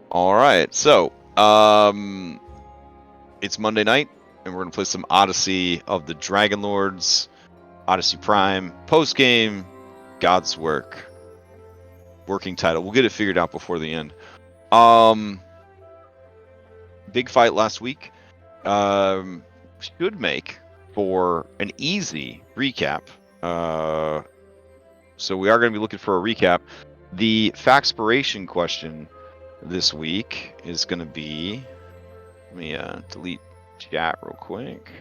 All right, so it's Monday night, and we're gonna play some Odyssey of the Dragonlords, Odyssey Prime, post game, God's Work, working title. We'll get it figured out before the end. Big fight last week. Should make for an easy recap. So we are going to be looking for a recap. The Faxpiration question this week is going to be. Let me delete chat real quick.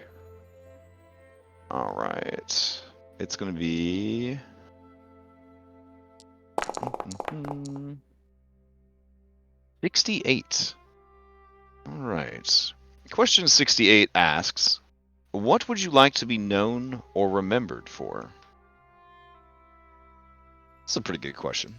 All right. It's going to be. 68. All right. Question 68 asks, what would you like to be known or remembered for? That's a pretty good question.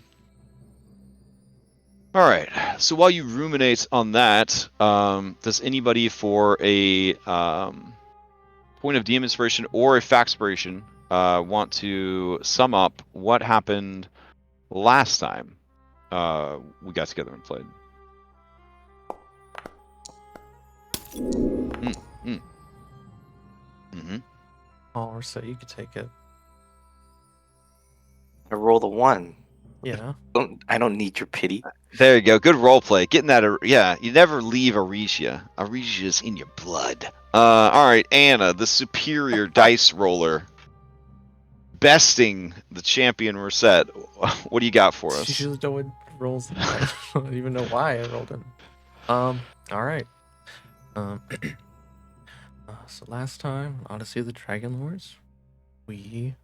All right. So while you ruminate on that, does anybody for a point of DM inspiration or a Faxpiration want to sum up what happened last time we got together and played? Or so you could take it. I roll the 1. Yeah. I don't need your pity. There you go. Good role play. Getting that. Yeah, you never leave Aresia. Aresia's in your blood. All right, Anna, the superior dice roller, besting the champion Reset. What do you got for us? Usually no one rolls. I don't even know why I rolled it. All right. So last time, Odyssey of the Dragonlords, we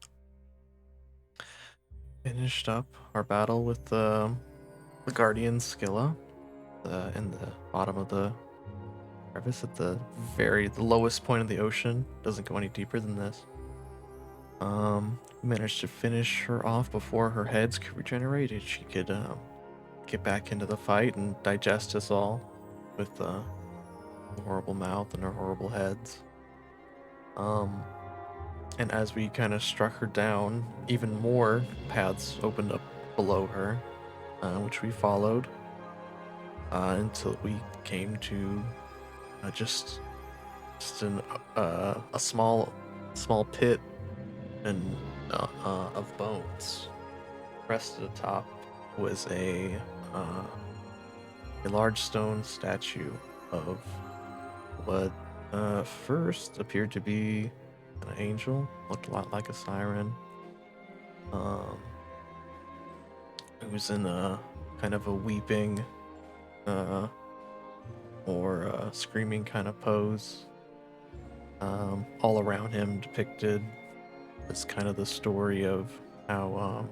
finished up our battle with the guardian Scylla in the bottom of the crevice at the lowest point of the ocean. Doesn't go any deeper than this. Managed to finish her off before her heads could regenerate and she could get back into the fight and digest us all with the horrible mouth and her horrible heads. And as we kind of struck her down, even more paths opened up below her, which we followed until we came to just a small pit and of bones. Pressed at the top was a large stone statue of what first appeared to be an angel, looked a lot like a siren. It was in a kind of a weeping or screaming kind of pose. All around him depicted is kind of the story of how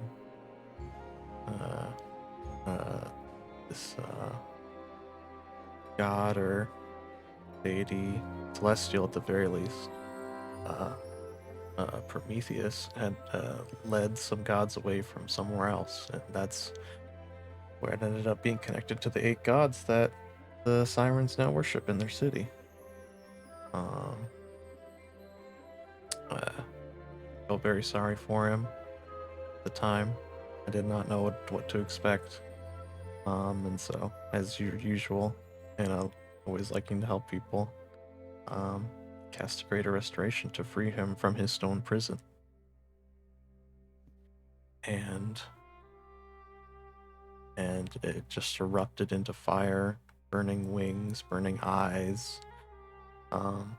this god or deity, celestial at the very least, Prometheus had led some gods away from somewhere else, and that's where it ended up being connected to the 8 gods that the sirens now worship in their city. Felt very sorry for him at the time. I did not know what to expect. And so, as usual, always liking to help people, cast a greater restoration to free him from his stone prison. And it just erupted into fire, burning wings, burning eyes. Some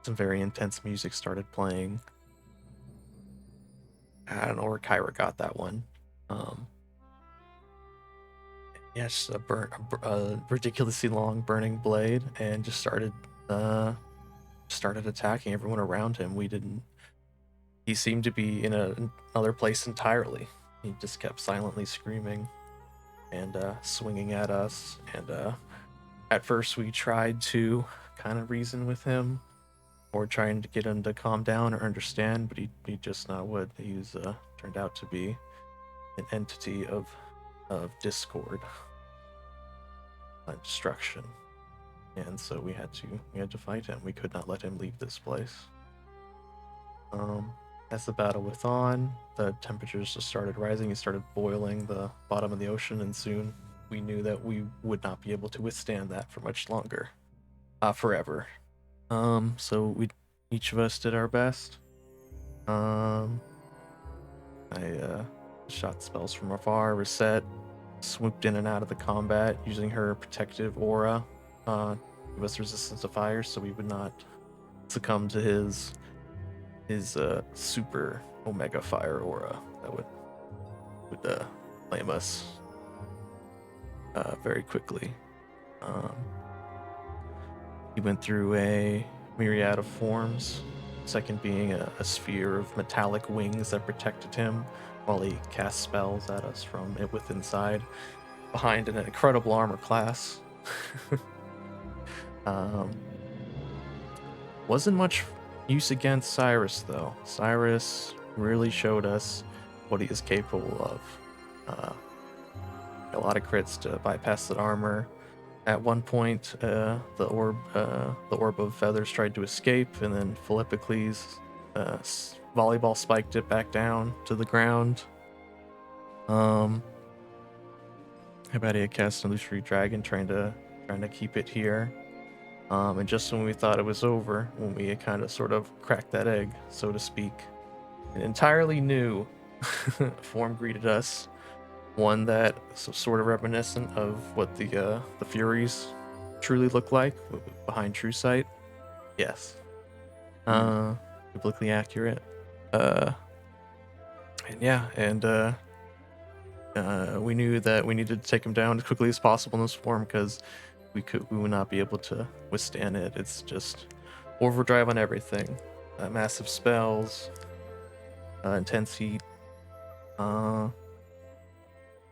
very intense music started playing. I don't know where Kyra got that one. Yes, a ridiculously long burning blade, and just started attacking everyone around him. He seemed to be in another place entirely. He just kept silently screaming and swinging at us. And at first we tried to kind of reason with him, or trying to get him to calm down or understand, but he just not would. He was turned out to be an entity of discord and destruction, and so we had to fight him. We could not let him leave this place. As the battle went on, the temperatures just started rising. It started boiling the bottom of the ocean, and soon we knew that we would not be able to withstand that for much longer, forever. So each of us did our best. I shot spells from afar, reset, swooped in and out of the combat using her protective aura, give us resistance to fire, so we would not succumb to his super omega fire aura that would flame us very quickly. He went through a myriad of forms, second being a sphere of metallic wings that protected him while he cast spells at us from it with inside, behind an incredible armor class. Wasn't much use against Cyrus, though. Cyrus really showed us what he is capable of. A lot of crits to bypass that armor. At one point, the orb of feathers tried to escape, and then Philippocles volleyball spiked it back down to the ground. Hypatia cast an illusory dragon, trying to keep it here. And just when we thought it was over, when we kind of sort of cracked that egg, so to speak, an entirely new form greeted us. One that is sort of reminiscent of what the Furies truly look like behind True Sight. Yes. Biblically accurate. And we knew that we needed to take him down as quickly as possible in this form because we would not be able to withstand it. It's just overdrive on everything. Massive spells, intense heat.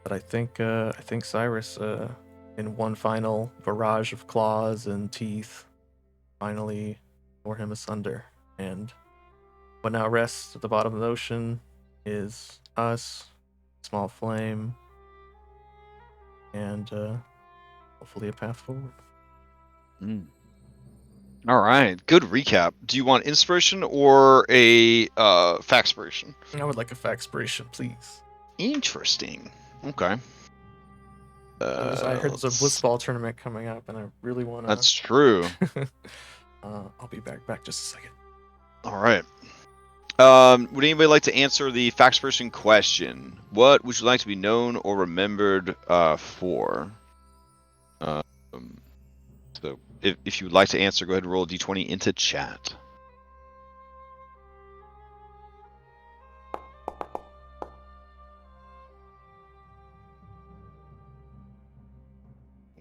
But I think Cyrus, in one final barrage of claws and teeth, finally tore him asunder. And what now rests at the bottom of the ocean is us, small flame, and hopefully a path forward. All right, good recap. Do you want inspiration or a factspiration? I would like a factspiration, please. Interesting. Okay. I heard there's a Blitzball tournament coming up, and I really want to. That's true. I'll be back just a second. All right. Would anybody like to answer the factspiration question? What would you like to be known or remembered for? So, if you would like to answer, go ahead and roll a d20 into chat.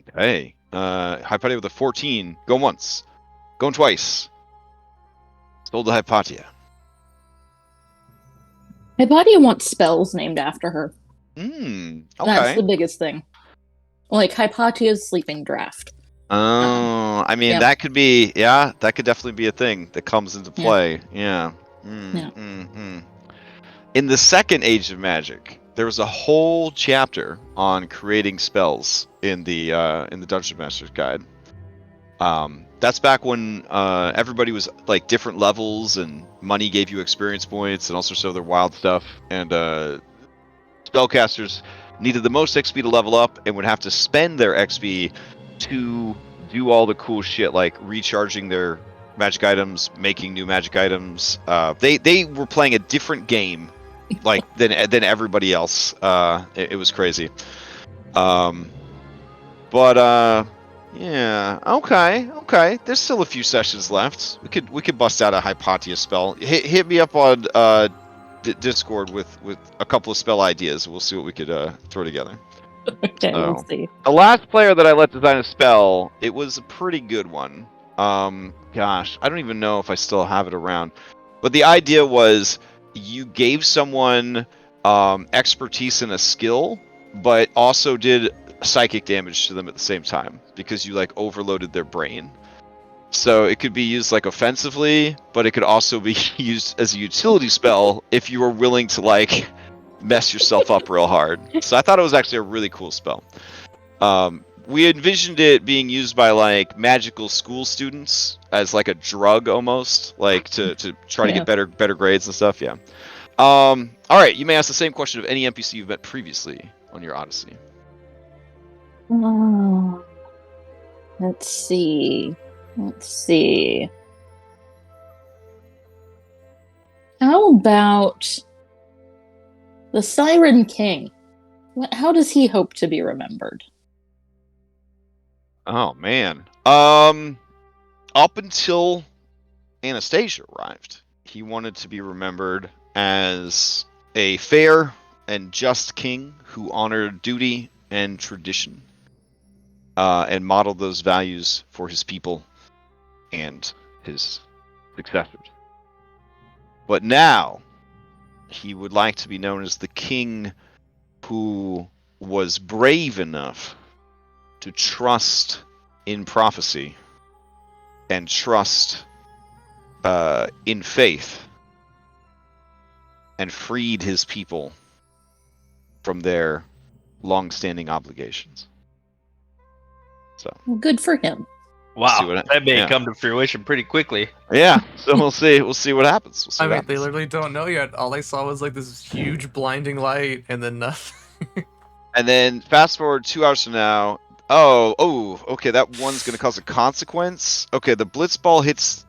Okay. Hypatia with a 14. Going once. Going twice. Sold to Hypatia. Hypatia wants spells named after her. Okay. That's the biggest thing. Like Hypatia's sleeping draft. Oh, I mean, that could be, that could definitely be a thing that comes into play. Yeah. In the second Age of Magic, there was a whole chapter on creating spells in the Dungeon Master's Guide. That's back when everybody was like different levels, and money gave you experience points and all sorts of other wild stuff. And spellcasters needed the most XP to level up and would have to spend their XP to do all the cool shit like recharging their magic items, making new magic items. They were playing a different game like than everybody else. It was crazy. Yeah, okay. There's still a few sessions left. We could bust out a Hypatia spell. Hit me up on Discord with a couple of spell ideas. We'll see what we could throw together. Okay, we'll see. The last player that I let design a spell, it was a pretty good one. Gosh, I don't even know if I still have it around. But the idea was you gave someone expertise in a skill, but also did psychic damage to them at the same time because you like overloaded their brain. So it could be used like offensively, but it could also be used as a utility spell if you were willing to like mess yourself up real hard. So I thought it was actually a really cool spell. We envisioned it being used by like magical school students as like a drug almost, like to try to get better grades and stuff. Yeah. All right, you may ask the same question of any NPC you've met previously on your Odyssey. Oh, let's see. How about the Siren King? How does he hope to be remembered? Oh man. Up until Anastasia arrived, he wanted to be remembered as a fair and just king who honored duty and tradition, and modeled those values for his people and his successors. But now, he would like to be known as the king who was brave enough to trust in prophecy and trust in faith, and freed his people from their long-standing obligations. So Good for him. see Wow, what that may yeah. come to fruition pretty quickly. yeah, so we'll see what happens. We'll see I what mean, they happens. literally don't know yet. All I saw was like this huge blinding light, and then nothing. And then fast forward 2 hours from now. Okay, that one's gonna cause a consequence. Okay, the blitz ball hits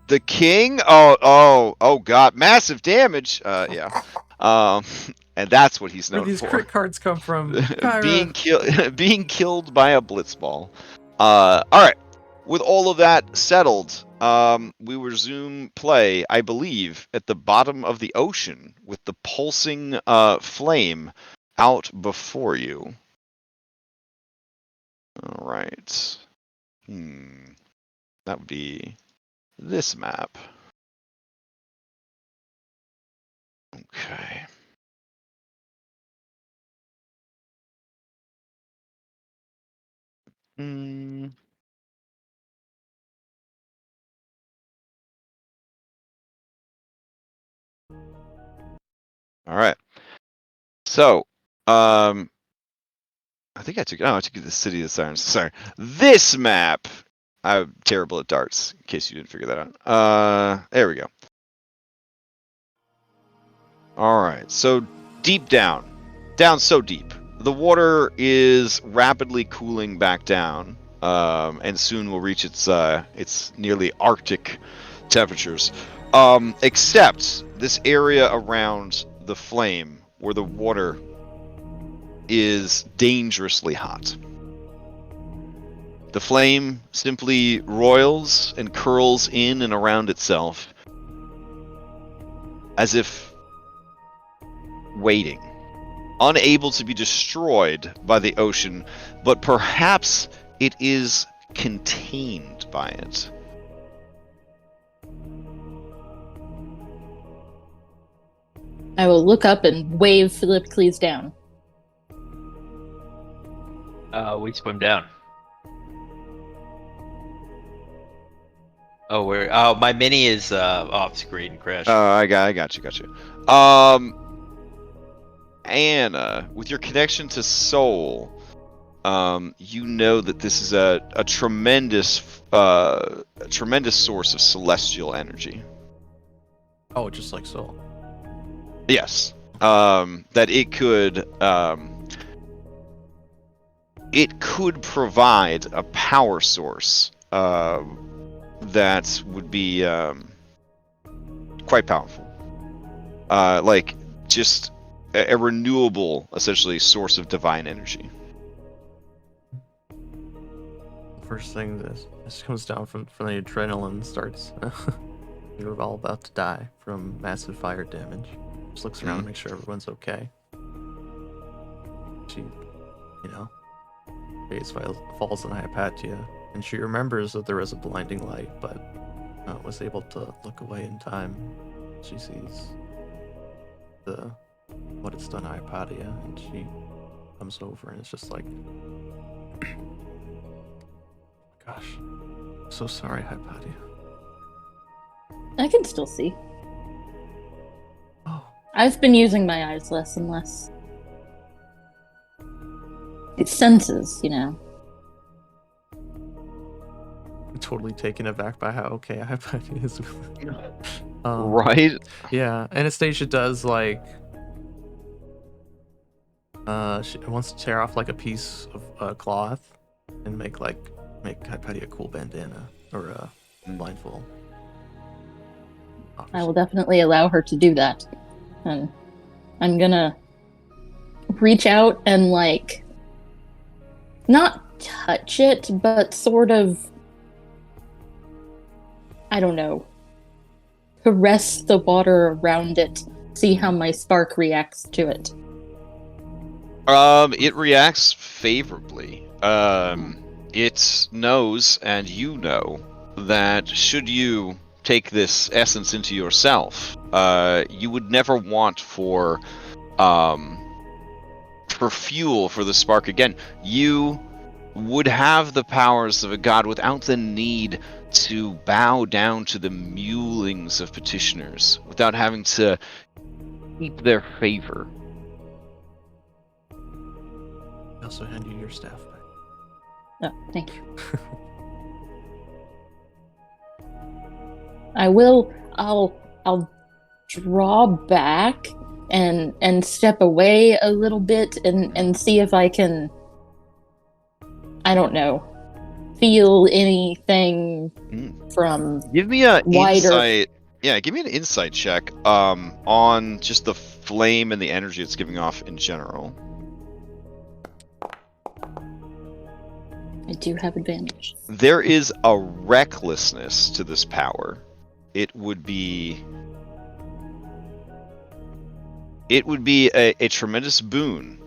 the king. Oh god, massive damage. Yeah. And that's what he's Where known these for. crit cards come from? being Kyra. being killed by a blitzball. All right. With all of that settled, we resume play, I believe, at the bottom of the ocean with the pulsing flame out before you. All right. That would be this map. Okay. All right. So, I think I took you to the City of the Sirens. Sorry. This map. I'm terrible at darts, in case you didn't figure that out. There we go. All right. So deep down so deep. The water is rapidly cooling back down, and soon will reach its nearly Arctic temperatures. Except this area around the flame, where the water is dangerously hot. The flame simply roils and curls in and around itself, as if waiting, unable to be destroyed by the ocean, but perhaps it is contained by it. I will look up and wave Philippicles down. We swim down. Oh, my mini is off screen, Crash. I got you. Anna, with your connection to Soul, you know that this is a tremendous source of celestial energy. Oh, just like Soul. Yes. That it could provide a power source that would be quite powerful. Like just a renewable, essentially, source of divine energy. First thing this comes down from the adrenaline starts. You're all about to die from massive fire damage. Just looks around to make sure everyone's okay. She, face falls on Hypatia, and she remembers that there was a blinding light, but was able to look away in time. She sees what it's done to Hypatia, and she comes over and it's just like, gosh, I'm so sorry, Hypatia. I can still see. Oh. I've been using my eyes less and less. It's senses, I'm totally taken aback by how okay Hypatia is. Right? Yeah, Anastasia does She wants to tear off like a piece of cloth and make Patty a cool bandana or a blindfold. I will definitely allow her to do that. And I'm gonna reach out and like not touch it, but sort of, I don't know, caress the water around it, see how my spark reacts to it. It reacts favorably. It knows, and you know, that should you take this essence into yourself, you would never want for fuel for the spark again. You would have the powers of a god without the need to bow down to the mulings of petitioners, without having to keep their favor. I also hand you your staff back. Oh, thank you. I'll draw back and step away a little bit and see if I can, I don't know, feel anything from Give me a wider insight. Yeah, give me an insight check on just the flame and the energy it's giving off in general. I do have advantage. There is a recklessness to this power. It would be a tremendous boon,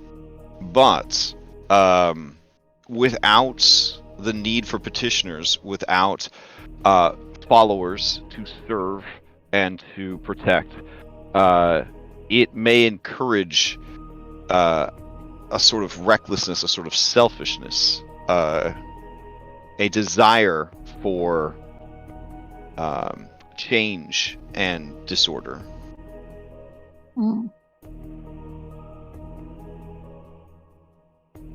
but without the need for petitioners, without followers to serve and to protect, it may encourage a sort of recklessness, a sort of selfishness, a desire for change and disorder.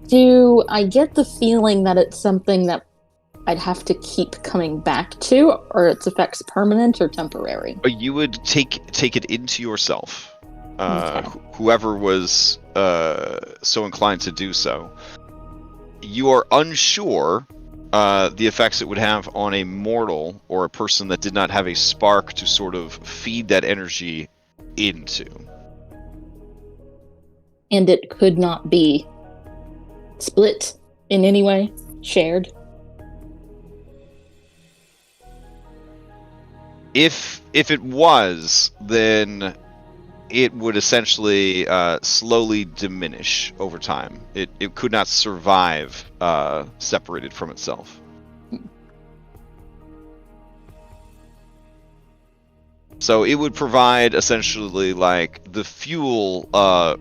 Do I get the feeling that it's something that I'd have to keep coming back to, or its effects permanent or temporary? You would take it into yourself. Okay. Whoever was so inclined to do so. You are unsure the effects it would have on a mortal or a person that did not have a spark to sort of feed that energy into. And it could not be split in any way? Shared? If it was, then it would essentially slowly diminish over time. It could not survive separated from itself. So it would provide essentially like the fuel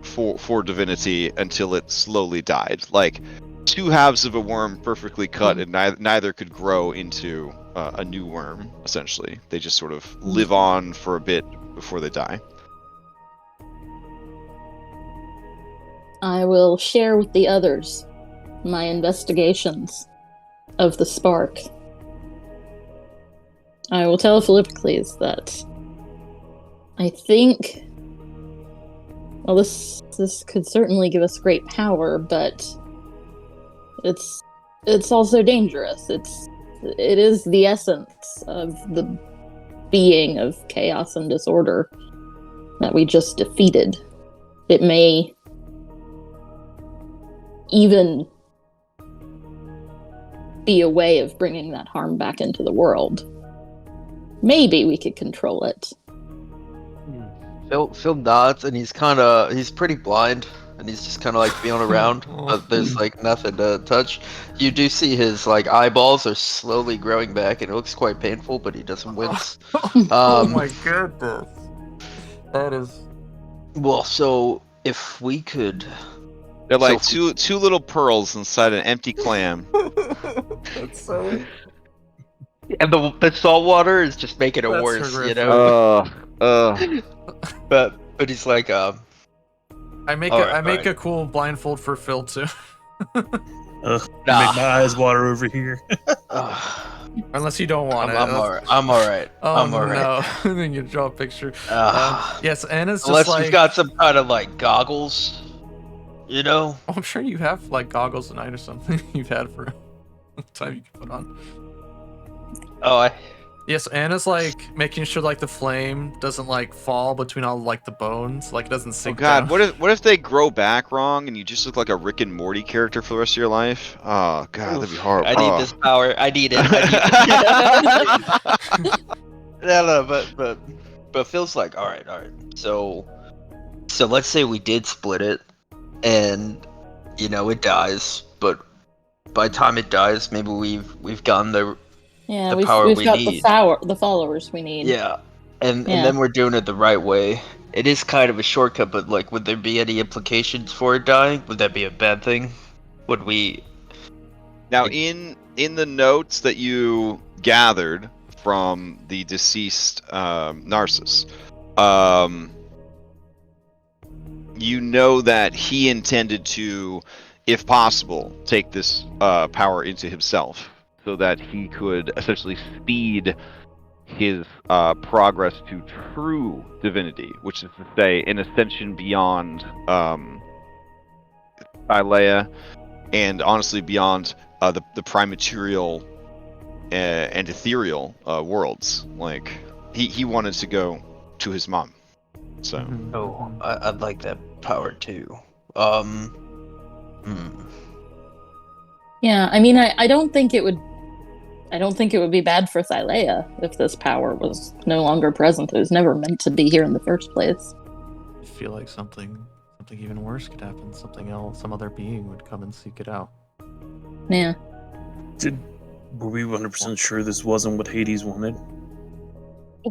for divinity until it slowly died. Like two halves of a worm perfectly cut, and neither could grow into a new worm. Essentially, they just sort of live on for a bit before they die. I will share with the others my investigations of the spark. I will tell Philippocles that I think, well, this could certainly give us great power, but it's also dangerous. It is the essence of the being of chaos and disorder that we just defeated. It may even be a way of bringing that harm back into the world. Maybe we could control it. Phil nods, and he's pretty blind, and he's just kind of like feeling around, but there's like nothing to touch. You do see his like eyeballs are slowly growing back, and it looks quite painful, but he doesn't wince. Oh my goodness. That is... Well, so if we could... They're like two little pearls inside an empty clam. That's so... And the salt water is just making it That's worse, horrific. you know? But he's like, I make alright. a cool blindfold for Phil too. nah. Make my eyes water over here. Unless you don't want it. I'm alright. I'm alright. Oh I'm alright. no! Then you draw a picture. Yes, Anna's just Unless like... you've got some kind of like goggles. You know? Oh, I'm sure you have like goggles tonight or something you've had for a time you can put on. Oh, Yes, Anna's like making sure like the flame doesn't like fall between all like the bones, like it doesn't Oh sink god, down. what if they grow back wrong and you just look like a Rick and Morty character for the rest of your life? Oh god, that'd be horrible. I need Oh. this power. I need it. I need it. No, but Phil's like, all right. So let's say we did split it, and you know it dies. But by the time it dies, maybe we've gotten the power we've we got need. the followers we need. Yeah, and Yeah. then we're doing it the right way. It is kind of a shortcut, but like, would there be any implications for it dying? Would that be a bad thing? Would we? Now, in the notes that you gathered from the deceased Narcissus, you know that he intended to, if possible, take this power into himself, so that he could essentially speed his progress to true divinity, which is to say, an ascension beyond Thylea, and honestly beyond the primaterial and ethereal worlds. Like he wanted to go to his mom. So Oh, I'd like that power too. Yeah, I mean, I don't think it would. I don't think it would be bad for Thylea if this power was no longer present. It was never meant to be here in the first place. I feel like something even worse could happen. Something else, some other being would come and seek it out. Yeah. Were we 100% sure this wasn't what Hades wanted?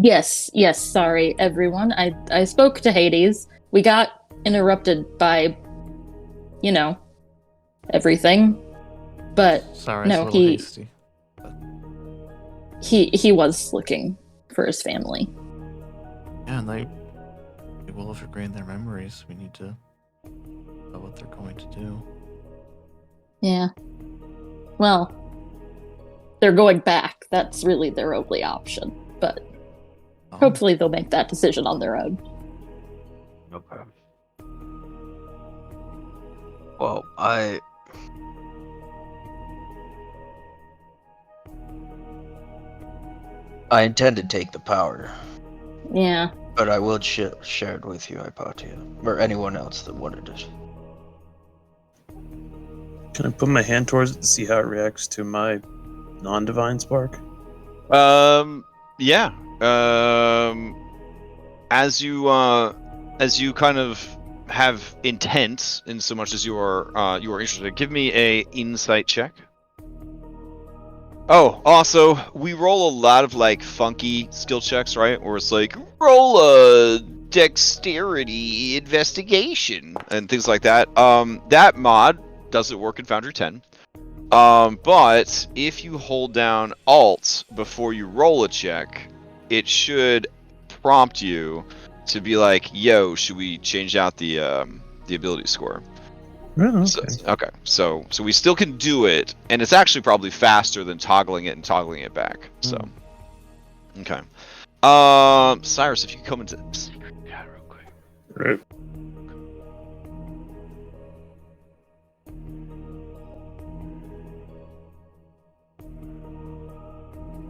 Yes. Sorry, everyone. I spoke to Hades. We got interrupted by, everything. But Sorry, no, it's a little hasty. He was looking for his family. Yeah, and they will have regained their memories. We need to know what they're going to do. Yeah. Well, they're going back. That's really their only option. But hopefully they'll make that decision on their own. Okay. Well, I intend to take the power. Yeah. But I will share it with you, Hypatia, or anyone else that wanted it. Can I put my hand towards it to see how it reacts to my non-divine spark? Yeah. As you kind of have intent in so much as you are interested, give me a insight check. Oh, also, we roll a lot of like funky skill checks, right? Where it's like roll a dexterity investigation and things like that. That mod doesn't work in Foundry 10. But if you hold down Alt before you roll a check, it should prompt you to be like, "Yo, should we change out the ability score?" Oh, okay. So we still can do it, and it's actually probably faster than toggling it and toggling it back. So, okay. Cyrus, if you could come into chat real quick. Right.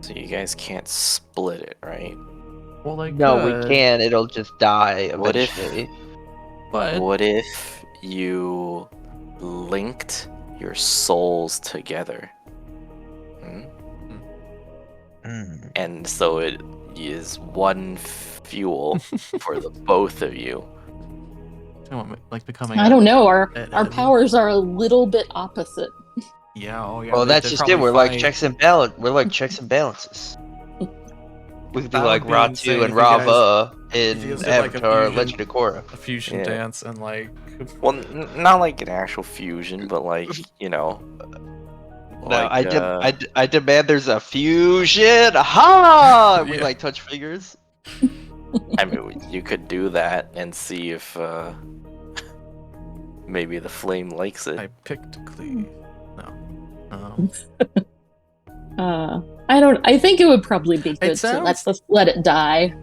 So you guys can't split it, right? Well, like No, we can't. It'll just die What if- eventually. But What if you linked your souls together? And so it is one fuel for the both of you. like becoming. I don't know. Our a- powers are a little bit opposite. Yeah. Oh, yeah. Well, that's they're just it. probably We're like fine. checks and balance. We're like checks and balances. We could be That like would be insane Ratu if and you guys- Rava if you in guys did, like, a Avatar: fusion. Legend of Korra. A fusion Yeah. dance and like. Well, not like an actual fusion, but like, No, like, I demand there's a fusion. Aha! We Yeah. like touch fingers. I mean, you could do that and see if maybe the flame likes it. I picked Clee. No. I think it would probably be good to sounds- let it die.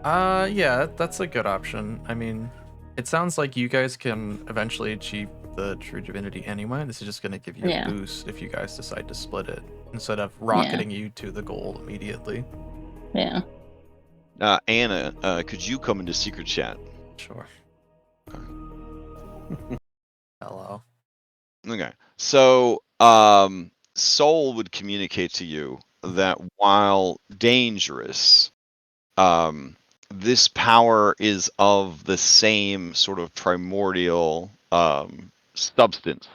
Yeah, that's a good option. I mean, it sounds like you guys can eventually achieve with the True Divinity anyway. This is just going to give you Yeah. a boost if you guys decide to split it, instead of rocketing you to the goal immediately. Yeah. Anna, could you come into secret chat? Sure. Hello. Okay. So, Soul would communicate to you that while dangerous, this power is of the same sort of primordial substance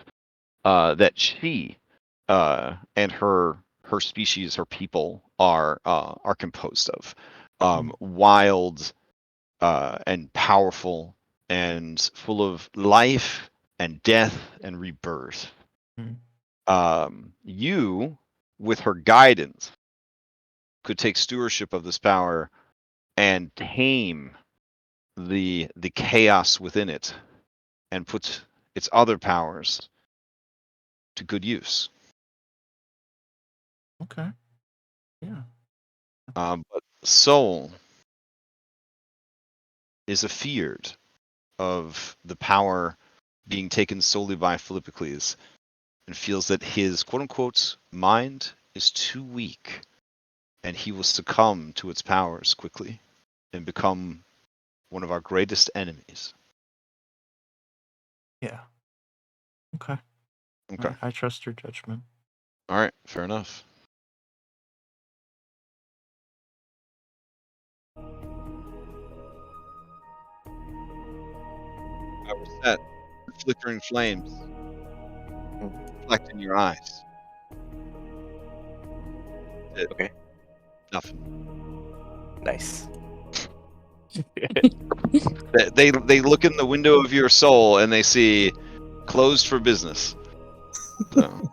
that she and her species, her people are composed of. Wild and powerful and full of life and death and rebirth. You, with her guidance, could take stewardship of this power and tame the chaos within it and put its other powers to good use. Okay. Yeah. But Soul is afeared of the power being taken solely by Philippocles and feels that his quote-unquote mind is too weak and he will succumb to its powers quickly and become one of our greatest enemies. Yeah. Okay. Okay. I trust your judgment. All right. Fair enough. I was set. Flickering flames reflect in your eyes. Okay. Nothing. Nice. They look in the window of your soul and they see closed for business. So.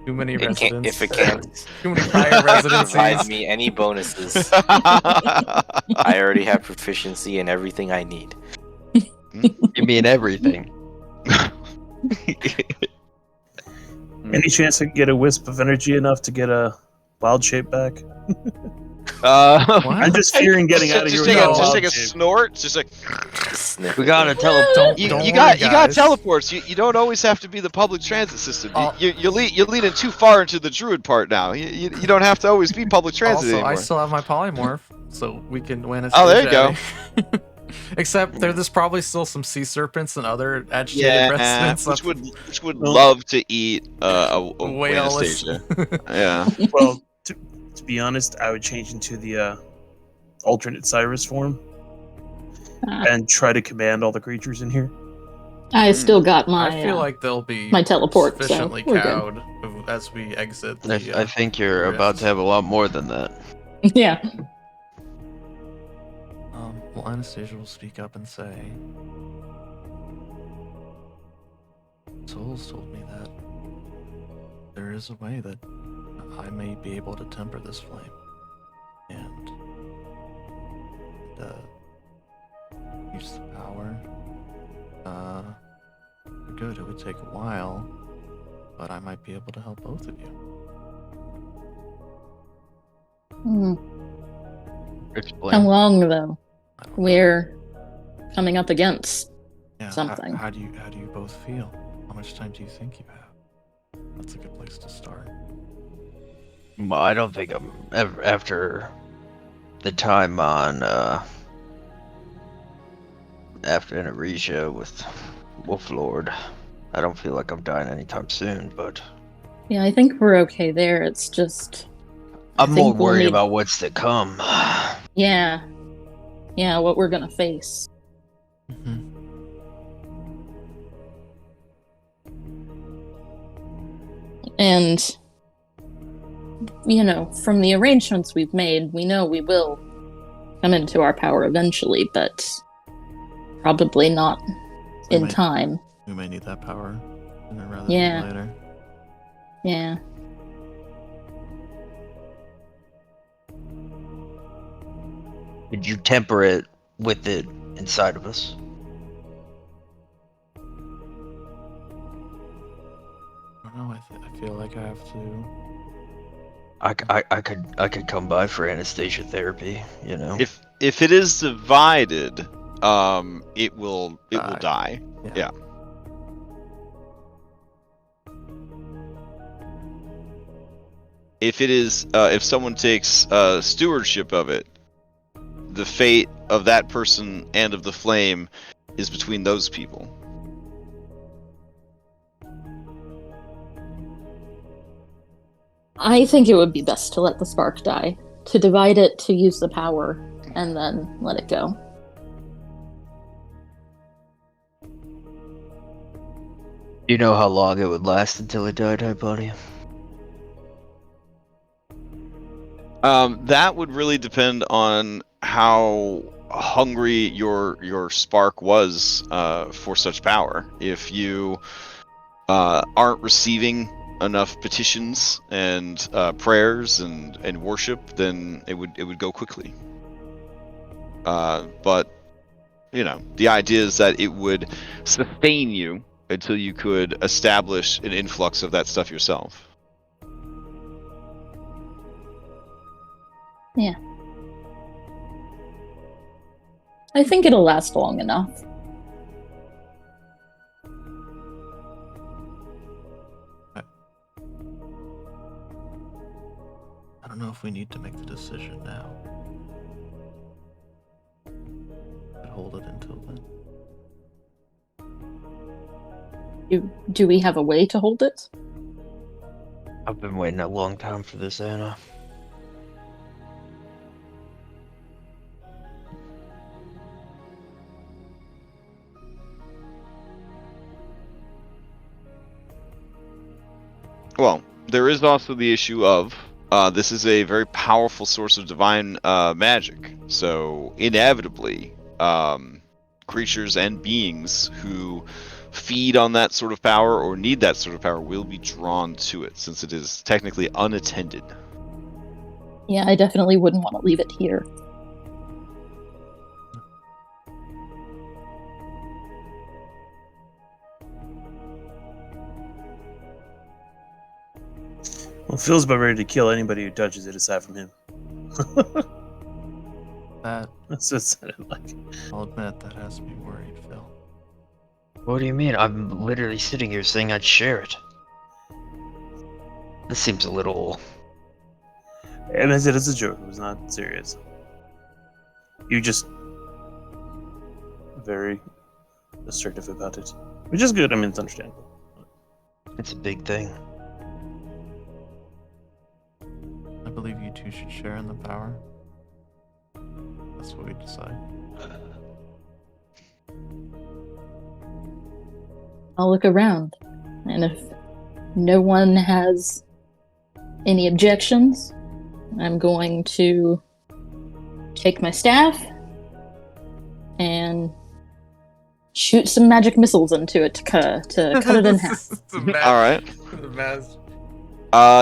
Too many It can't, residents. if it can't Too many fire provide residencies. me any bonuses, I already have proficiency in everything I need. You mean everything? Any chance I can get a wisp of energy enough to get a wild shape back? I'm just fearing getting out of here. Just take a snort. Just like Sniff We it. gotta teleport. you Don't got worry, guys. teleports. You don't always have to be the public transit system. You're leading too far into the druid part now. You don't have to always be public transit Also, anymore. I still have my polymorph, so we can win a Oh, there you go. Except there's probably still some sea serpents and other agitated residents. which would love to eat a whale. Anastasia. Yeah. Well, to be honest, I would change into the alternate Cyrus form and try to command all the creatures in here. I still got my. I feel like they'll be my teleport, so sufficiently we're good. cowed as we exit. The, I think you're rift. about to have a lot more than that. Yeah. Well, Anastasia will speak up and say, Souls told me that there is a way that I may be able to temper this flame. And use the power. For good, it would take a while, but I might be able to help both of you. Explain. How long though? We're coming up against something. How do you both feel? How much time do you think you have? That's a good place to start. Well, I don't think I'm ever after the time on after Aresia with Wolflord. I don't feel like I'm dying anytime soon, but Yeah, I think we're okay there. It's just I'm think more we'll worried need- about what's to come. yeah, what we're gonna face. Mm-hmm. And from the arrangements we've made, we know we will come into our power eventually, but probably not in time. We may need that power sooner rather Yeah. than later. Yeah. Did you temper it with it inside of us? I don't know. I feel like I have to. I could come by for Anastasia therapy, you know. If it is divided, it will die. Yeah. if someone takes stewardship of it, the fate of that person and of the flame is between those people. I think it would be best to let the spark die, to divide it, to use the power, and then let it go. You know how long it would last until it died, hi buddy? That would really depend on how hungry your spark was for such power. If you aren't receiving enough petitions and prayers and worship, then it would go quickly. But you know, the idea is that it would sustain you until you could establish an influx of that stuff yourself. Yeah. I think it'll last long enough. I don't know if we need to make the decision now. Could hold it until then. Do we have a way to hold it? I've been waiting a long time for this, Anna. Well, there is also the issue of this is a very powerful source of divine magic, so inevitably creatures and beings who feed on that sort of power or need that sort of power will be drawn to it, since it is technically unattended. Yeah, I definitely wouldn't want to leave it here. Well, Phil's about ready to kill anybody who touches it aside from him. That, That's what it sounded like. I'll admit, that has me worried, Phil. What do you mean? I'm literally sitting here saying I'd share it. This seems a little... And I said it's a joke. It was not serious. You just very assertive about it, which is good. I mean, it's understandable. It's a big thing. I believe you two should share in the power. That's what we decide. I'll look around, and if no one has any objections, I'm going to take my staff and shoot some magic missiles into it to cut it in half. All right.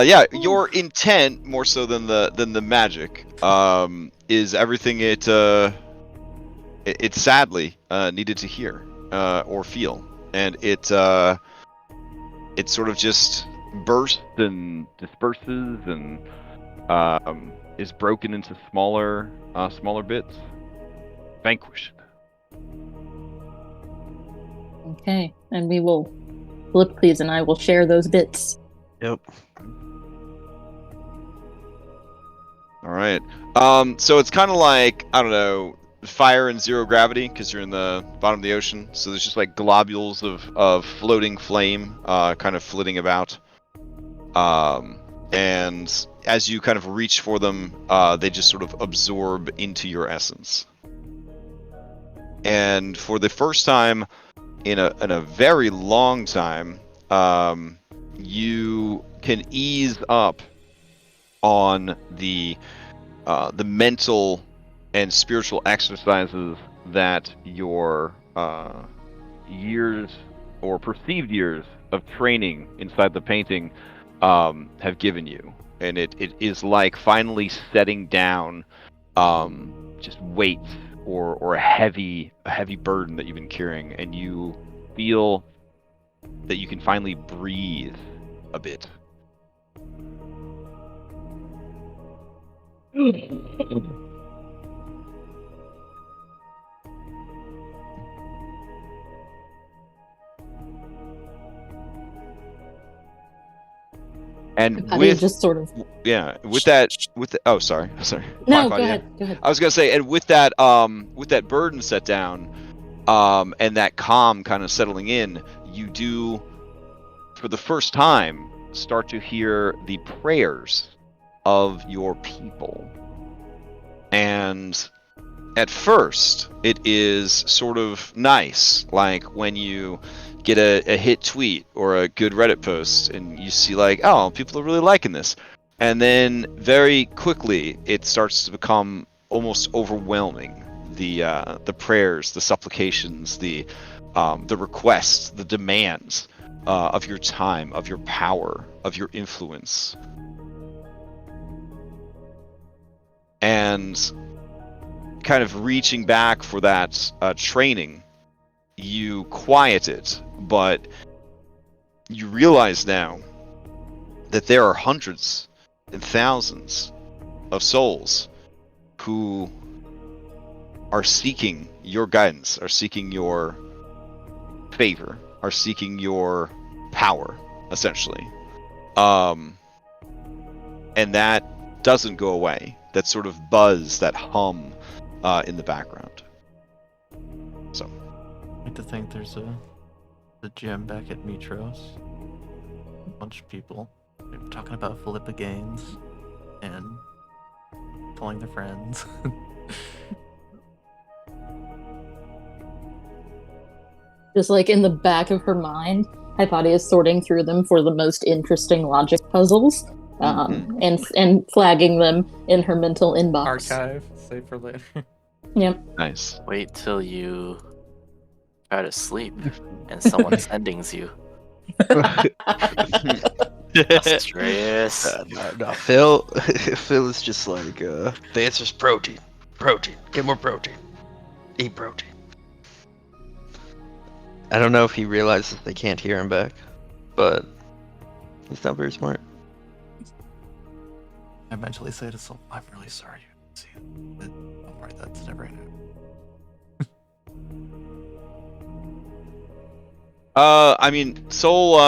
Yeah, your intent more so than the magic is everything it sadly needed to hear or feel, and it sort of just bursts and disperses and is broken into smaller bits, vanquished. Okay, and we will, Philippides and I will share those bits. Yep. All right. So it's kind of like, I don't know, fire and zero gravity, because you're in the bottom of the ocean. So there's just like globules of floating flame kind of flitting about. And as you kind of reach for them, they just sort of absorb into your essence. And for the first time in a very long time, you can ease up on the mental and spiritual exercises that your years or perceived years of training inside the painting have given you, and it is like finally setting down just weights or a heavy burden that you've been carrying, and you feel that you can finally breathe a bit. And Hypatia with just sort of. oh sorry. No, Hypatia. go ahead. Go ahead. I was gonna say, and with that burden set down, and that calm kind of settling in, you do, for the first time, start to hear the prayers of your people. And at first, it is sort of nice, like when you get a hit tweet or a good Reddit post, and you see like, oh, people are really liking this. And then very quickly, it starts to become almost overwhelming. The prayers, the supplications, the requests, the demands of your time, of your power, of your influence. And kind of reaching back for that training, you quiet it, but you realize now that there are hundreds and thousands of souls who are seeking your guidance, are seeking your favor, are seeking your power, essentially. And that doesn't go away. That sort of buzz, that hum in the background. So, I like to think there's the gym back at Mitros. A bunch of people. They're talking about Philippa Gaines and telling their friends. Just like in the back of her mind, Hypatia is sorting through them for the most interesting logic puzzles, and flagging them in her mental inbox. Archive, save for later. Yep. Nice. Wait till you try to sleep and someone sendings you. Stress. No, Phil is just like, the answer's protein. Protein. Get more protein. Eat protein. I don't know if he realizes they can't hear him back, but he's not very smart. I eventually say to Soul, I'm really sorry you didn't see it. Don't worry, that's never gonna happen. I mean, Soul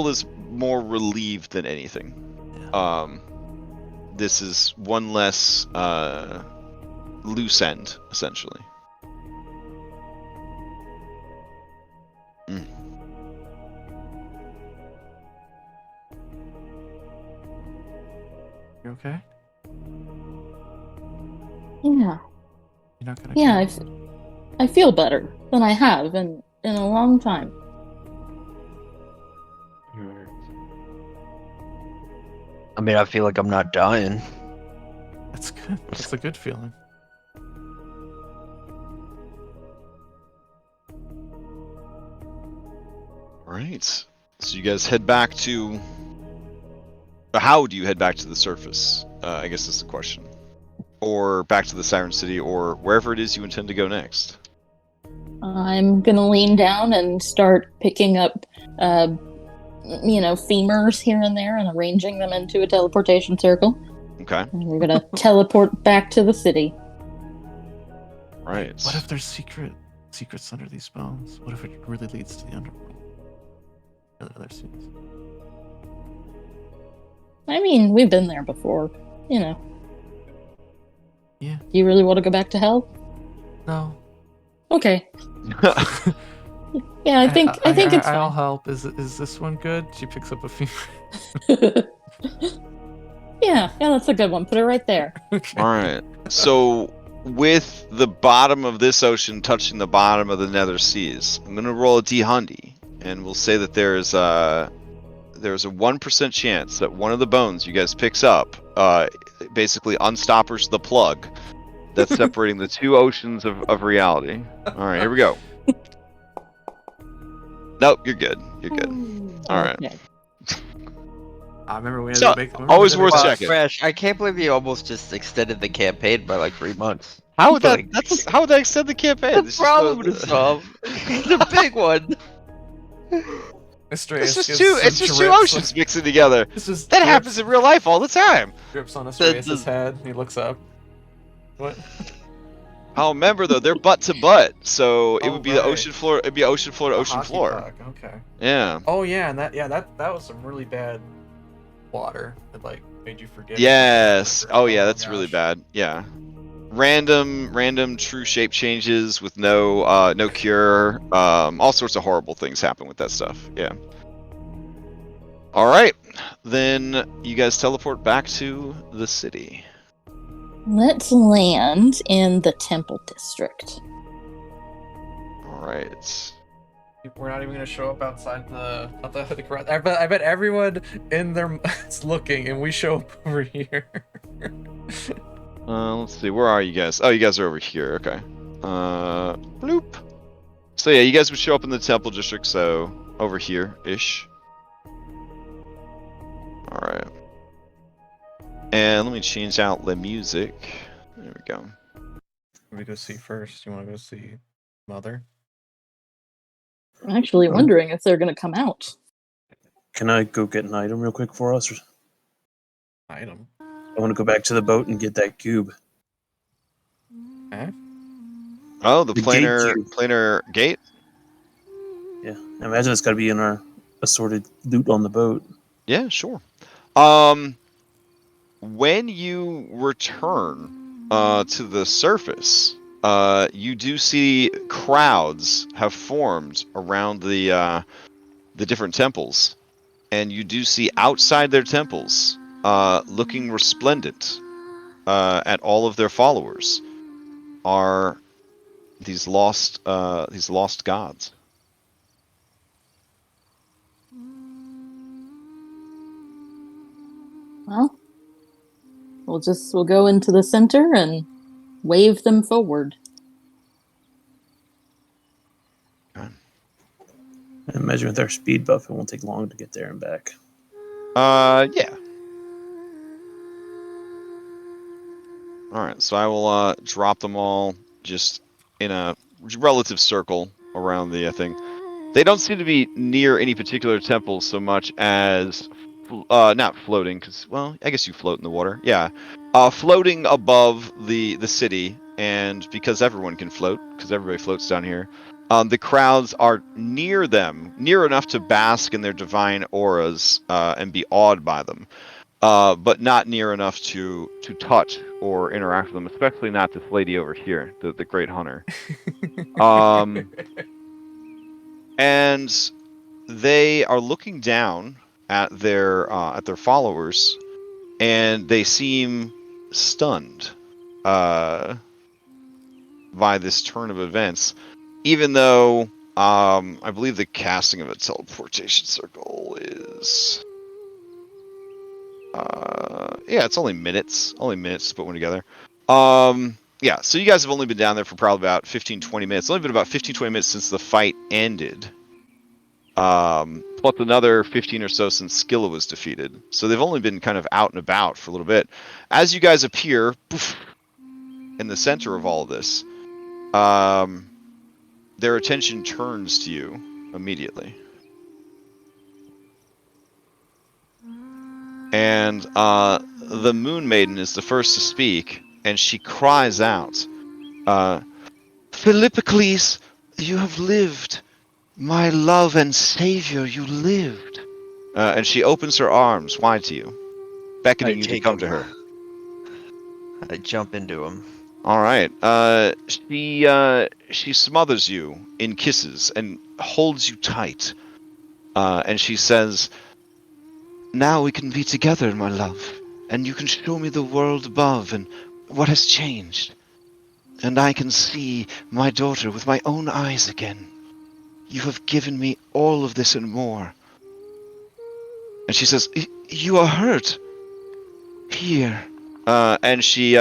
is more relieved than anything. Yeah. This is one less loose end, essentially. You okay? Yeah. You're not gonna Yeah, I feel better than I have in a long time. I mean, I feel like I'm not dying. That's good. That's a good feeling. Right. So you guys head back to... How do you head back to the surface? I guess that's the question. Or back to the Siren City, or wherever it is you intend to go next. I'm gonna lean down and start picking up, femurs here and there and arranging them into a teleportation circle. Okay. And we're gonna teleport back to the city. Right. What if there's secrets under these bones? What if it really leads to the underworld? Or the other scenes? I mean, we've been there before, Yeah. Do you really want to go back to hell? No. Okay. Yeah, I think it's I'll fine. help. Is this one good? She picks up a femur. Yeah, that's a good one. Put it right there. Okay. All right. So, with the bottom of this ocean touching the bottom of the Nether Seas, I'm gonna roll a D-Hundy, and we'll say that there's a 1% chance that one of the bones you guys picks up, basically unstoppers the plug that's separating the two oceans of reality. All right, here we go. Nope, you're good. You're good. All right. Okay. I remember we had So, to make. always worth Wow, checking. Crash, I can't believe you almost just extended the campaign by like 3 months. How would that? Like- How would that extend the campaign? The problem to solve. It's a big one. It's just two oceans mixing together. That happens in real life all the time. Drips on Astreus' head. And he looks up. What? I'll remember though, they're butt to butt, so it Oh, would be the right. ocean floor. It'd be ocean floor to A ocean hockey floor. puck, okay. Yeah. Oh yeah, and that was some really bad water. It like made you forget. Yes. Oh yeah, that's gosh. really bad. Yeah. Random true shape changes with no cure. All sorts of horrible things happen with that stuff. Yeah. All right, then you guys teleport back to the city. Let's land in the Temple District. All right. We're not even gonna show up outside the garage. I bet everyone in there is looking, and we show up over here. Let's see. Where are you guys? Oh, you guys are over here. Okay. Bloop. So yeah, you guys would show up in the Temple District. So over here-ish. All right. And let me change out the music. There we go. Who do we go see first? You want to go see Mother? I'm actually wondering if they're going to come out. Can I go get an item real quick for us? Item. I want to go back to the boat and get that cube. Eh? Oh, the The gate planar gate. Yeah, I imagine it's got to be in our assorted loot on the boat. Yeah, sure. When you return to the surface, you do see crowds have formed around the different temples, and you do see outside their temples, looking resplendent, at all of their followers, are these lost gods. Well, we'll go into the center and wave them forward. Okay. I imagine with our speed buff, it won't take long to get there and back. Yeah. All right, so I will drop them all just in a relative circle around the thing. They don't seem to be near any particular temple so much as not floating, because, well, I guess you float in the water. Yeah, floating above the city, and because everyone can float, because everybody floats down here, the crowds are near them, near enough to bask in their divine auras and be awed by them. But not near enough to touch or interact with them, especially not this lady over here, the Great Hunter. And they are looking down at their followers, and they seem stunned by this turn of events, even though I believe the casting of a teleportation circle is yeah, it's only minutes to put one together. Yeah, so you guys have only been down there for probably about 15-20 minutes. It's only been about 15-20 minutes since the fight ended. Plus another 15 or so since Scylla was defeated. So they've only been kind of out and about for a little bit. As you guys appear poof, in the center of all of this, their attention turns to you immediately. And the Moon Maiden is the first to speak, and she cries out, "Philippocles, you have lived! My love and savior, you lived!" And she opens her arms wide to you, beckoning you to take come him. to her. I jump into him. All right. She smothers you in kisses and holds you tight. And she says, "Now we can be together, my love, and you can show me the world above and what has changed. And I can see my daughter with my own eyes again. You have given me all of this and more." And she says, "You are hurt. Here." And she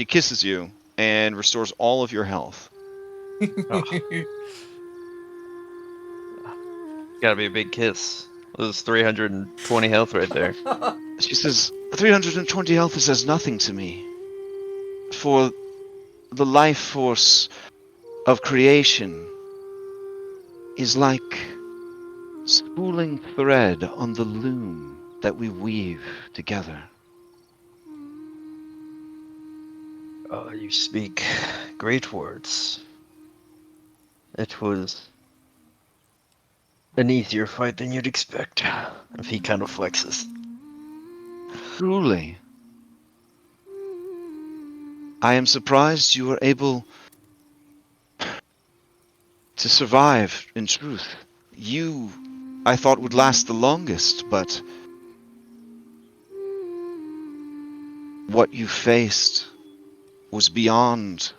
kisses you and restores all of your health. Gotta be a big kiss. This is 320 health right there. She says, 320 health is as nothing to me. For the life force of creation is like spooling thread on the loom that we weave together. Oh, you speak great words. It was an easier fight than you'd expect. If he kind of flexes. Truly. I am surprised you were able to survive, in truth. You, I thought, would last the longest, but what you faced was beyond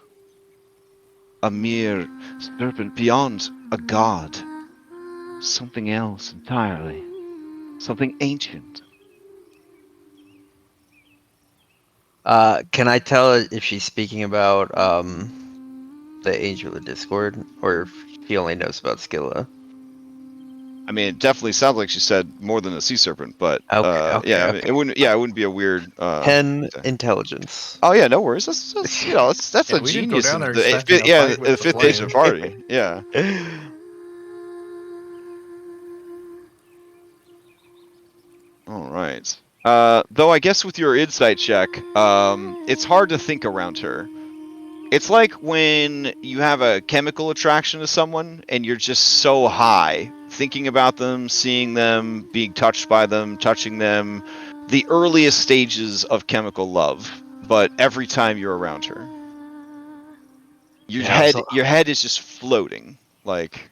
a mere serpent, beyond a god. Something else entirely. Something ancient. Can I tell if she's speaking about the Angel of Discord, or if she only knows about Scylla? I mean, it definitely sounds like she said more than a sea serpent, but Okay, yeah, I mean, okay. it wouldn't. Yeah, it wouldn't be a weird. 10 intelligence. Oh yeah, no worries. That's you know, that's Yeah, a we didn't go genius down in there the expecting a yeah fight with the the fifth edition flame. party. Yeah. All right. Though I guess with your insight check, it's hard to think around her. It's like when you have a chemical attraction to someone and you're just so high, thinking about them, seeing them, being touched by them, touching them, the earliest stages of chemical love, but every time you're around her. Yeah, Your head is just floating. Like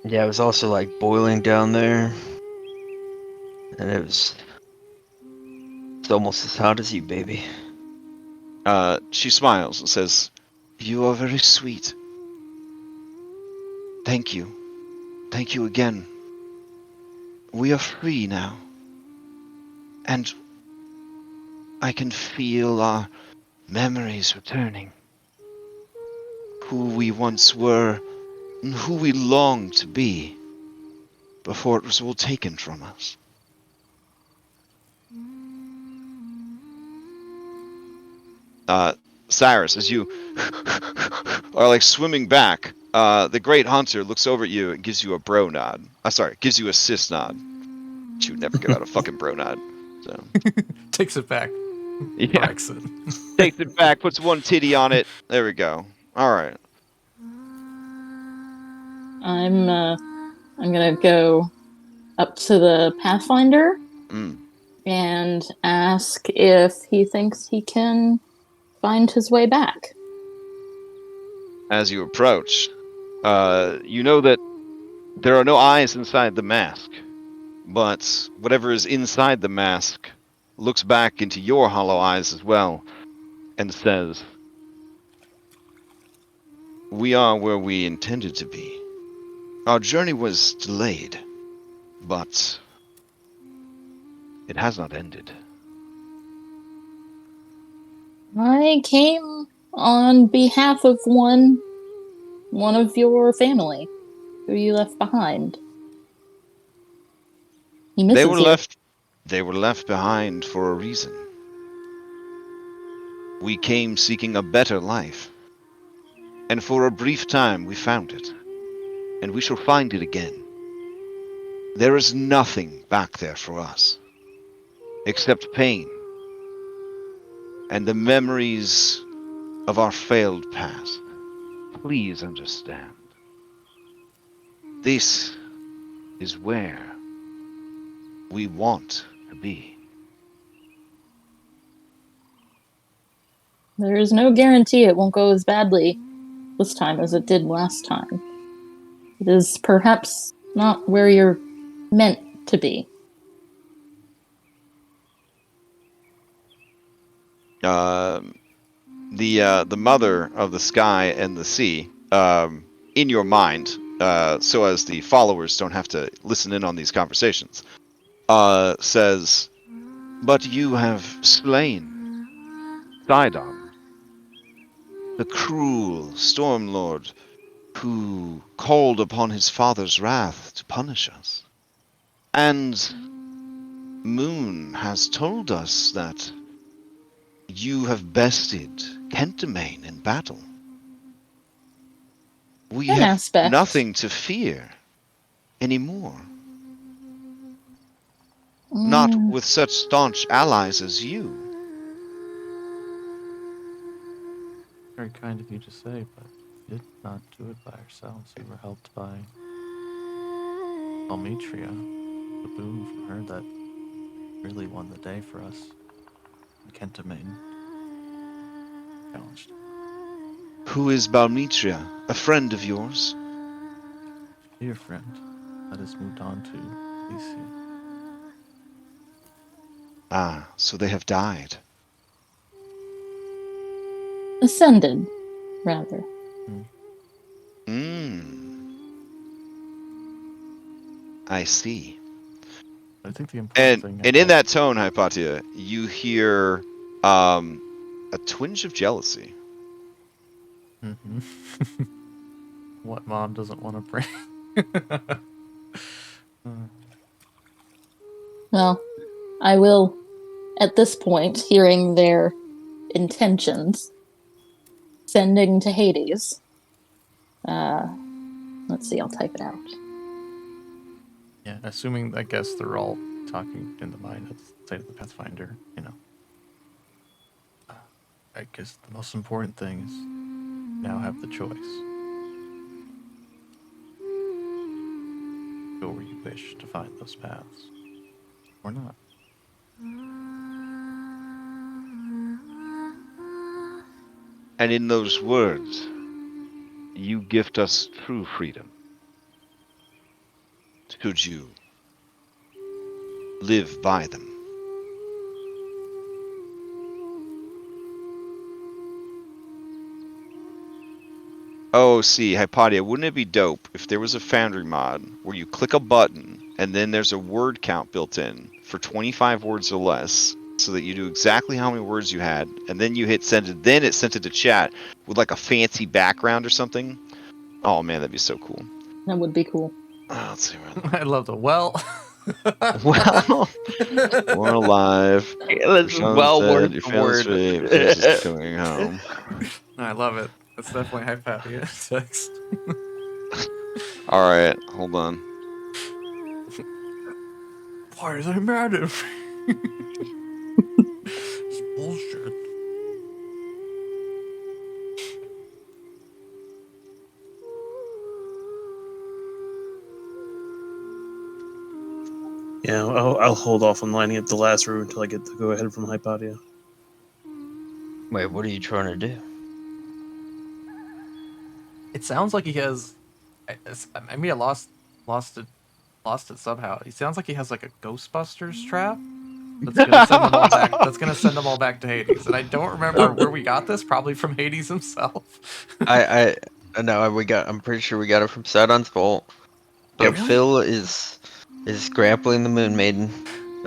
it was also like boiling down there, and it's almost as hot as you, baby. she smiles and says, "You are very sweet. Thank you. Thank you again. We are free now. And I can feel our memories returning. Who we once were, and who we long to be, before it was all taken from us." Cyrus, as you are like swimming back, the Great Hunter looks over at you and gives you a bro nod. Sorry, gives you a sis nod. She would never give out a fucking bro nod. So Takes it back. yeah, Corrects it. takes it back, puts one titty on it. There we go. All right. I'm gonna go up to the Pathfinder and ask if he thinks he can find his way back. As you approach, you know that there are no eyes inside the mask, but whatever is inside the mask looks back into your hollow eyes as well and says, "We are where we intended to be. Our journey was delayed, but it has not ended." I came on behalf of one of your family who you left behind. He misses you. They were left behind for a reason. We came seeking a better life, and for a brief time we found it, and we shall find it again. There is nothing back there for us, except pain, and the memories of our failed past. Please understand. This is where we want to be. There is no guarantee it won't go as badly this time as it did last time. It is perhaps not where you're meant to be. The mother of the sky and the sea, in your mind, so as the followers don't have to listen in on these conversations, says, "But you have slain Sydon, the cruel Stormlord who called upon his father's wrath to punish us. And Moon has told us that you have bested Kentimane in battle. We An have aspect. nothing to fear anymore. Not with such staunch allies as you." Very kind of you to say, but we did not do it by ourselves. We were helped by Almetria, the boon from her that really won the day for us. Kentimane challenged. Who is Balmitria? A friend of yours? Dear friend, that has moved on to Elysia. Ah, so they have died. Ascended, rather. I see. I think the important thing. And in that tone, Hypatia, you hear a twinge of jealousy. Mm-hmm. What mom doesn't want to bring? Well, I will, at this point, hearing their intentions, sending to Hades. Let's see, I'll type it out. Yeah, assuming, I guess they're all talking in the mind of the state of the Pathfinder, you know. I guess the most important thing is now have the choice. Go where you wish to find those paths, or not. And in those words, you gift us true freedom. Should you live by them? Oh, see, Hypatia, wouldn't it be dope if there was a Foundry mod where you click a button and then there's a word count built in for 25 words or less, so that you do exactly how many words you had, and then you hit send it, then it sent it to chat with like a fancy background or something? Oh man, that'd be so cool. That would be cool. Let's see. I love the well. Well, we're alive. That's well word your for family's word. is coming home. I love it. That's definitely Hypatia text. All right, hold on. Why are they mad at me? It's bullshit. Yeah, I'll hold off on lining up the last room until I get the go ahead from Hypatia. Wait, what are you trying to do? It sounds like he has. Maybe I lost it somehow. It sounds like he has like a Ghostbusters trap. That's gonna send them all back. That's gonna send them all back to Hades. And I don't remember where we got this. Probably from Hades himself. I know I'm pretty sure we got it from Sydon's vault. But Really? Phil is grappling the Moon Maiden,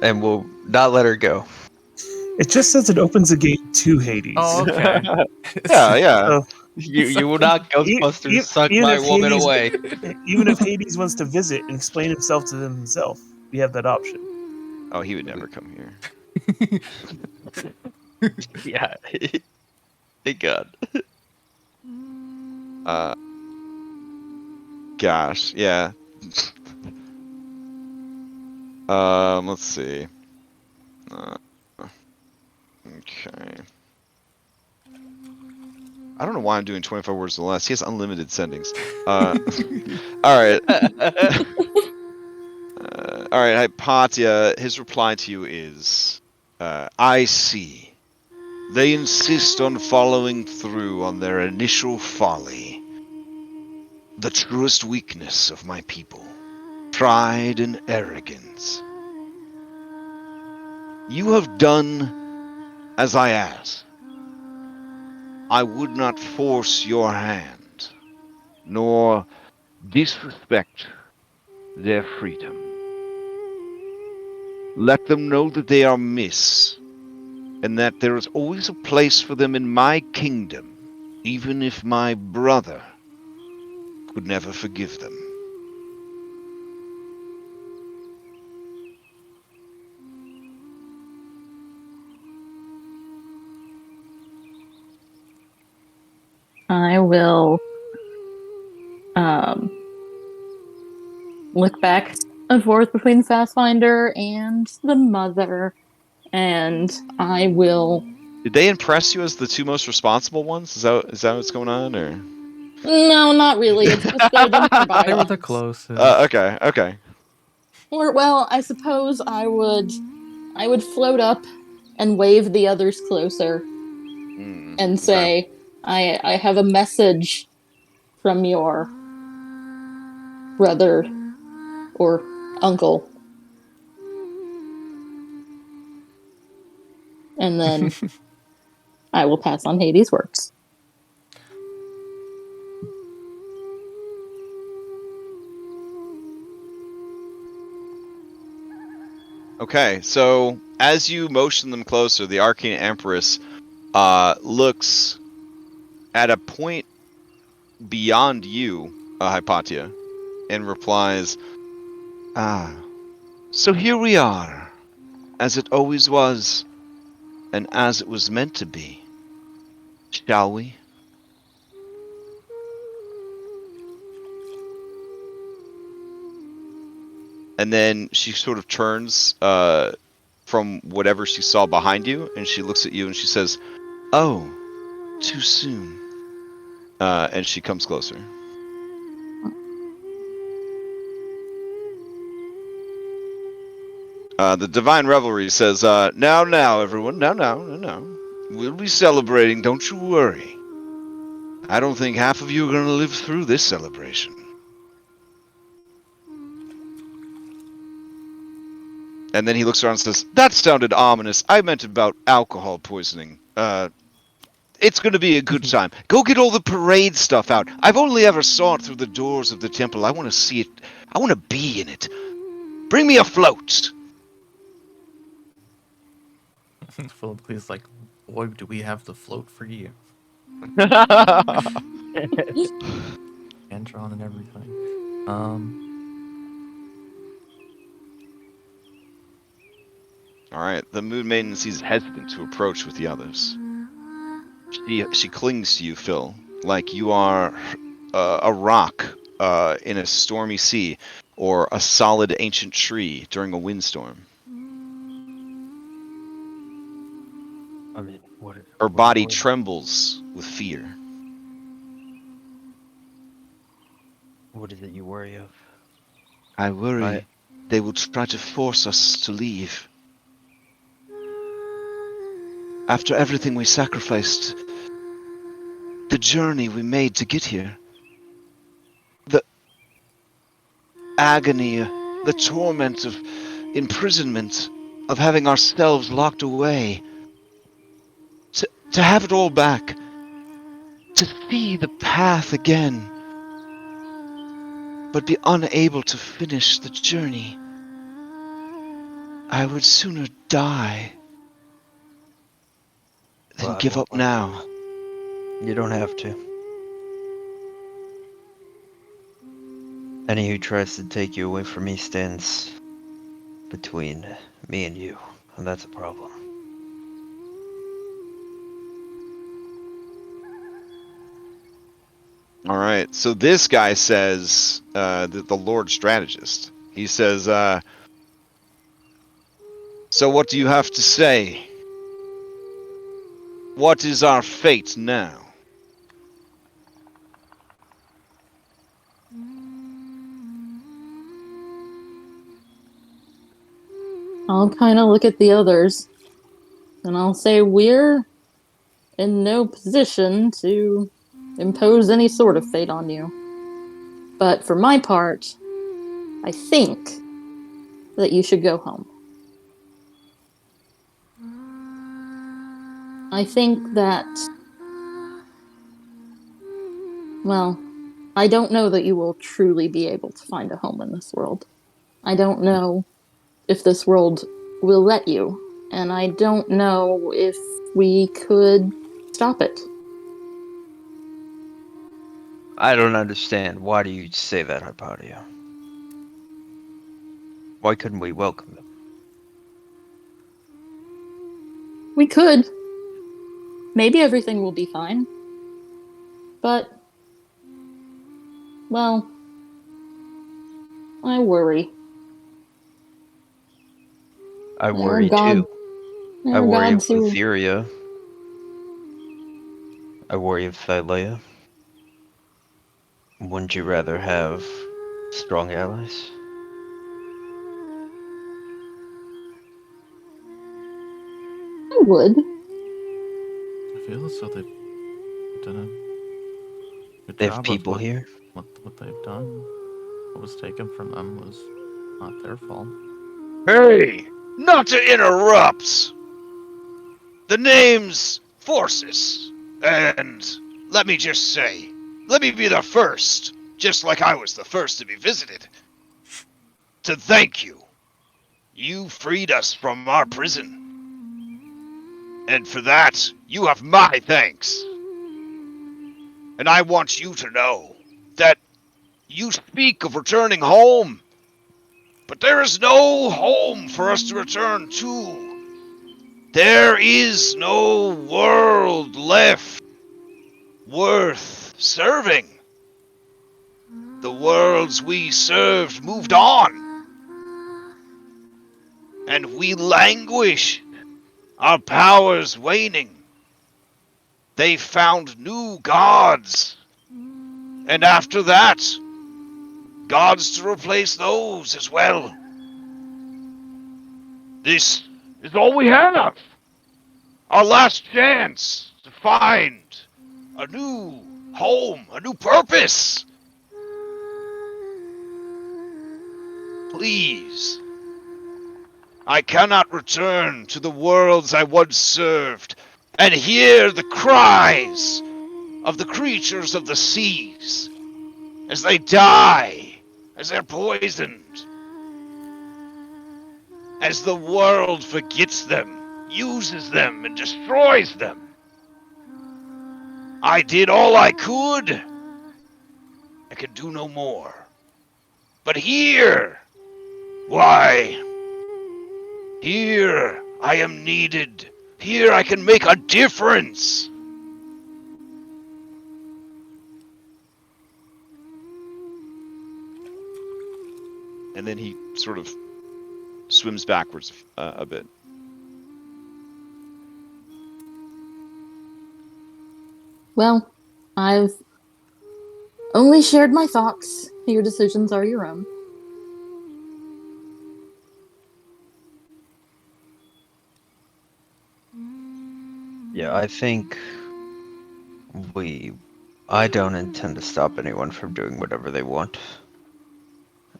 and will not let her go. It just says it opens the gate to Hades. Oh, okay. Yeah. So, You will not Ghostbusters suck even my if woman Hades- away. even if Hades wants to visit and explain himself to them himself, we have that option. Oh, he would never come here. Yeah. Thank God. Gosh, yeah. Let's see. Okay. I don't know why I'm doing 25 words or less. He has unlimited sendings. All right. All right, Hypatia, his reply to you is, I see. They insist on following through on their initial folly. The truest weakness of my people. Pride and arrogance. You have done as I asked. I would not force your hand, nor disrespect their freedom. Let them know that they are miss, and that there is always a place for them in my kingdom, even if my brother could never forgive them. I will look back and forth between the Pathfinder and the mother, and I will. Did they impress you as the two most responsible ones? Is that what's going on, or? No, not really. It's just they're the nearby They were the ones. closest. Okay. Or, well, I suppose I would float up and wave the others closer and say, I have a message from your brother or uncle. And then I will pass on Hades' words. Okay, so as you motion them closer, the Arcane Empress looks at a point beyond you, Hypatia, and replies, so here we are, as it always was, and as it was meant to be. Shall we? And then she sort of turns from whatever she saw behind you, and she looks at you and she says, oh, too soon. And she comes closer. The Divine Revelry says, now, everyone, now. We'll be celebrating, don't you worry. I don't think half of you are going to live through this celebration. And then he looks around and says, that sounded ominous. I meant about alcohol poisoning. It's going to be a good time. Go get all the parade stuff out. I've only ever saw it through the doors of the temple. I want to see it. I want to be in it. Bring me a float. Philip's like, boy, do we have the float for you. Antron and everything. Alright, the Moon Maiden seems hesitant to approach with the others. She clings to you, Phil, like you are a rock in a stormy sea, or a solid ancient tree during a windstorm. I mean, Her body trembles with fear. What is it you worry of? I worry they will try to force us to leave. After everything we sacrificed, the journey we made to get here, the agony, the torment of imprisonment, of having ourselves locked away, to have it all back, to see the path again, but be unable to finish the journey. I would sooner die than give up now. You don't have to. Any who tries to take you away from me stands between me and you, and that's a problem. All right, so this guy says, the Lord Strategist, he says, so what do you have to say? What is our fate now? I'll kind of look at the others, and I'll say we're in no position to impose any sort of fate on you. But for my part, I think that you should go home. I think that, well, I don't know that you will truly be able to find a home in this world. I don't know if this world will let you, and I don't know if we could stop it. I don't understand. Why do you say that, Hypatia? Why couldn't we welcome them? We could. Maybe everything will be fine. But, well, I worry. I worry too. I worry of who... Etheria. I worry of Thylea. Wouldn't you rather have strong allies? would. I feel as though they've done a good They job have of people here. what they've done. What was taken from them was not their fault. Hey! Not to interrupt! The name's Forces, and let me just say, let me be the first, just like I was the first to be visited, to thank you. You freed us from our prison. And for that, you have my thanks. And I want you to know that you speak of returning home, but there is no home for us to return to. There is no world left worth serving. The worlds we served moved on, and we languish, our powers waning. They found new gods, and after that, gods to replace those as well. This is all we have. Our last chance to find a new home, a new purpose. Please. I cannot return to the worlds I once served and hear the cries of the creatures of the seas as they die, as they're poisoned, as the world forgets them, uses them, and destroys them. I did all I could. I could do no more. But here, why, here I am needed. Here I can make a difference. And then he sort of swims backwards a bit. Well, I've only shared my thoughts. Your decisions are your own. Yeah, I think I don't intend to stop anyone from doing whatever they want.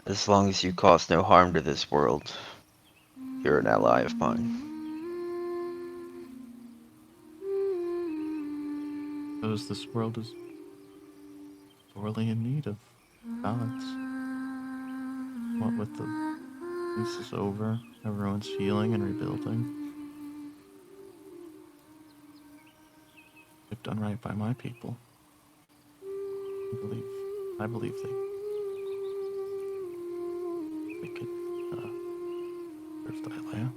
As long as you cause no harm to this world, you're an ally of mine. Suppose this world is sorely in need of balance. What with the peace is over, everyone's healing and rebuilding. They've done right by my people. I believe they could serve Thylea.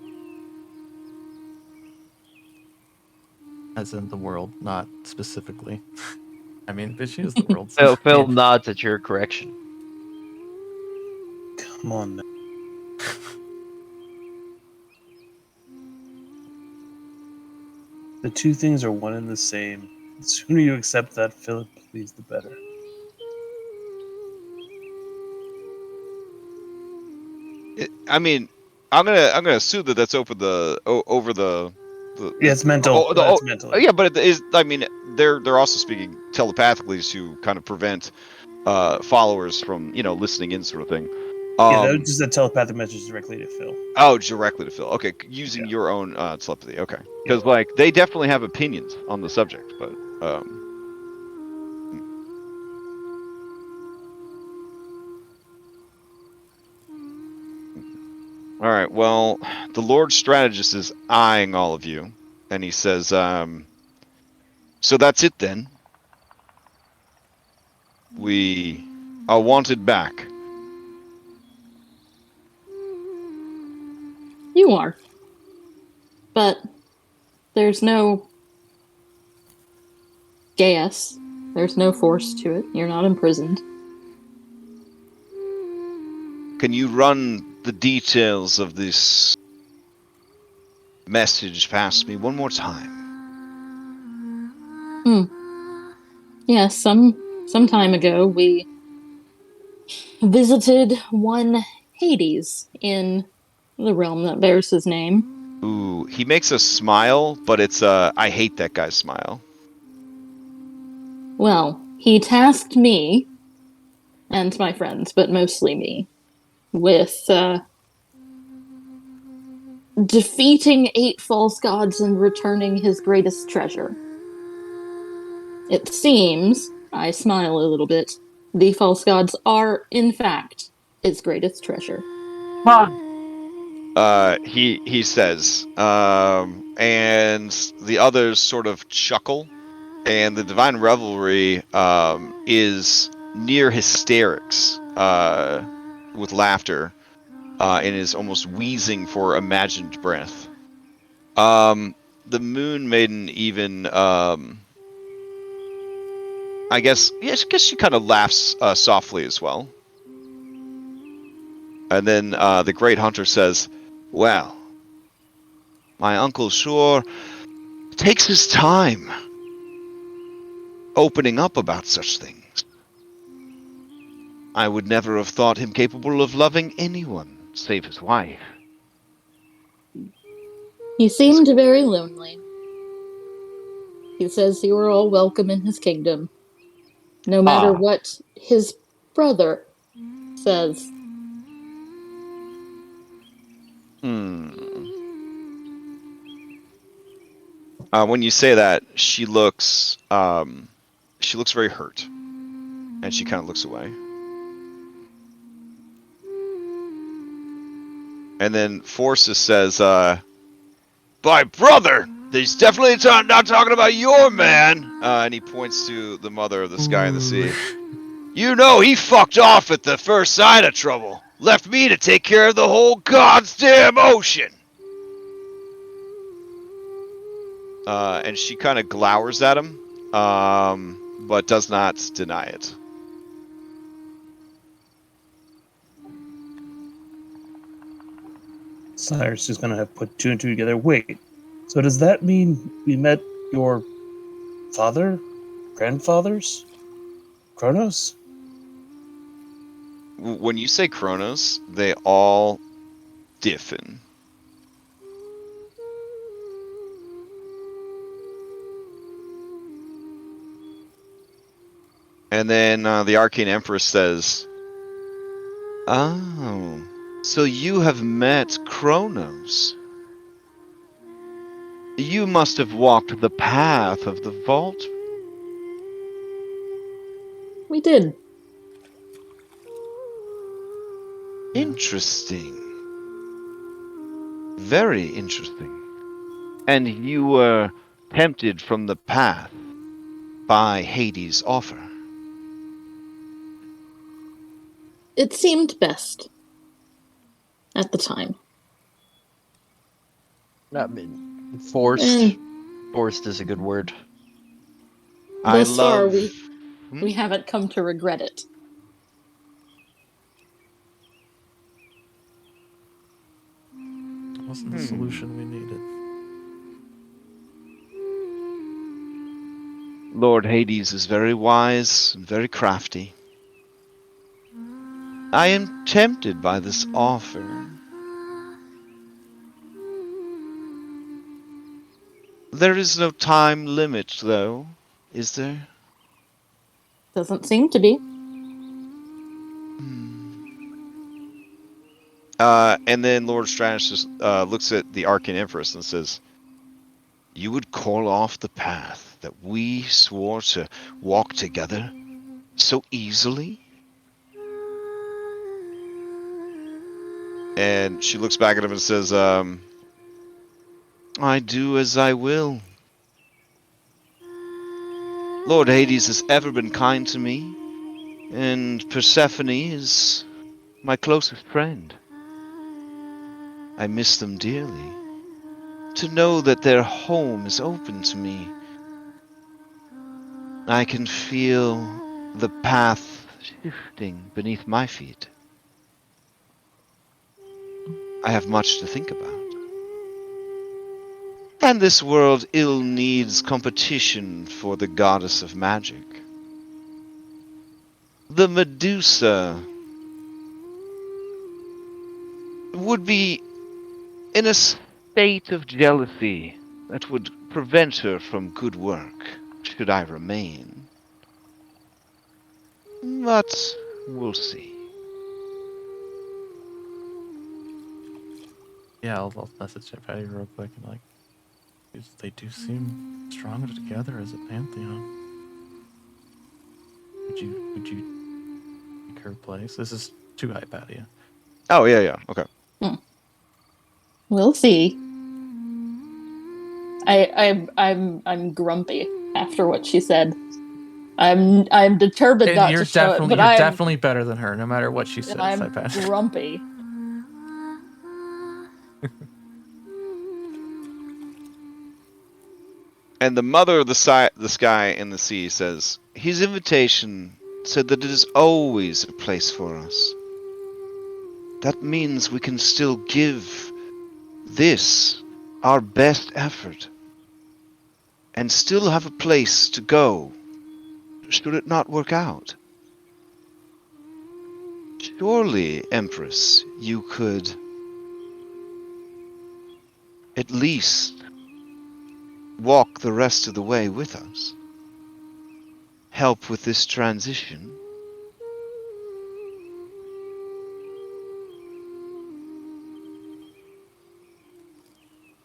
As in the world, not specifically. I mean, but she is the world. Phil nods at your correction. Come on now. The two things are one and the same. The sooner you accept that, Philip, please, the better. I mean, I'm gonna assume that that's over the. Yeah, it's mental. It's mental. Yeah, but it is. I mean, they're also speaking telepathically to kind of prevent followers from listening in, sort of thing. Yeah, that was just a telepathic message directly to Phil. Oh, directly to Phil. Okay, using your own telepathy. Okay, because they definitely have opinions on the subject, but. All right. Well, the Lord Strategist is eyeing all of you, and he says, "So that's it then. We are wanted back." You are. But there's no gas. There's no force to it. You're not imprisoned. Can you run the details of this message past me one more time? Yes, some time ago we visited one Hades in the realm that bears his name. Ooh, he makes a smile, but it's I hate that guy's smile. Well, he tasked me and my friends, but mostly me, with defeating 8 false gods and returning his greatest treasure. It seems, I smile a little bit, the false gods are, in fact, his greatest treasure. He says, and the others sort of chuckle, and the divine revelry is near hysterics with laughter, and is almost wheezing for imagined breath. The Moon Maiden even, I guess she kind of laughs softly as well. And then the Great Hunter says, "Well, my uncle sure takes his time opening up about such things. I would never have thought him capable of loving anyone save his wife." He seemed very lonely. He says you are all welcome in his kingdom, no matter what his brother says. When you say that, she looks very hurt, and she kind of looks away. And then Forces says, "By brother, he's definitely not talking about your man." And he points to the mother of the sky and the sea. "You know he fucked off at the first sign of trouble. Left me to take care of the whole goddamn ocean." And she kind of glowers at him, but does not deny it. Cyrus is gonna have put 2 and 2 together. Wait, so does that mean we met your father, grandfathers, Kronos? When you say Kronos, they all diffen. And then the Arcane Empress says, "Oh, so you have met Kronos. You must have walked the path of the vault." We did. Interesting. Very interesting. And you were tempted from the path by Hades' offer. It seemed best at the time. I mean, forced is a good word. Thus far, we haven't come to regret it. Wasn't the solution we needed. Lord Hades is very wise and very crafty. I am tempted by this offer. There is no time limit, though, is there? Doesn't seem to be. And then Lord Stratus just looks at the Arcane Empress and says, "You would call off the path that we swore to walk together so easily?" And she looks back at him and says, "I do as I will. Lord Hades has ever been kind to me, and Persephone is my closest friend. I miss them dearly. To know that their home is open to me, I can feel the path shifting beneath my feet. I have much to think about. And this world ill needs competition for the goddess of magic. The Medusa would be in a state state of jealousy that would prevent her from good work, should I remain. But we'll see. Yeah, I'll message Patty real quick and like, they do seem stronger together as a pantheon. Would you take her place? This is to Hypatia. Oh, yeah, okay. We'll see. I'm grumpy after what she said. I'm determined not to show it, but you're definitely better than her, no matter what she says. I'm Hypatia. grumpy. And the mother of the sky and the sea says, his invitation said that it is always a place for us. That means we can still give this our best effort and still have a place to go should it not work out. Surely, Empress, you could at least walk the rest of the way with us. Help with this transition.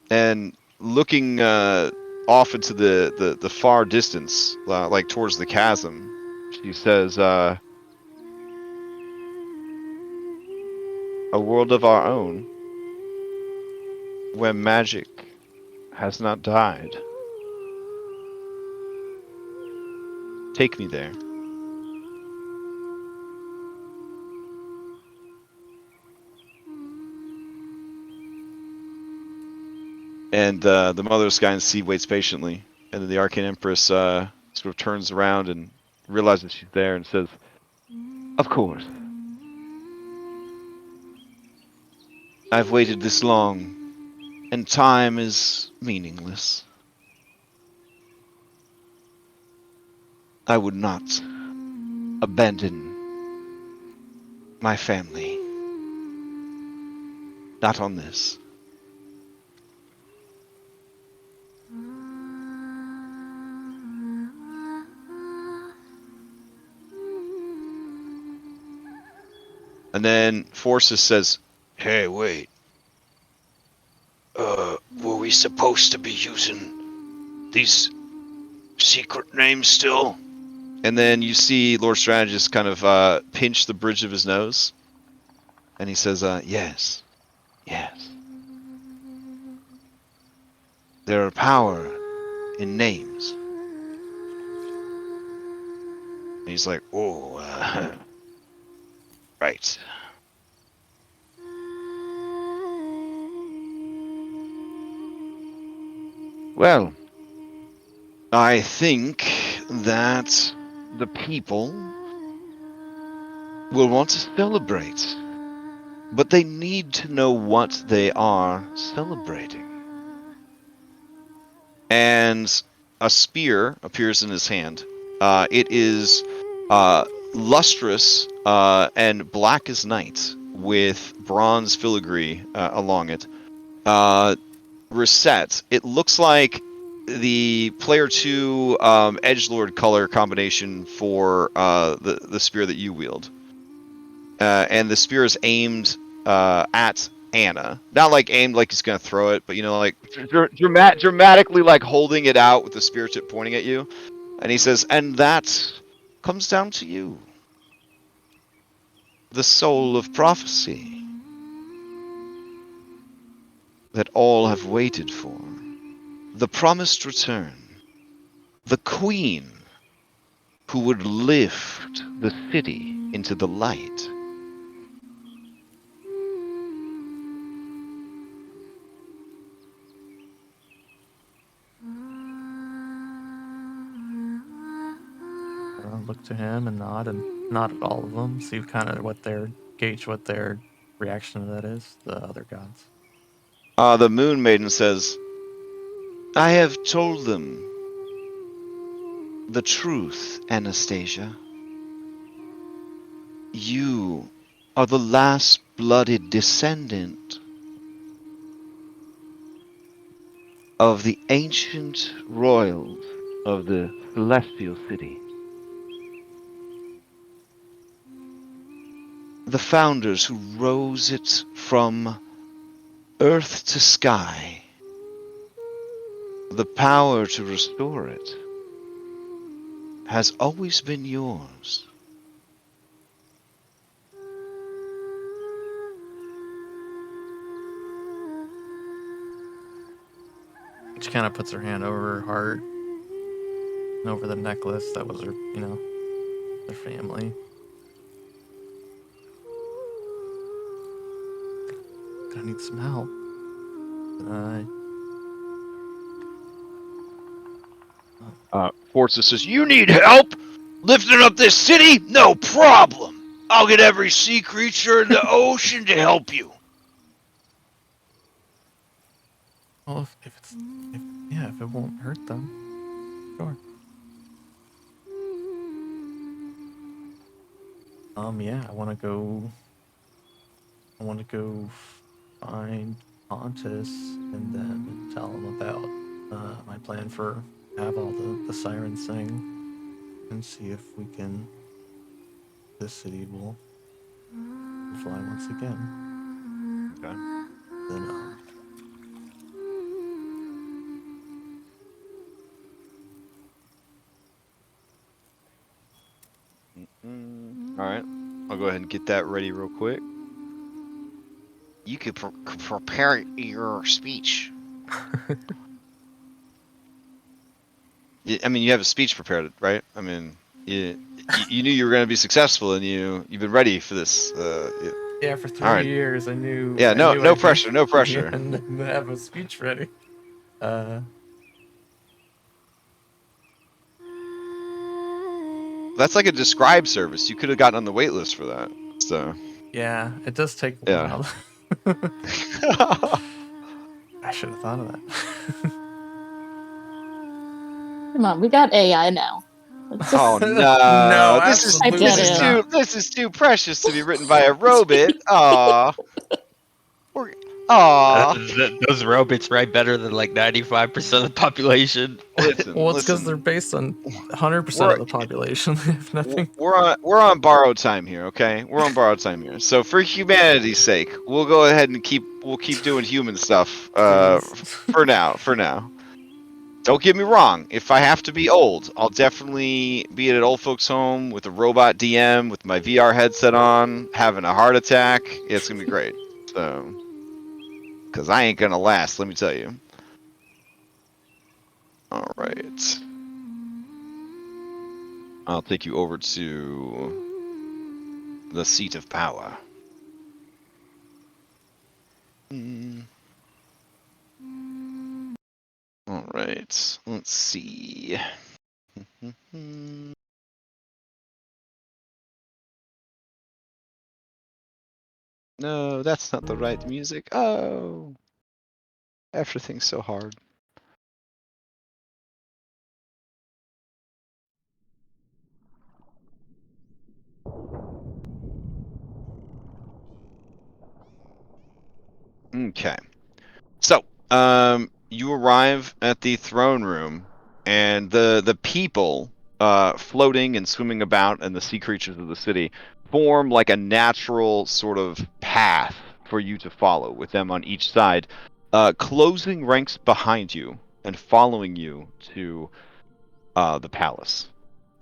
And looking off into the far distance, like towards the chasm, she says, a world of our own, where magic has not died. Take me there. And the Mother of Sky and Sea waits patiently, and then the Arcane Empress sort of turns around and realizes she's there and says, of course. I've waited this long, and time is meaningless. I would not abandon my family. Not on this. And then Forces says, hey, wait. Were we supposed to be using these secret names still? And then you see Lord Strategist kind of pinch the bridge of his nose. And he says, yes. There are power in names. And he's like, oh, right. Well, I think that the people will want to celebrate, but they need to know what they are celebrating. And a spear appears in his hand. It is lustrous and black as night, with bronze filigree along it. Reset. It looks like the player 2 edgelord color combination for the spear that you wield. And the spear is aimed at Anna. Not like aimed like he's gonna throw it, but you know, like dramatically like holding it out with the spear tip pointing at you. And he says, and that comes down to you. The soul of prophecy that all have waited for. The promised return. The queen who would lift the city into the light. I'll look to him and nod at all of them, see kind of gauge what their reaction to that is, the other gods. The Moon Maiden says, I have told them the truth, Anastasia. You are the last blooded descendant of the ancient royals of the celestial city. The founders who rose it from earth to sky. The power to restore it has always been yours. She kind of puts her hand over her heart and over the necklace that was her, their family. I need some help. Forza says, "You need help lifting up this city? No problem. I'll get every sea creature in the ocean to help you." Well, if it won't hurt them, sure. Yeah, I want to go find Pontus and then tell him about my plan for have all the sirens sing and see if this city will fly once again. Okay. Then All right. I'll go ahead and get that ready real quick. You could prepare your speech. I mean, you have a speech prepared, right? I mean, you knew you were going to be successful, and you've been ready for this. yeah, for 3 years I knew. Yeah, no I'd pressure, no pressure. And have a speech ready. That's like a describe service. You could have gotten on the wait list for that. So. Yeah, it does take a Yeah. while. I should have thought of that. Come on, we got AI now. Oh no! No, this is absolutely this is too precious to be written by a robot. Aw. Aw. Those robots write better than like 95% of the population. Listen, Well, it's because listen. they're based on 100% of the population. If nothing. We're on borrowed time here, okay? We're on borrowed time here. So for humanity's sake, we'll go ahead and keep doing human stuff. For now. Don't get me wrong. If I have to be old, I'll definitely be at an old folks' home with a robot DM with my VR headset on, having a heart attack. It's gonna be great. So, because I ain't gonna last, let me tell you. All right. I'll take you over to the seat of power. All right. Let's see. No, that's not the right music. Oh. Everything's so hard. Okay. So, you arrive at the throne room, and the people floating and swimming about, and the sea creatures of the city form like a natural sort of path for you to follow, with them on each side, closing ranks behind you and following you to the palace.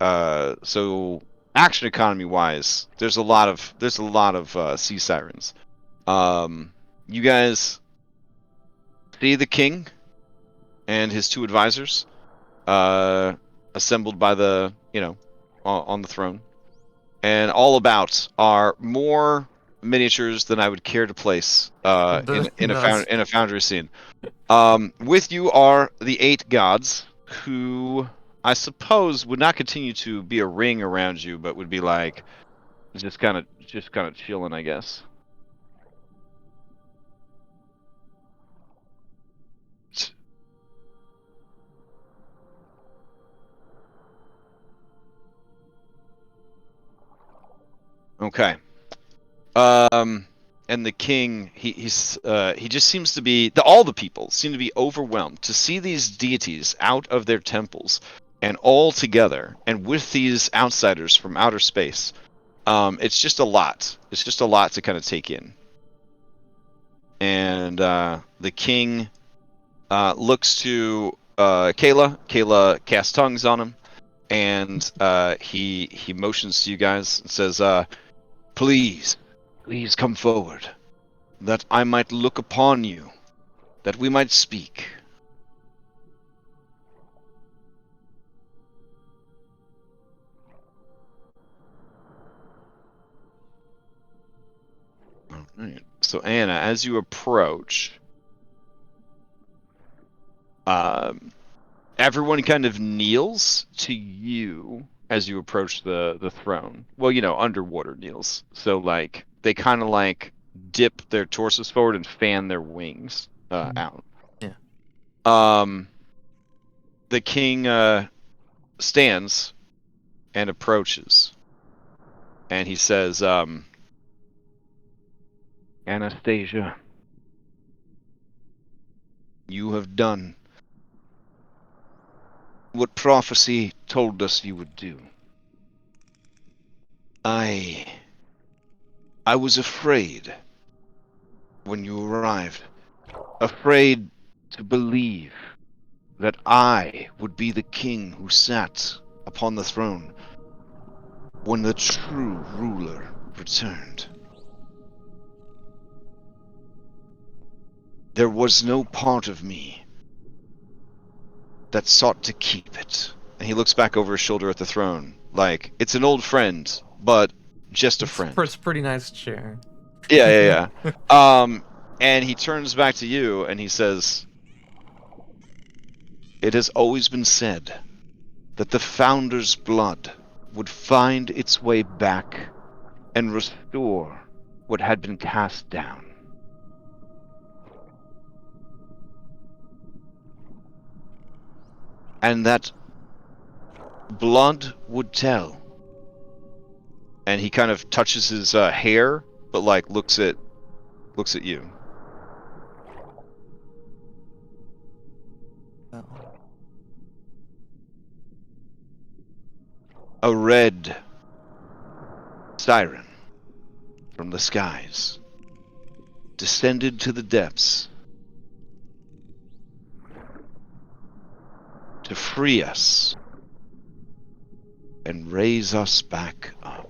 So, action economy wise, there's a lot of sea sirens. You guys see the king and his two advisors assembled by the on the throne, and all about are more miniatures than I would care to place in a foundry scene. With you are the 8 gods, who I suppose would not continue to be a ring around you, but would be like just kind of chilling, I guess. Okay. and the king, he just seems to be all the people seem to be overwhelmed to see these deities out of their temples and all together and with these outsiders from outer space. It's just a lot. It's just a lot to kind of take in. And the king looks to Kayla. Kayla casts tongues on him, and he motions to you guys and says, "Please come forward, that I might look upon you, that we might speak." All right. So Anna, as you approach, everyone kind of kneels to you as you approach the throne. Well, underwater kneels. So like they kind of like dip their torsos forward and fan their wings out. Yeah. The king stands and approaches, and he says, "Anastasia, you have done what prophecy told us you would do. I was afraid when you arrived, afraid to believe that I would be the king who sat upon the throne when the true ruler returned. There was no part of me that sought to keep it." And he looks back over his shoulder at the throne, like, it's an old friend, but just a friend. It's a pretty nice chair. Yeah. And he turns back to you and he says, "It has always been said that the Founder's blood would find its way back and restore what had been cast down. And that blood would tell." And he kind of touches his hair, but like looks at you. Oh. A red siren from the skies descended to the depths to free us and raise us back up.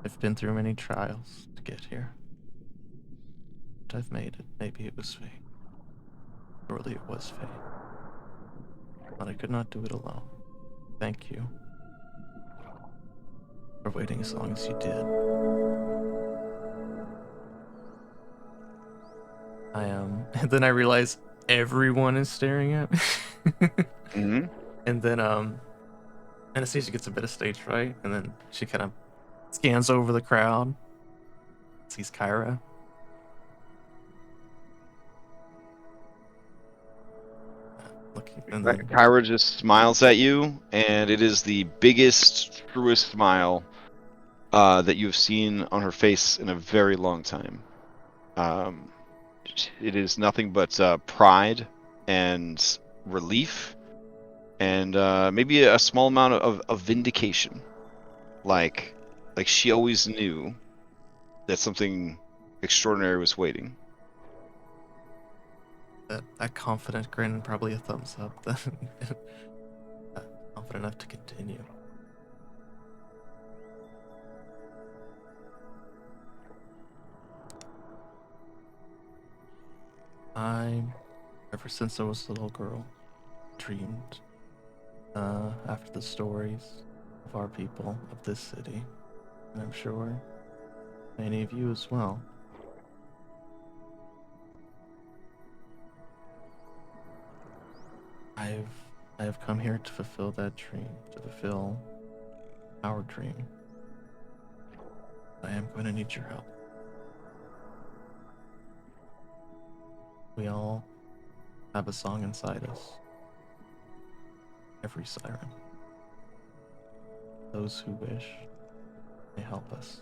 I've been through many trials to get here. But I've made it. Maybe it was fate. Surely it was fate. But I could not do it alone. Thank you for waiting as long as you did. And then I realize everyone is staring at me. Mm-hmm. And then Anastasia gets a bit of stage fright, and then she kind of scans over the crowd, sees Kyra. And then Kyra just smiles at you, and it is the biggest, truest smile that you've seen on her face in a very long time. It is nothing but pride and relief, and maybe a small amount of vindication. Like she always knew that something extraordinary was waiting. that confident grin, probably a thumbs up. Confident enough to continue. Ever since I was a little girl, dreamed after the stories of our people, of this city, and I'm sure many of you as well. I have come here to fulfill that dream, to fulfill our dream. I am going to need your help. We all have a song inside us. Every siren. those who wish may help us.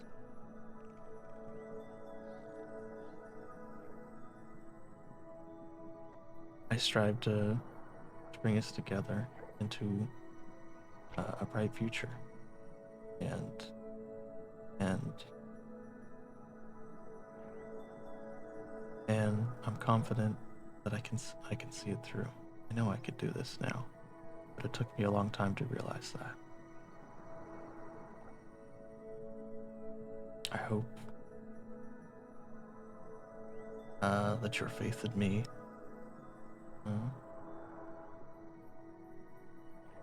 I strive to bring us together into a bright future, and I'm confident that I can see it through. I know I could do this now, but it took me a long time to realize that. I hope that your faith in me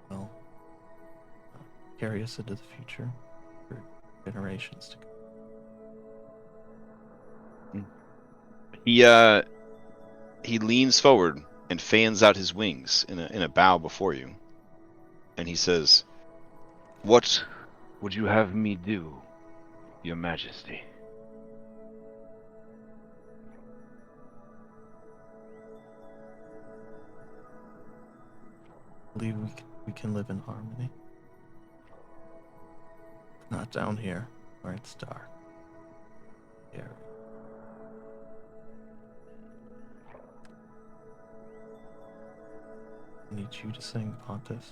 will carry us into the future for generations to come. He leans forward and fans out his wings in a bow before you, and he says, "What would you have me do, Your Majesty?" I believe we can live in harmony. Not down here where it's dark. Here. I need you to sing, Pontus.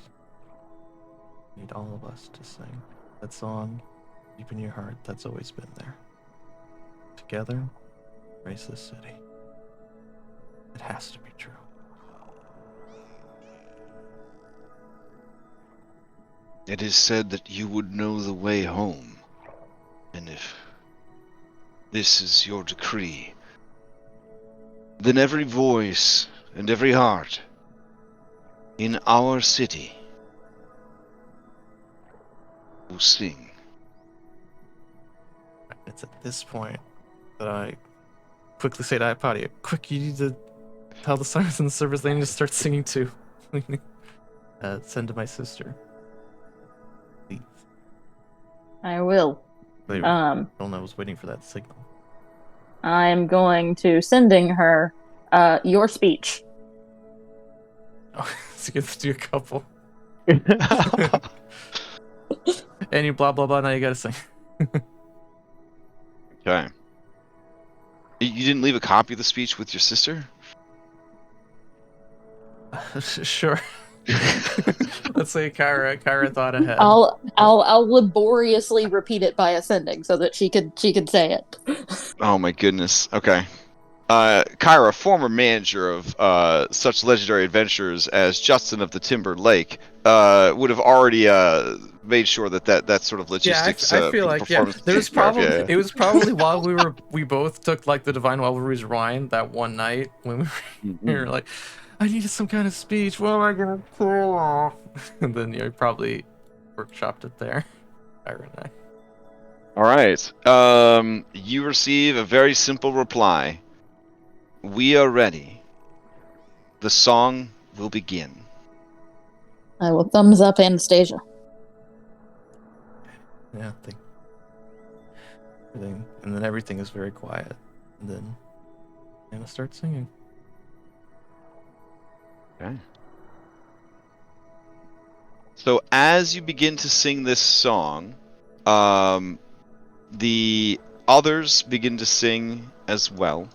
I need all of us to sing that song deep in your heart that's always been there. Together, raise this city. It has to be true. It is said that you would know the way home, and if this is your decree, then every voice and every heart in our city will sing. It's at this point that I quickly say to Hypatia, "Quick, you need to tell the sirens in the servers they need to start singing too." Send to my sister. Please. I will. Wait, I was waiting for that signal. I'm going to sending her your speech. Oh, so you get to do a couple. And you blah blah blah, now you gotta sing. Okay. You didn't leave a copy of the speech with your sister? Sure. Let's say Kyra thought ahead. I'll laboriously repeat it by ascending so that she could say it. Oh my goodness. Okay. Kyra, former manager of such legendary adventures as Justin of the Timber Lake, would have already made sure that sort of logistics. I feel like there was probably it was probably while we both took like the Divine Rivalry's Rhine that one night when we were like, I needed some kind of speech. What am I gonna pull off? And then you probably workshopped it there. Kyra and I. All right. You receive a very simple reply. We are ready. The song will begin. I will thumbs up Anastasia. Yeah, and then everything is very quiet. And then Anna starts singing. Okay. So as you begin to sing this song, the others begin to sing as well.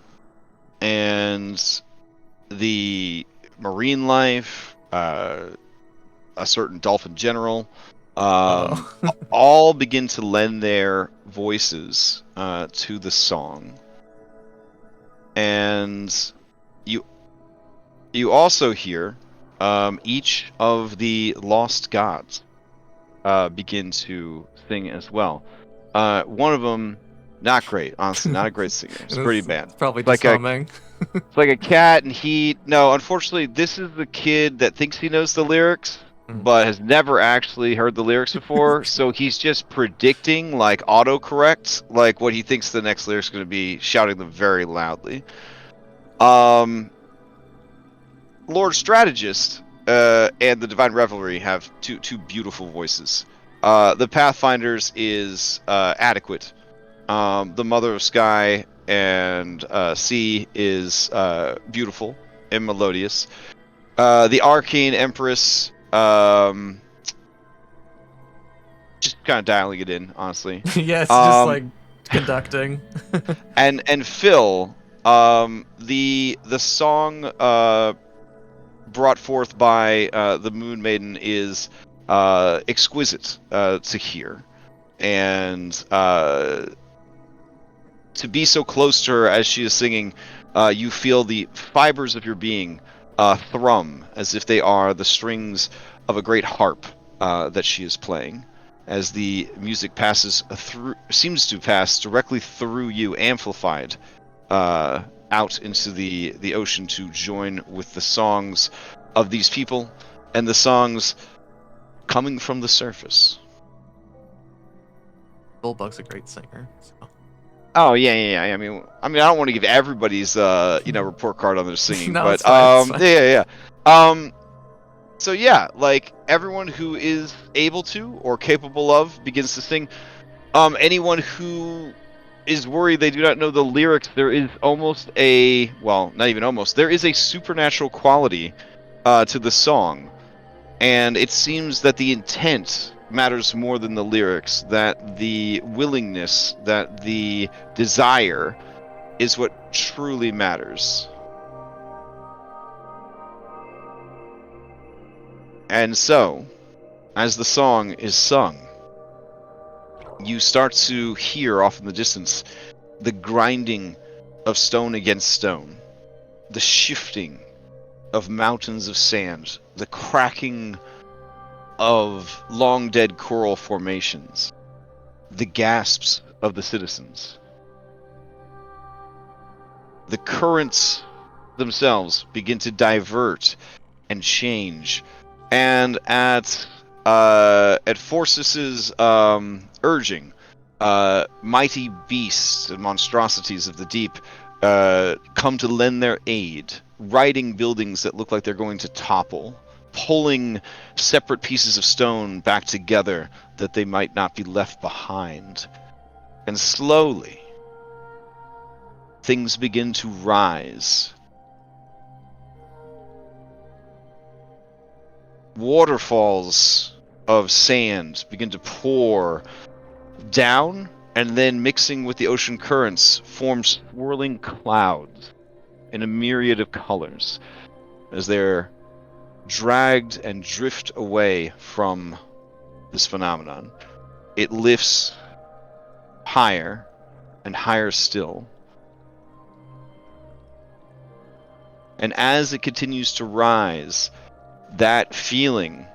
And the marine life, a certain dolphin general, all begin to lend their voices to the song. And you also hear each of the lost gods begin to sing as well. One of them, not great, honestly, not a great singer. It's pretty bad. It's probably just humming. It's like a cat, and no, unfortunately, this is the kid that thinks he knows the lyrics, but has never actually heard the lyrics before, so he's just predicting, like, autocorrect, like, what he thinks the next lyric's going to be, shouting them very loudly. Lord Strategist and the Divine Revelry have two beautiful voices. The Pathfinder's is adequate. The Mother of Sky and Sea is beautiful and melodious. The Arcane Empress just kind of dialing it in, honestly. Yeah, it's just like conducting. And Phil, the song brought forth by the Moon Maiden is exquisite to hear, and to be so close to her as she is singing, you feel the fibers of your being thrum as if they are the strings of a great harp that she is playing. As the music seems to pass directly through you, amplified out into the ocean to join with the songs of these people and the songs coming from the surface. Bullbug's a great singer. So. Oh yeah. I mean, I don't want to give everybody's report card on their singing, No, but it's fine, it's yeah. So yeah, like everyone who is able to or capable of begins to sing. Anyone who is worried they do not know the lyrics, there is almost not even almost, there is a supernatural quality to the song, and it seems that the intent matters more than the lyrics, that the willingness, that the desire is what truly matters. And so, as the song is sung, you start to hear off in the distance the grinding of stone against stone, the shifting of mountains of sand, the cracking of long dead coral formations, the gasps of the citizens. The currents themselves begin to divert and change, and at Forsus's urging, mighty beasts and monstrosities of the deep come to lend their aid, riding buildings that look like they're going to topple, pulling separate pieces of stone back together that they might not be left behind. And slowly, things begin to rise. Waterfalls of sand begin to pour down, and then mixing with the ocean currents form swirling clouds in a myriad of colors as they're dragged and drift away from this phenomenon. It lifts higher and higher still. And as it continues to rise, that feeling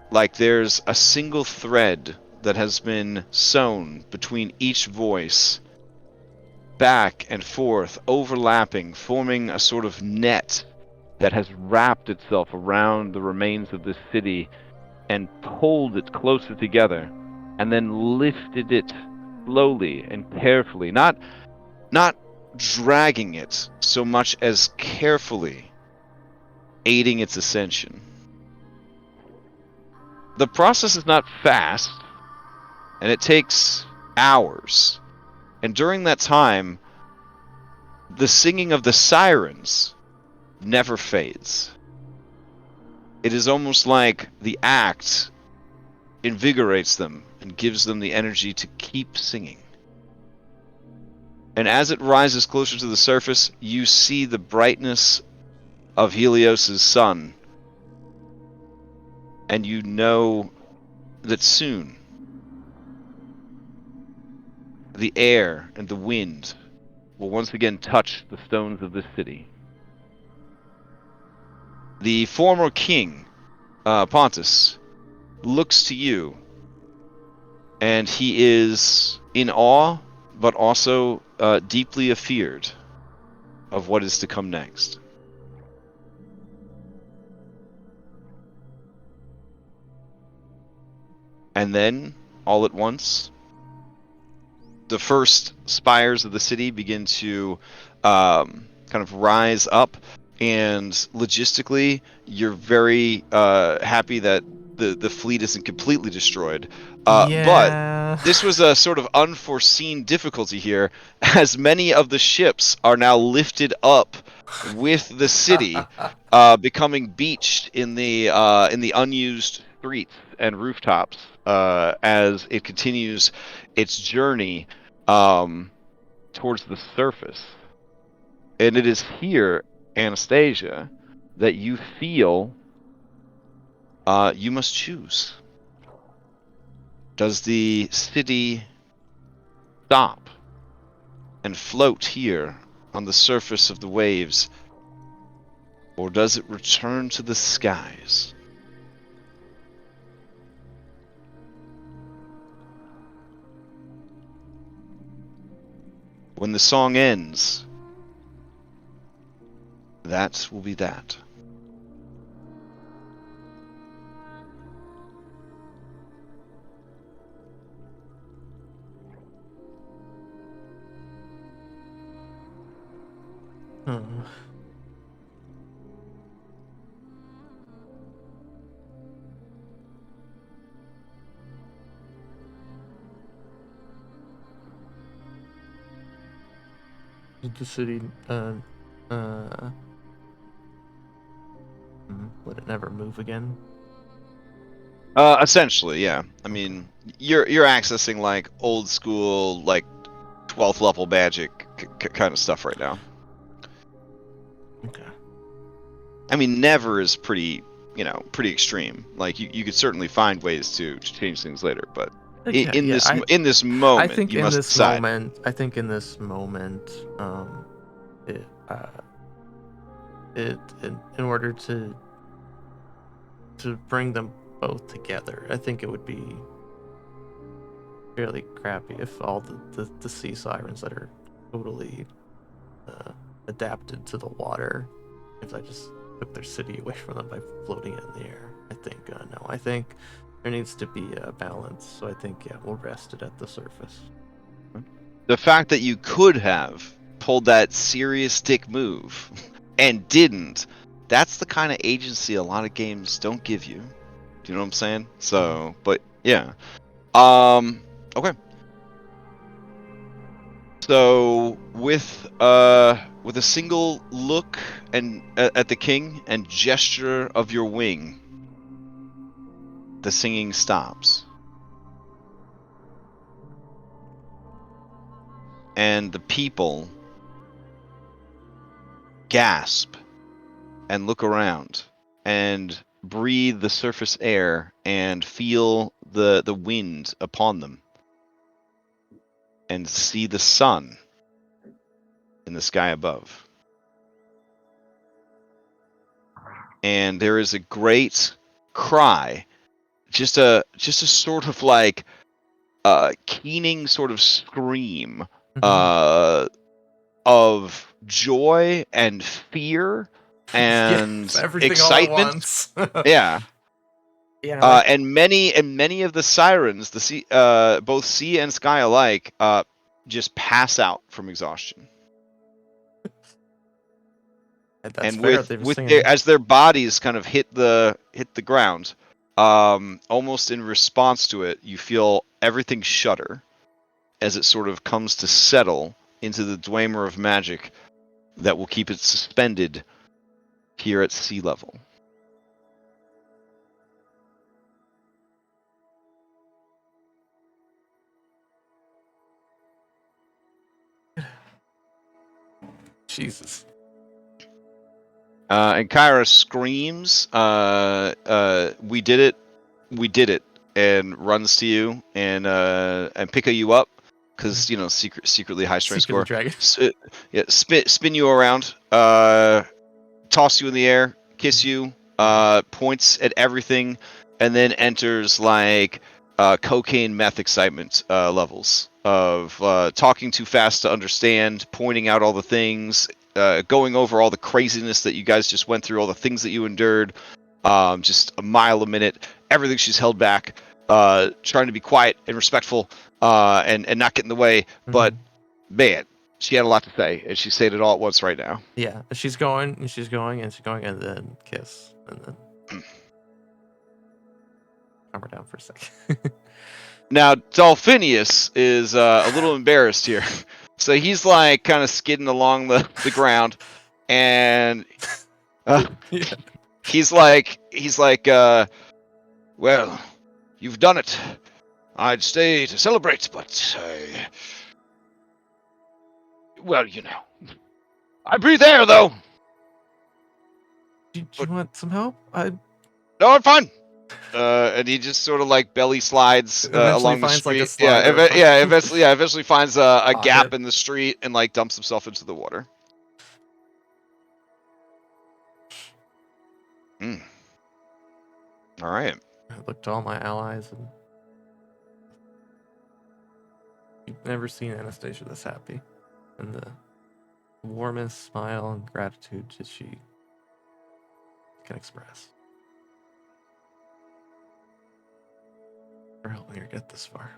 like there's a single thread that has been sewn between each voice, back and forth, overlapping, forming a sort of net that has wrapped itself around the remains of this city and pulled it closer together, and then lifted it slowly and carefully, not dragging it so much as carefully aiding its ascension. The process is not fast, and it takes hours. And during that time, the singing of the sirens never fades. It is almost like the act invigorates them and gives them the energy to keep singing. And as it rises closer to the surface, you see the brightness of Helios's sun, and you know that soon the air and the wind will once again touch the stones of this city. The former king, Pontus, looks to you, and he is in awe, but also deeply afeared of what is to come next. And then, all at once, the first spires of the city begin to kind of rise up, and logistically, you're very happy that the fleet isn't completely destroyed. Yeah. But this was a sort of unforeseen difficulty here, as many of the ships are now lifted up with the city, becoming beached in the unused streets and rooftops as it continues its journey towards the surface. And it is here, Anastasia, that you feel you must choose. Does the city stop and float here on the surface of the waves, or does it return to the skies? When the song ends, that will be that. Did the city would it never move again? Essentially, yeah. I mean, you're accessing like old school, like 12th level magic kind of stuff right now. Okay. I mean, never is pretty extreme. Like you could certainly find ways to change things later, but in this moment, I think you in must this decide. moment, in order to bring them both together, I think it would be fairly crappy if all the sea sirens that are totally adapted to the water, if I just took their city away from them by floating it in the air. I think there needs to be a balance. So I think we'll rest it at the surface. The fact that you could have pulled that serious dick move and didn't, that's the kind of agency a lot of games don't give you. Do you know what I'm saying? So, but yeah. Okay. So with a single look and at the king and gesture of your wing, the singing stops. And the people gasp and look around and breathe the surface air and feel the wind upon them and see the sun in the sky above. And there is a great cry, just a sort of like keening sort of scream of joy and fear and everything excitement. all at once. Yeah. Yeah. And many of the sirens, the sea, both sea and sky alike, just pass out from exhaustion. That's and fair. as their bodies kind of hit the ground, almost in response to it, you feel everything shudder as it sort of comes to settle into the dwemer of magic that will keep it suspended here at sea level. Jesus. And Kyra screams, we did it, and runs to you and pick you up, because secretly high strength score. Dragon. Spin you around, toss you in the air, kiss you, points at everything, and then enters like cocaine meth excitement levels of talking too fast to understand, pointing out all the things, going over all the craziness that you guys just went through, all the things that you endured, just a mile a minute, everything she's held back, trying to be quiet and respectful, and not get in the way, but man, she had a lot to say, and she's saying it all at once right now. Yeah, she's going, and then kiss, and then calm her down for a second. Now, Dolphinius is a little embarrassed here. So he's like kind of skidding along the ground, and he's like, well, you've done it. I'd stay to celebrate, but well, you know, I breathe air though. Do you want some help? No, I'm fine. And he just sort of like belly slides Eventually along the finds, like, a street. slider or something. Eventually finds a gap Pocket. in the street and like dumps himself into the water. Hmm. All right. I look to all my allies, and you've never seen Anastasia this happy, and the warmest smile and gratitude that she can express for helping her get this far.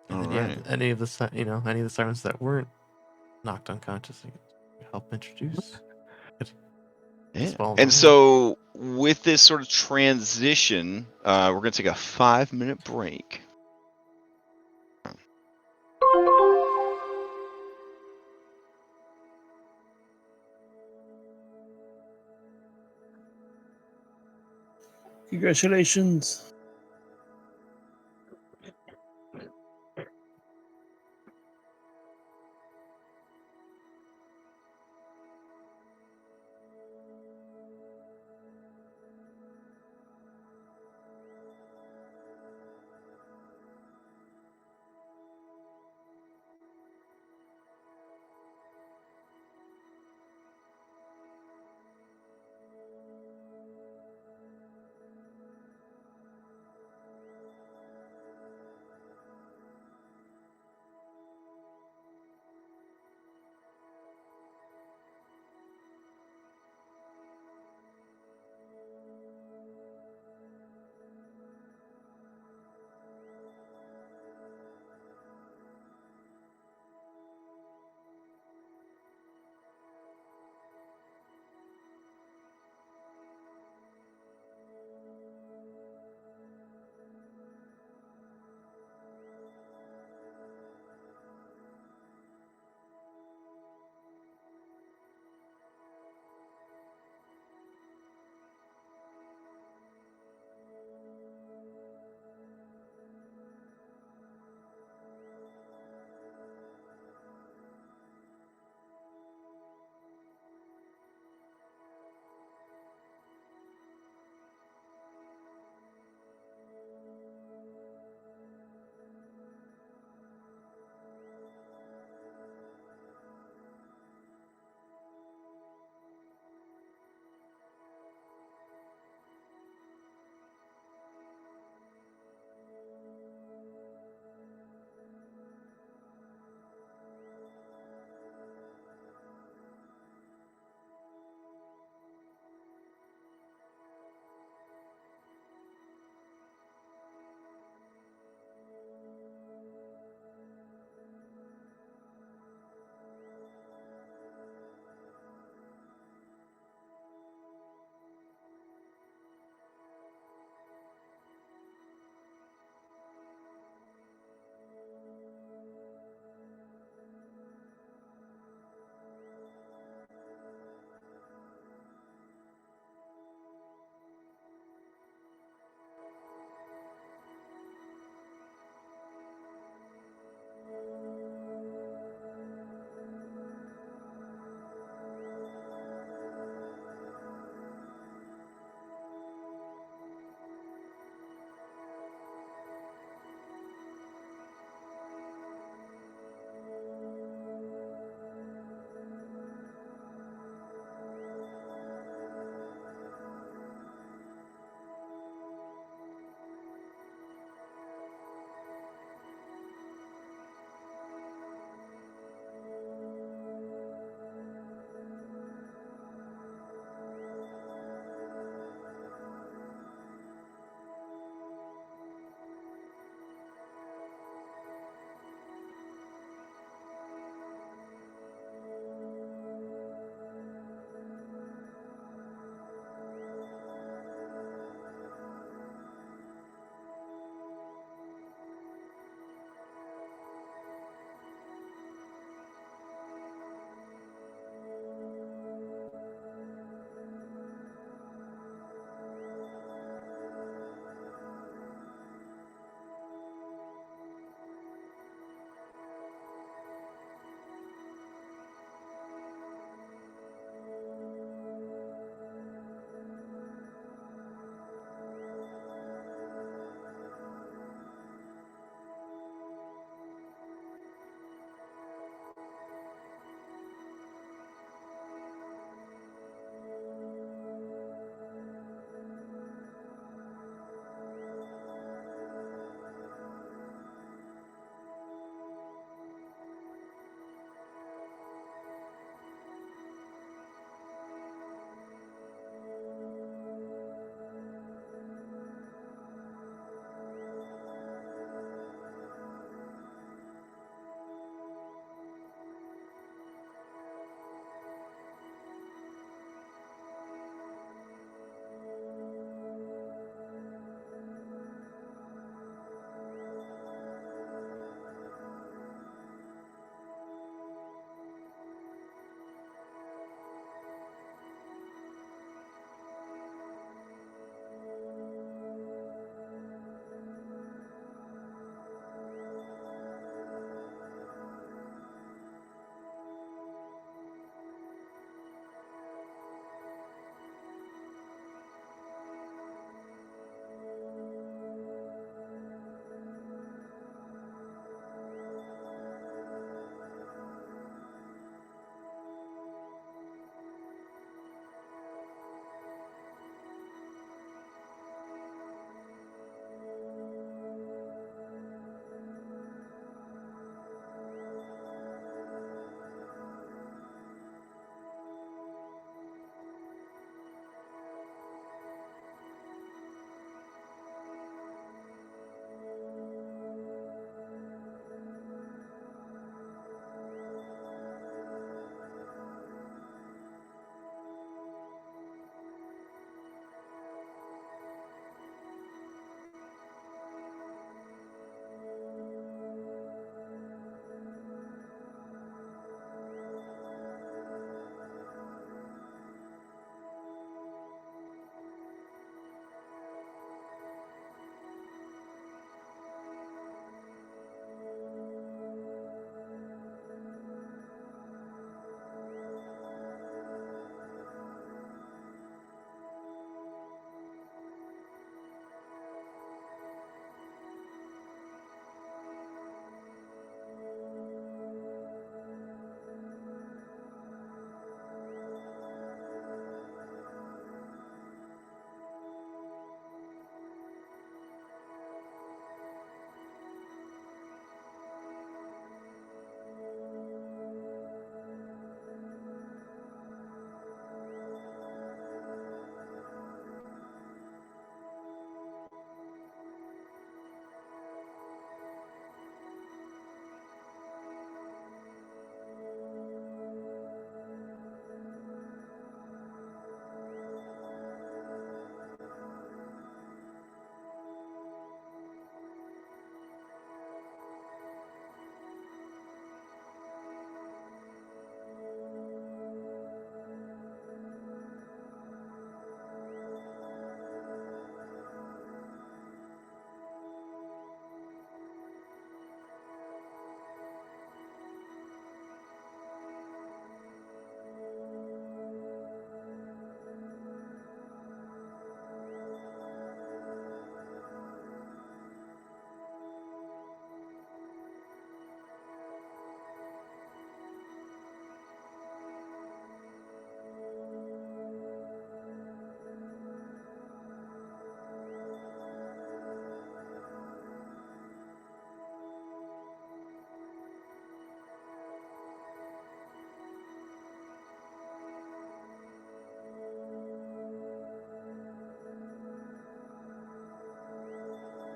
And then, Alright. any of the sirens that weren't knocked unconscious, you can help introduce. Just follow my And hand. so with this sort of transition, we're gonna take a 5-minute break. Congratulations.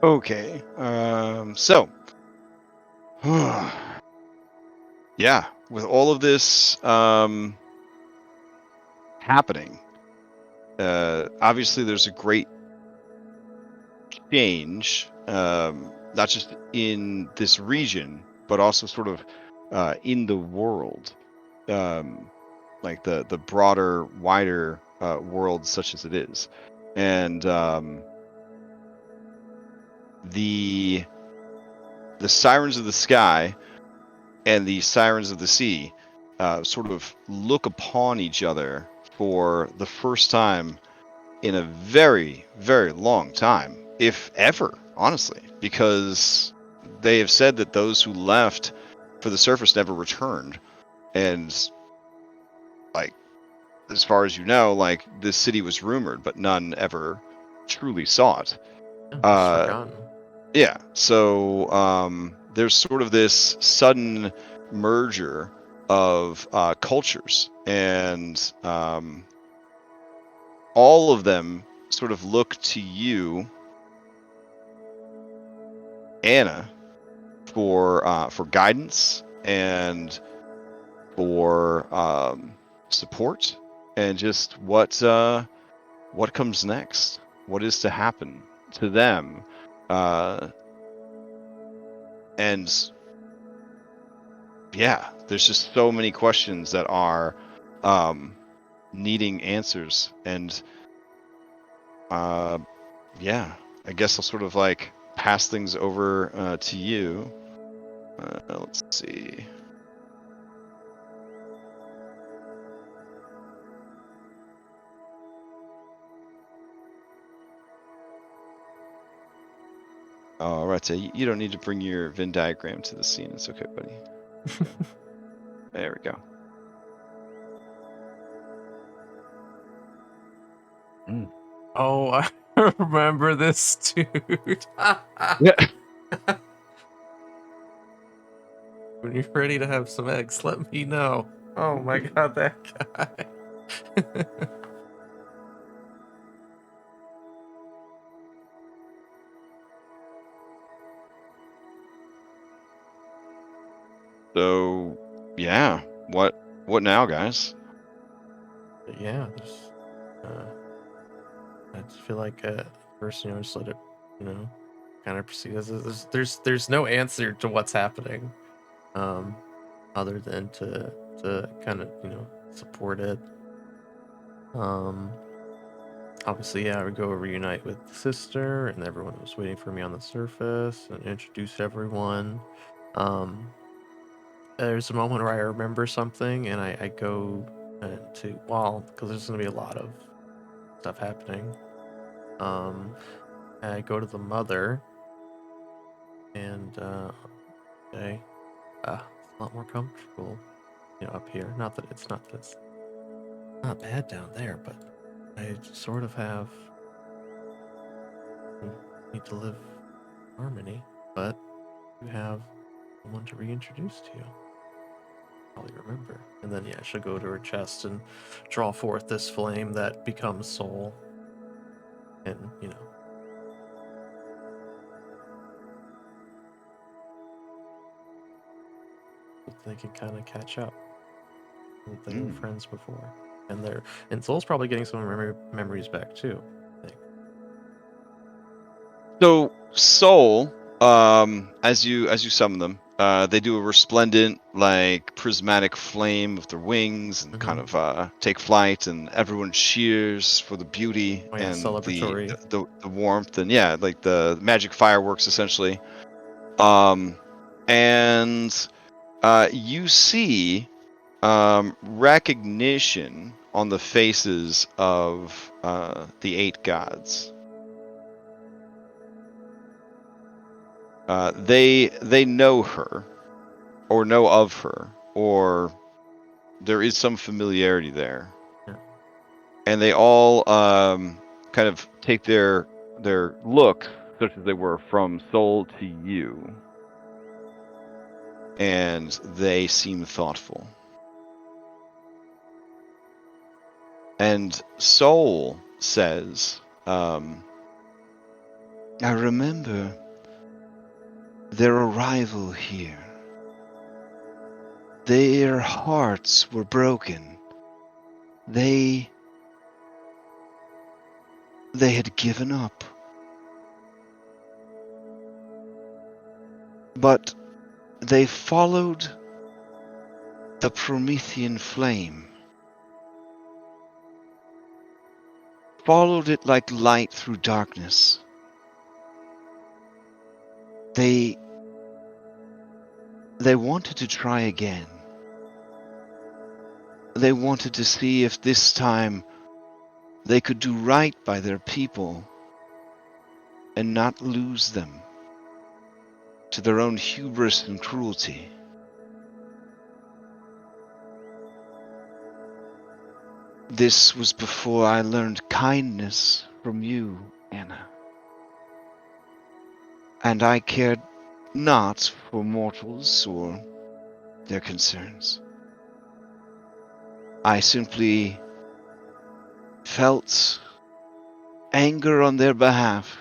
Okay. So. Yeah, with all of this happening, obviously there's a great change, not just in this region, but also sort of in the world, like the broader, wider world, such as it is, and the sirens of the sky and the sirens of the sea sort of look upon each other for the first time in a very, very long time, if ever, honestly, because they have said that those who left for the surface never returned. And, like, as far as you know, like, this city was rumored, but none ever truly saw it. Yeah, it's Uh, forgotten. Yeah, so there's sort of this sudden merger of cultures, and all of them sort of look to you, Anna, for guidance and for support, and just what comes next, what is to happen to them, and yeah, there's just so many questions that are needing answers, and yeah, I guess I'll sort of like pass things over to you. Let's see. All right, so you don't need to bring your Venn diagram to the scene. It's okay, buddy. There we go. Oh, I remember this dude. Yeah. When you're ready to have some eggs, let me know. Oh my god, that guy. So yeah, what now, guys? But yeah, there's, I just feel like first, just let it, kind of proceed. There's no answer to what's happening, other than to kind of support it. Obviously, yeah, I would go reunite with the sister, and everyone was waiting for me on the surface, and introduce everyone. There's a moment where I remember something, and I go because there's gonna be a lot of stuff happening. I go to the mother, and say, it's a lot more comfortable, up here. Not that it's not bad down there, but I sort of need to live in harmony. But you have someone to reintroduce to you. Probably remember. And then yeah, she'll go to her chest and draw forth this flame that becomes soul. And they can kind of catch up. They were friends before, and Soul's probably getting some memories back too. I think. So Soul, as you summon them, they do a resplendent, like prismatic flame with their wings, and kind of take flight, and everyone cheers for the beauty and celebratory. the warmth, and yeah, like the magic fireworks essentially. And you see recognition on the faces of the 8 gods. They know her, or know of her, or there is some familiarity there, and they all kind of take their look, such as they were, from Soul to you, and they seem thoughtful. And Soul says, I remember their arrival here. Their hearts were broken. They had given up. But they followed the Promethean flame. Followed it like light through darkness. They wanted to try again. They wanted to see if this time they could do right by their people and not lose them to their own hubris and cruelty. This was before I learned kindness from you, Anna. And I cared not for mortals or their concerns. I simply felt anger on their behalf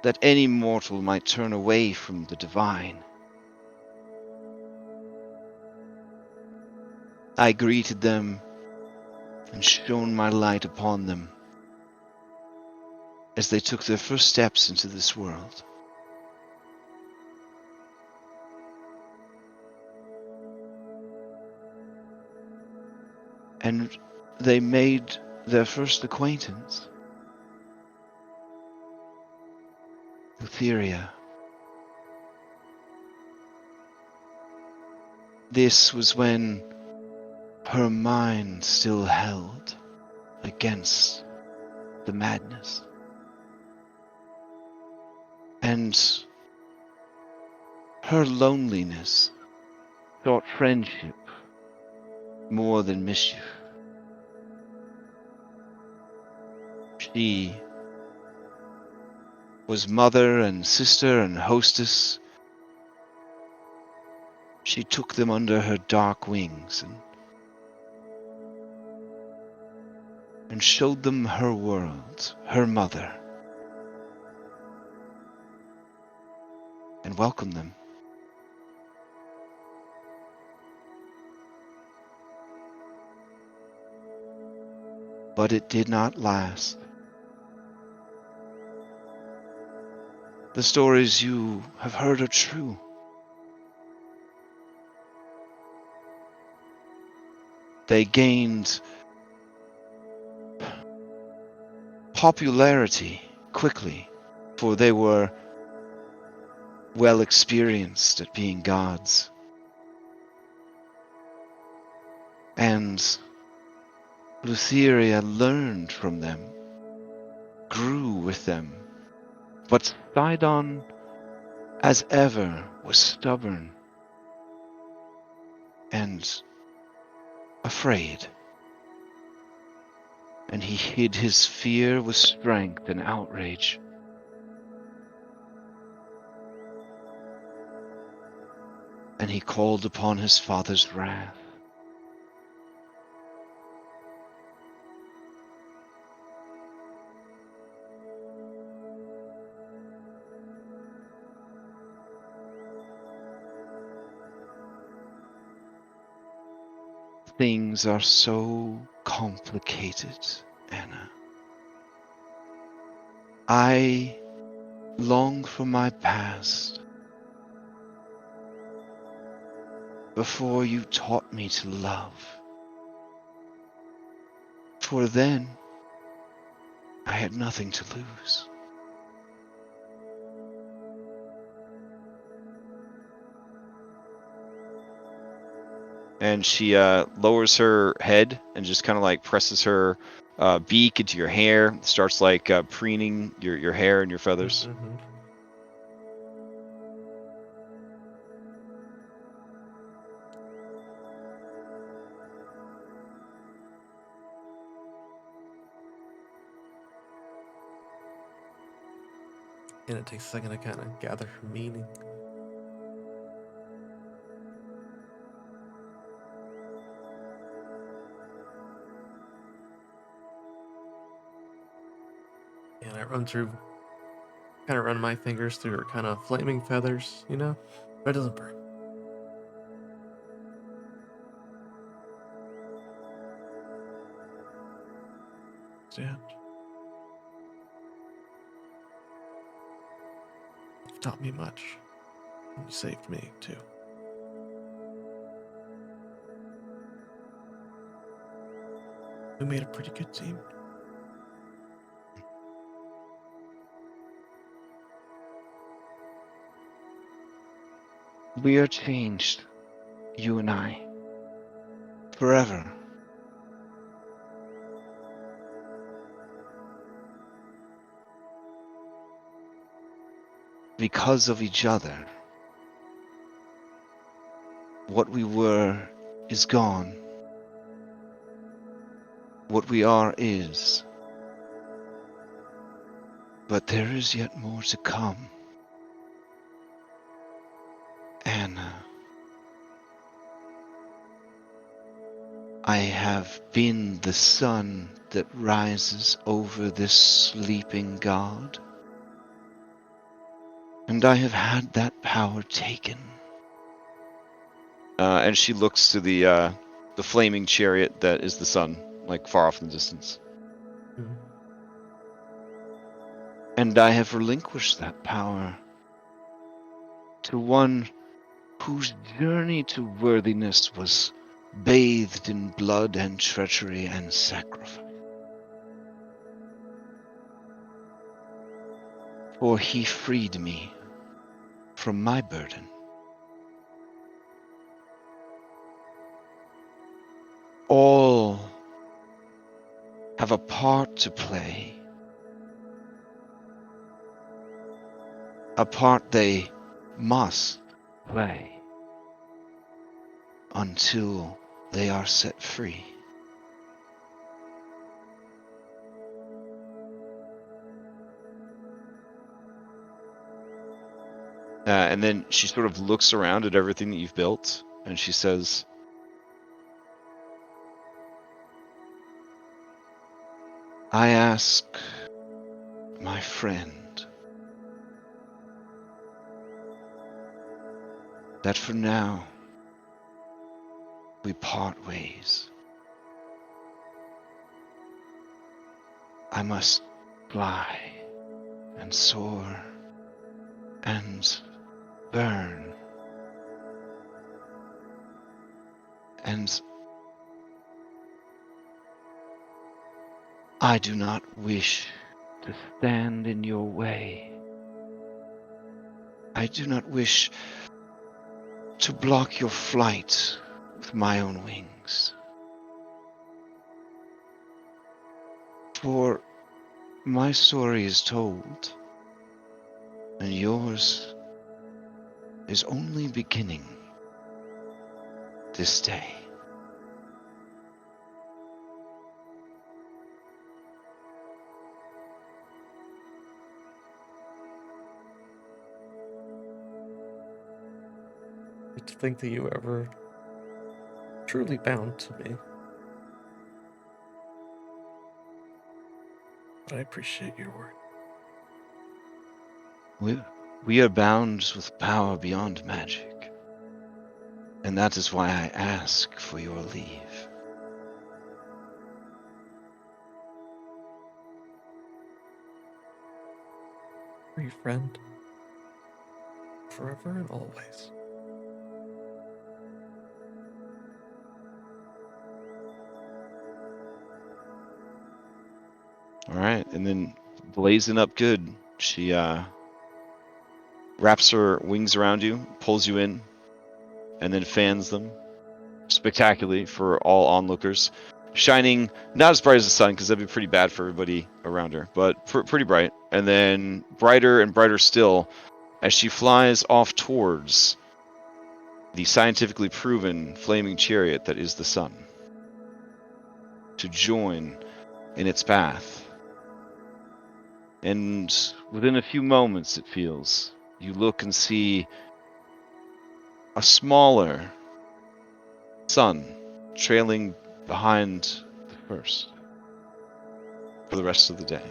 that any mortal might turn away from the divine. I greeted them and shone my light upon them as they took their first steps into this world. And they made their first acquaintance. Thylea. This was when her mind still held against the madness. And her loneliness sought friendship more than mischief. She was mother and sister and hostess. She took them under her dark wings and showed them her world, her mother, and welcomed them. But it did not last. The stories you have heard are true. They gained popularity quickly, for they were well experienced at being gods. And Thylea learned from them, grew with them, but Sydon, as ever, was stubborn and afraid. And he hid his fear with strength and outrage. And he called upon his father's wrath. Things are so complicated, Anna. I long for my past before you taught me to love. For then, I had nothing to lose. And she lowers her head and just kind of like presses her beak into your hair, starts like preening your hair and your feathers. Mm-hmm. And it takes a second to kind of gather her meaning. And I run through kind of run my fingers through her kind of flaming feathers, you know? But it doesn't burn. Stand. You've taught me much. And you saved me, too. We made a pretty good team. We are changed, you and I, forever. Because of each other. What we were is gone. What we are is. But there is yet more to come. Anna. I have been the sun that rises over this sleeping god. And I have had that power taken. And she looks to the flaming chariot that is the sun, like far off in the distance. Mm-hmm. And I have relinquished that power to one whose journey to worthiness was bathed in blood and treachery and sacrifice. For he freed me from my burden. All have a part to play. A part they must play until they are set free. And then she sort of looks around at everything that you've built, and she says, I ask my friend that for now we part ways. I must fly and soar and burn and I do not wish to stand in your way. I do not wish to block your flight with my own wings. For my story is told, and yours is only beginning this day. To think that you were ever truly bound to me. But I appreciate your word. We are bound with power beyond magic. And that is why I ask for your leave. Are you friend? Forever and always. Alright, and then blazing up good, she wraps her wings around you, pulls you in, and then fans them spectacularly for all onlookers. Shining not as bright as the sun, because that'd be pretty bad for everybody around her, but pretty bright. And then brighter and brighter still as she flies off towards the scientifically proven flaming chariot that is the sun, to join in its path. And within a few moments, it feels, you look and see a smaller sun trailing behind the first for the rest of the day.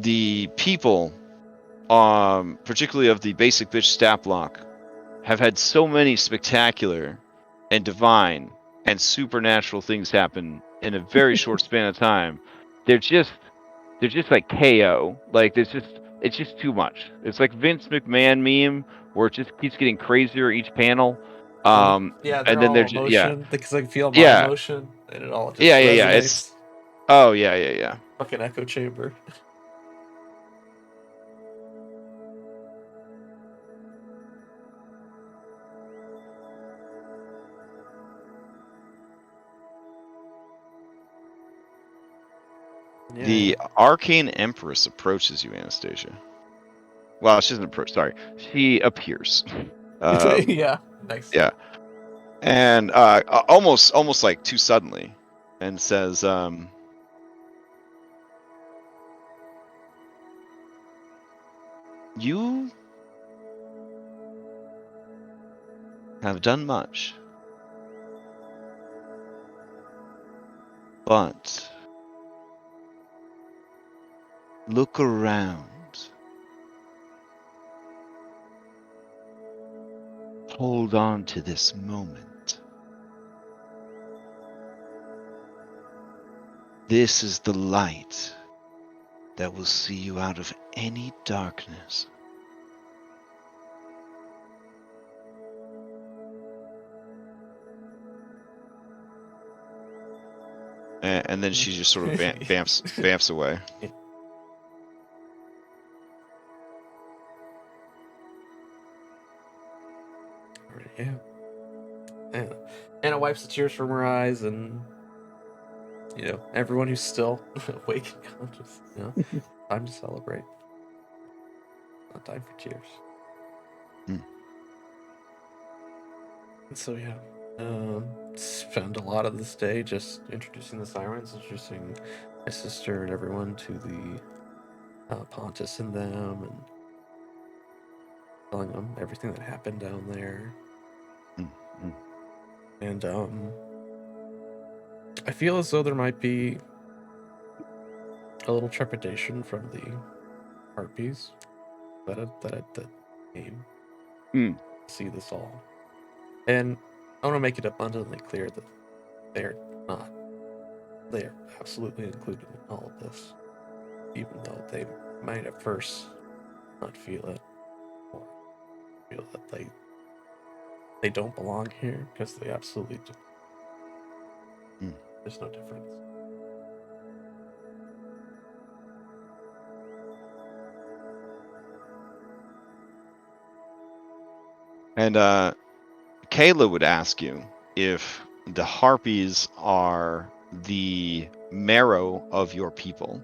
the people, particularly of the basic bitch stat block, have had so many spectacular and divine and supernatural things happen in a very short span of time. They're just like KO. Like it's just too much. It's like Vince McMahon meme where it just keeps getting crazier each panel. Yeah, they're and then all they're just, emotion because I feel my yeah, emotion, and it all just yeah. resonates. It's oh yeah. Fucking echo chamber. Yeah, The Arcane Empress approaches you, Anastasia. Well, she doesn't approach. Sorry, she appears. yeah. Nice. Yeah, and almost like too suddenly, and says, "You have done much, but look around. Hold on to this moment. This is the light that will see you out of any darkness." And then she just sort of vamps away. Yeah. And Anna wipes the tears from her eyes, and everyone who's still awake and conscious. Time to celebrate. Not time for tears. And so spend a lot of this day just introducing the sirens, introducing my sister and everyone to the Pontus and them, and telling them everything that happened down there. And I feel as though there might be a little trepidation from the harpies that came to see this all. And I want to make it abundantly clear that they're not. They are absolutely included in all of this, even though they might at first not feel it, or feel that they don't belong here, because they absolutely do. There's no difference. And Kayla would ask you if the harpies are the marrow of your people.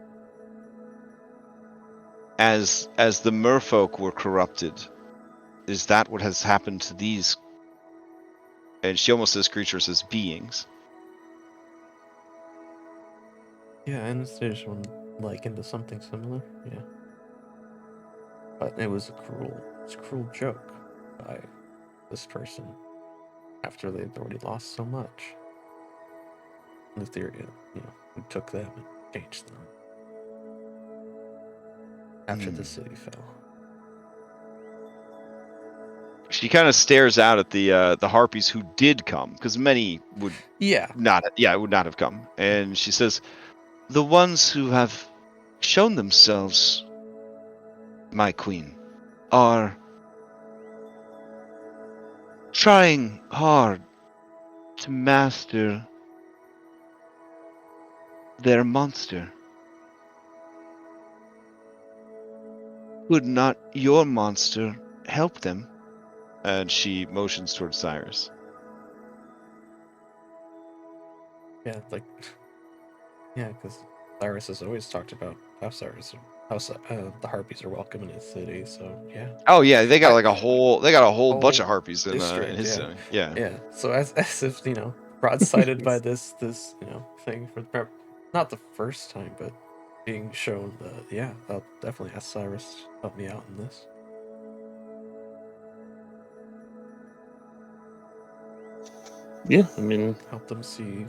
As the merfolk were corrupted, is that what has happened to these? And she almost says creatures as beings. Yeah, Anastasia likened to something similar. Yeah, but it was a cruel joke by this person after they'd already lost so much. The theory, who took them and changed them after the city fell. She kind of stares out at the harpies who did come, because many would not have come. And she says, "The ones who have shown themselves, my queen, are trying hard to master their monster. Would not your monster help them?" And she motions towards Cyrus. Yeah, because Cyrus has always talked about how the harpies are welcome in his city. So yeah. Oh yeah, they got a whole bunch of harpies in his city. Yeah. Yeah. So as if broadsided by this thing for not the first time, but being shown I'll definitely ask Cyrus to help me out in this. Yeah, I mean, help them see,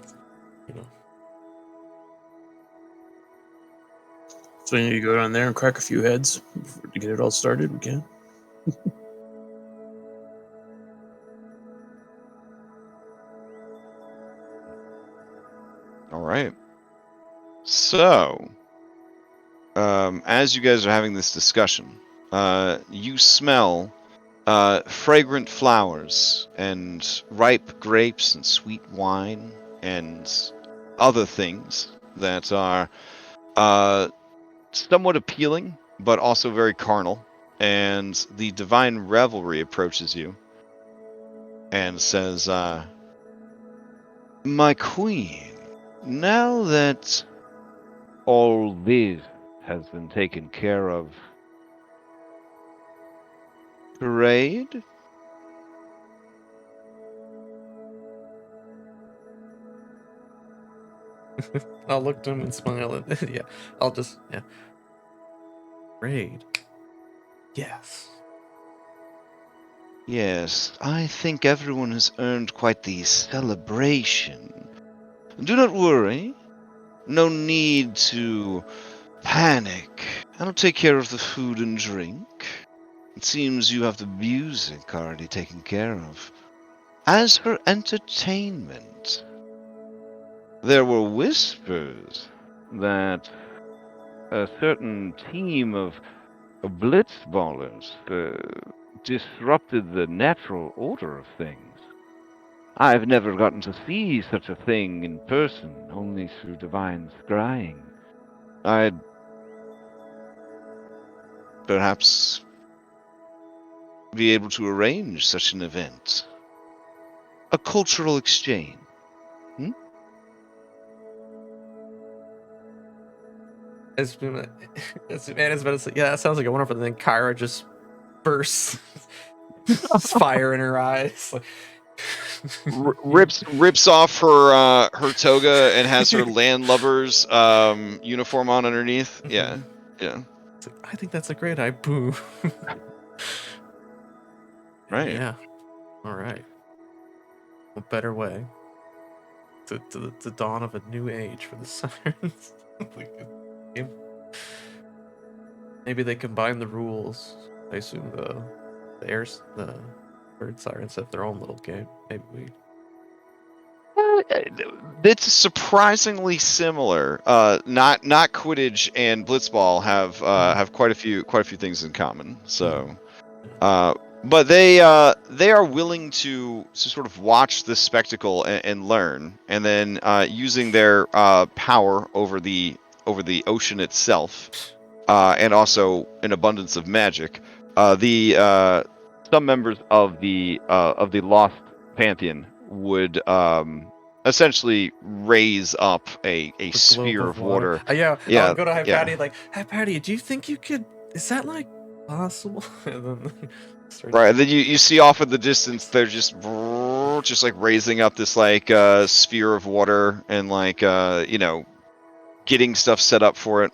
So you go down there and crack a few heads to get it all started. We can. All right. So, as you guys are having this discussion, you smell fragrant flowers and ripe grapes and sweet wine and other things that are somewhat appealing, but also very carnal. And the divine revelry approaches you and says, "My queen, now that all this has been taken care of, parade?" I'll look to him and smile. And yeah, I'll just Raid. Yes. Yes, I think everyone has earned quite the celebration. Do not worry. No need to panic. I'll take care of the food and drink. It seems you have the music already taken care of. As for entertainment, there were whispers that a certain team of blitzballers disrupted the natural order of things. I've never gotten to see such a thing in person, only through divine scrying. I'd perhaps be able to arrange such an event. A cultural exchange. As Anna's about to say, yeah, that sounds like a wonderful thing. Kyra just bursts fire in her eyes. Like, rips off her toga and has her landlubber's uniform on underneath. Yeah, yeah. It's like, I think that's a great idea. Boo. Right. Yeah. All right. What better way to the dawn of a new age for the sirens? Maybe they combine the rules. I assume the bird sirens have their own little game. Maybe we. It's surprisingly similar. Not Quidditch and Blitzball have quite a few things in common. So, but they are willing to sort of watch this spectacle and learn, and then using their power over the ocean itself, and also an abundance of magic. Some members of the Lost Pantheon would essentially raise up a sphere of water. Yeah. Yeah, I'll go to Hypatia. yeah. Like, Hypatia, do you think you could? Is that like possible? And then Right, and then you see off in the distance they're just like raising up this like sphere of water and like getting stuff set up for it.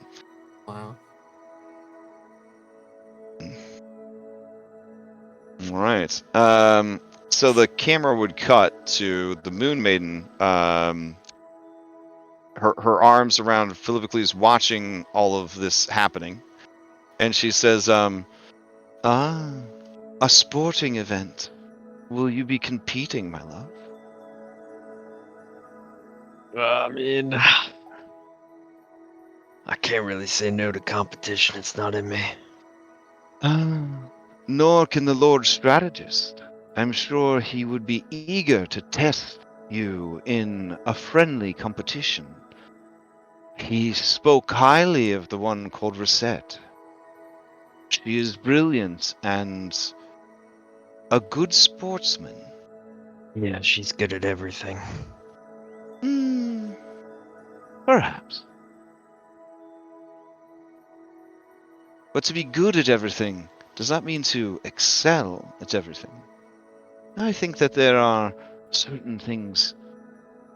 Wow. All right. So the camera would cut to the Moon Maiden. Her arms around Philippocles, watching all of this happening, and she says, a sporting event. Will you be competing, my love?" I mean, I can't really say no to competition. It's not in me. Nor can the Lord Strategist. I'm sure he would be eager to test you in a friendly competition. He spoke highly of the one called Reset. She is brilliant and a good sportsman. Yeah, she's good at everything. Perhaps. But to be good at everything does not mean to excel at everything. I think that there are certain things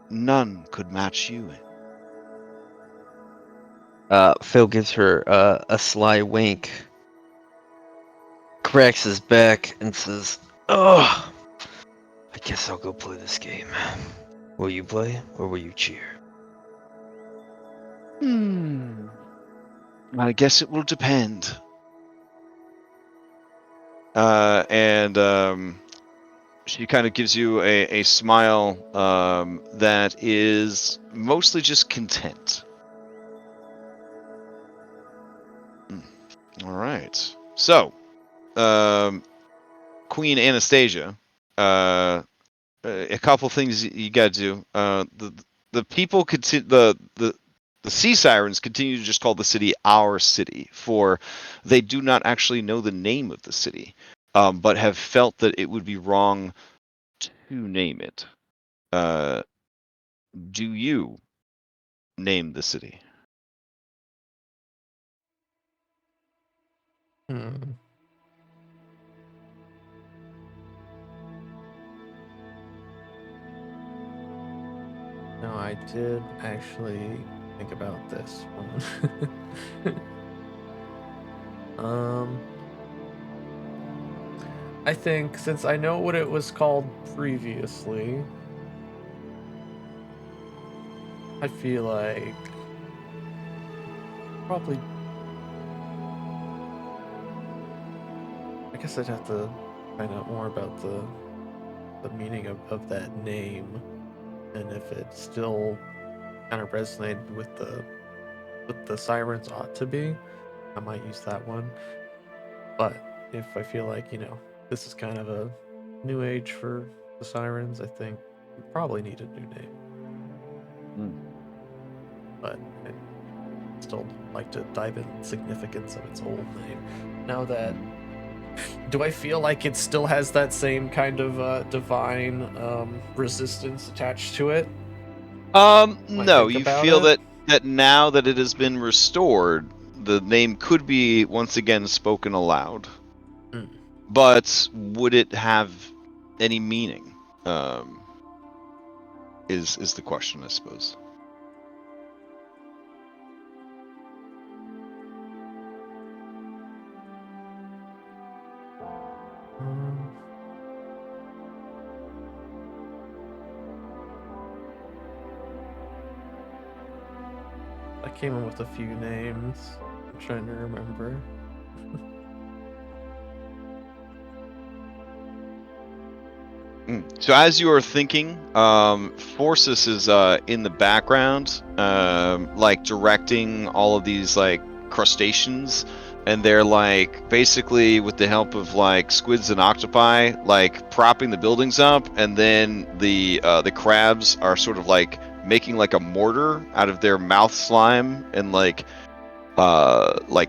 none could match you in. Phil gives her a sly wink, cracks his back, and says, "Oh, I guess I'll go play this game. Will you play, or will you cheer?" I guess it will depend. And she kind of gives you a smile that is mostly just content. All right. So, Queen Anastasia, a couple things you got to do. The people the sea sirens continue to just call the city our city, for they do not actually know the name of the city, but have felt that it would be wrong to name it. Do you name the city? Hmm. No, I did actually think about this one. I think since I know what it was called previously, I feel like probably. I guess I'd have to find out more about the meaning of that name, and if it still kind of resonated with the sirens ought to be, I might use that one. But if I feel like, this is kind of a new age for the sirens, I think we probably need a new name. But I'd still like to dive into the significance of its old name. Now that, do I feel like it still has that same kind of divine resistance attached to it? No, you feel that now that it has been restored, the name could be once again spoken aloud. But would it have any meaning? Is the question, I suppose. I came up with a few names. I'm trying to remember. So as you are thinking, Forsus is in the background, like directing all of these like crustaceans, and they're like basically with the help of like squids and octopi, like propping the buildings up, and then the crabs are sort of like making like a mortar out of their mouth slime and like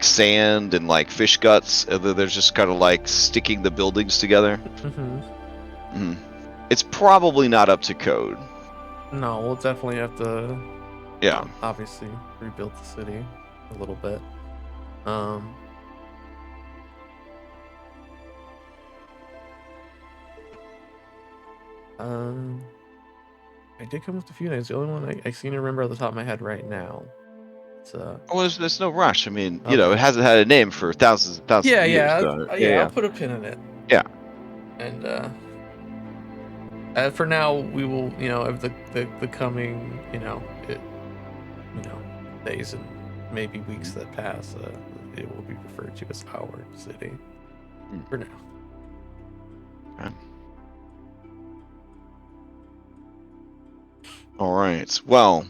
sand and like fish guts, and they're just kind of like sticking the buildings together. It's probably not up to code. No, we'll definitely have to. Yeah. Obviously, rebuild the city a little bit. I did come up with a few names. The only one I seem to remember at the top of my head right now. It's Well, there's no rush. I mean, you know, it hasn't had a name for thousands and thousands of years. Yeah, I'll put a pin in it. Yeah. And for now, we will, of the coming, days and maybe weeks that pass, it will be referred to as our city. For now. Okay. All right. Well,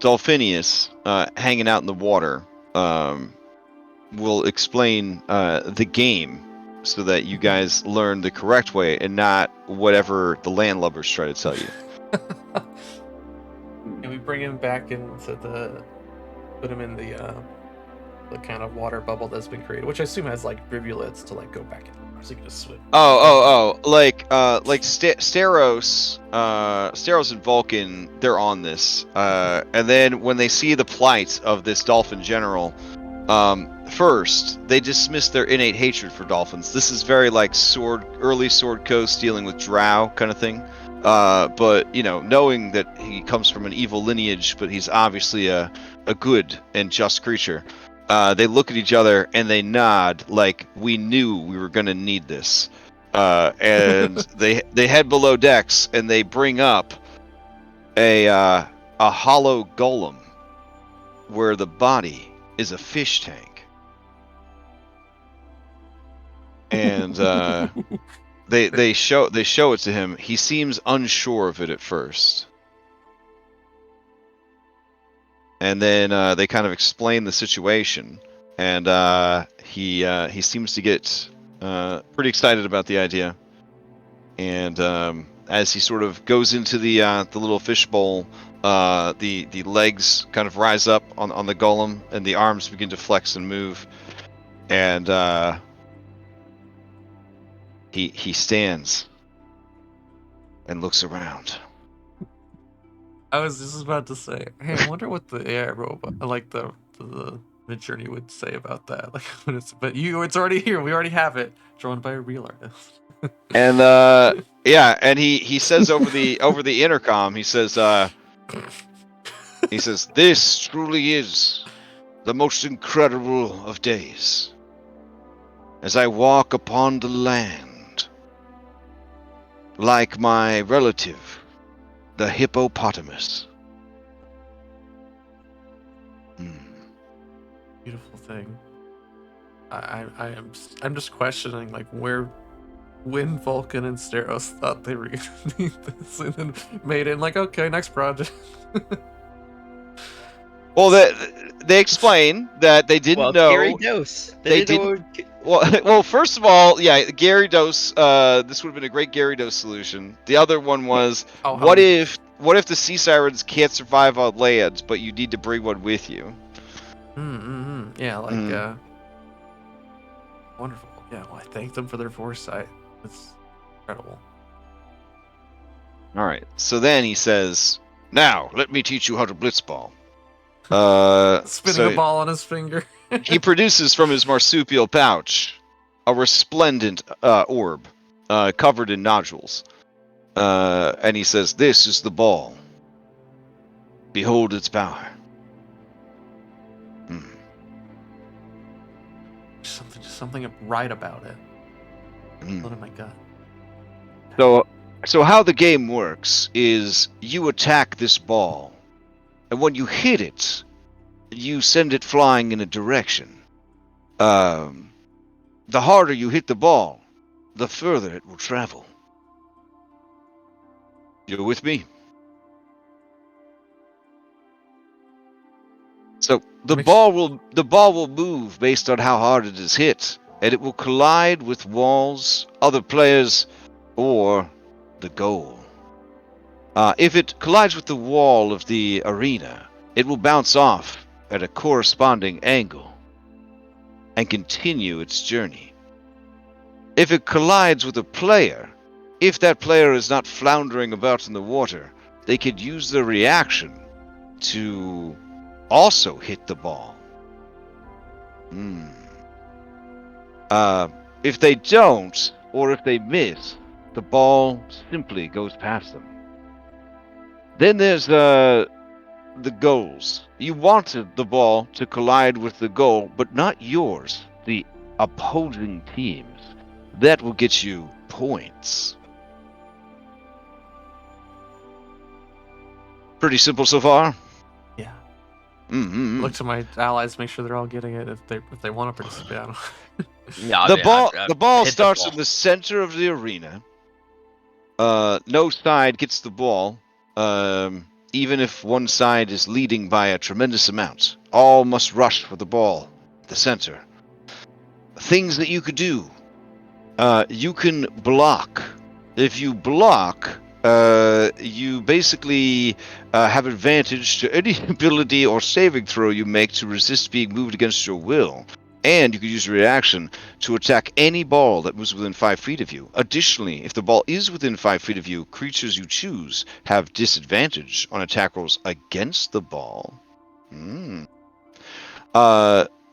Dolphinius, hanging out in the water, will explain the game so that you guys learn the correct way and not whatever the landlubbers try to tell you. Can we bring him back into put him in the kind of water bubble that's been created, which I assume has like rivulets to like go back in, so you can just swim. Like Steros and Vulcan, they're on this, and then when they see the plight of this dolphin general, first they dismiss their innate hatred for dolphins. This is very like early Sword Coast dealing with drow kind of thing. But knowing that he comes from an evil lineage, but he's obviously a good and just creature, they look at each other and they nod like we knew we were going to need this. And they head below decks and they bring up a hollow golem. where the body is a fish tank. And they show it to him. He seems unsure of it at first. And then they kind of explain the situation, and he seems to get pretty excited about the idea. And as he sort of goes into the little fish bowl, the legs kind of rise up on the golem, and the arms begin to flex and move. And he stands and looks around. I was just about to say, hey, I wonder what the AI robot, like the Midjourney would say about that. Like, when it's already here. We already have it, drawn by a real artist. And yeah, and he says over the intercom, he says, "This truly is the most incredible of days. As I walk upon the land, like my relative, the hippopotamus." Beautiful thing. I'm just questioning, like, when Vulcan and Steros thought they were gonna need this, and then made it like, okay, next project. Well, they explain that they didn't know. Gary Dose. They didn't. Well, first of all, yeah, Gary Dose. This would have been a great Gary Dose solution. The other one was, what if the sea sirens can't survive on land, but you need to bring one with you? Yeah, like wonderful. Yeah, well, I thank them for their foresight. It's incredible. All right. So then he says, "Now let me teach you how to blitzball." Spinning a ball on his finger. He produces from his marsupial pouch a resplendent orb covered in nodules. And he says, "This is the ball. Behold its power." Something right about it. What am I got? So how the game works is you attack this ball, and when you hit it, you send it flying in a direction. The harder you hit the ball, the further it will travel. You're with me? So the ball will move based on how hard it is hit, and it will collide with walls, other players, or the goal. If it collides with the wall of the arena, it will bounce off at a corresponding angle and continue its journey. If it collides with a player, if that player is not floundering about in the water, they could use their reaction to also hit the ball. If they don't, or if they miss, the ball simply goes past them. Then there's the goals. You wanted the ball to collide with the goal, but not yours, the opposing team's. That will get you points. Pretty simple so far? Yeah. Mm-hmm. Look to my allies, make sure they're all getting it if they want to participate. The ball starts in the center of the arena. No side gets the ball, even if one side is leading by a tremendous amount. All must rush for the ball, the center. Things that you could do. You can block. If you block, you basically have advantage to any ability or saving throw you make to resist being moved against your will. And you can use your reaction to attack any ball that moves within 5 feet of you. Additionally, if the ball is within 5 feet of you, creatures you choose have disadvantage on attack rolls against the ball.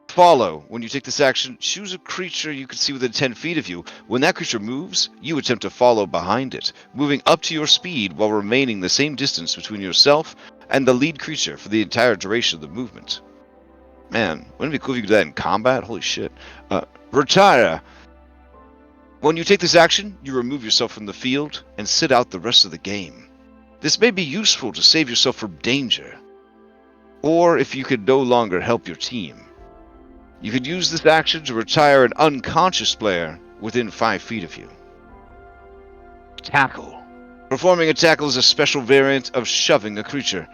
Follow. When you take this action, choose a creature you can see within 10 feet of you. When that creature moves, you attempt to follow behind it, moving up to your speed while remaining the same distance between yourself and the lead creature for the entire duration of the movement. Man, wouldn't it be cool if you could do that in combat? Holy shit. Retire. When you take this action, you remove yourself from the field and sit out the rest of the game. This may be useful to save yourself from danger. Or if you could no longer help your team, you could use this action to retire an unconscious player within 5 feet of you. Tackle. Performing a tackle is a special variant of shoving a creature,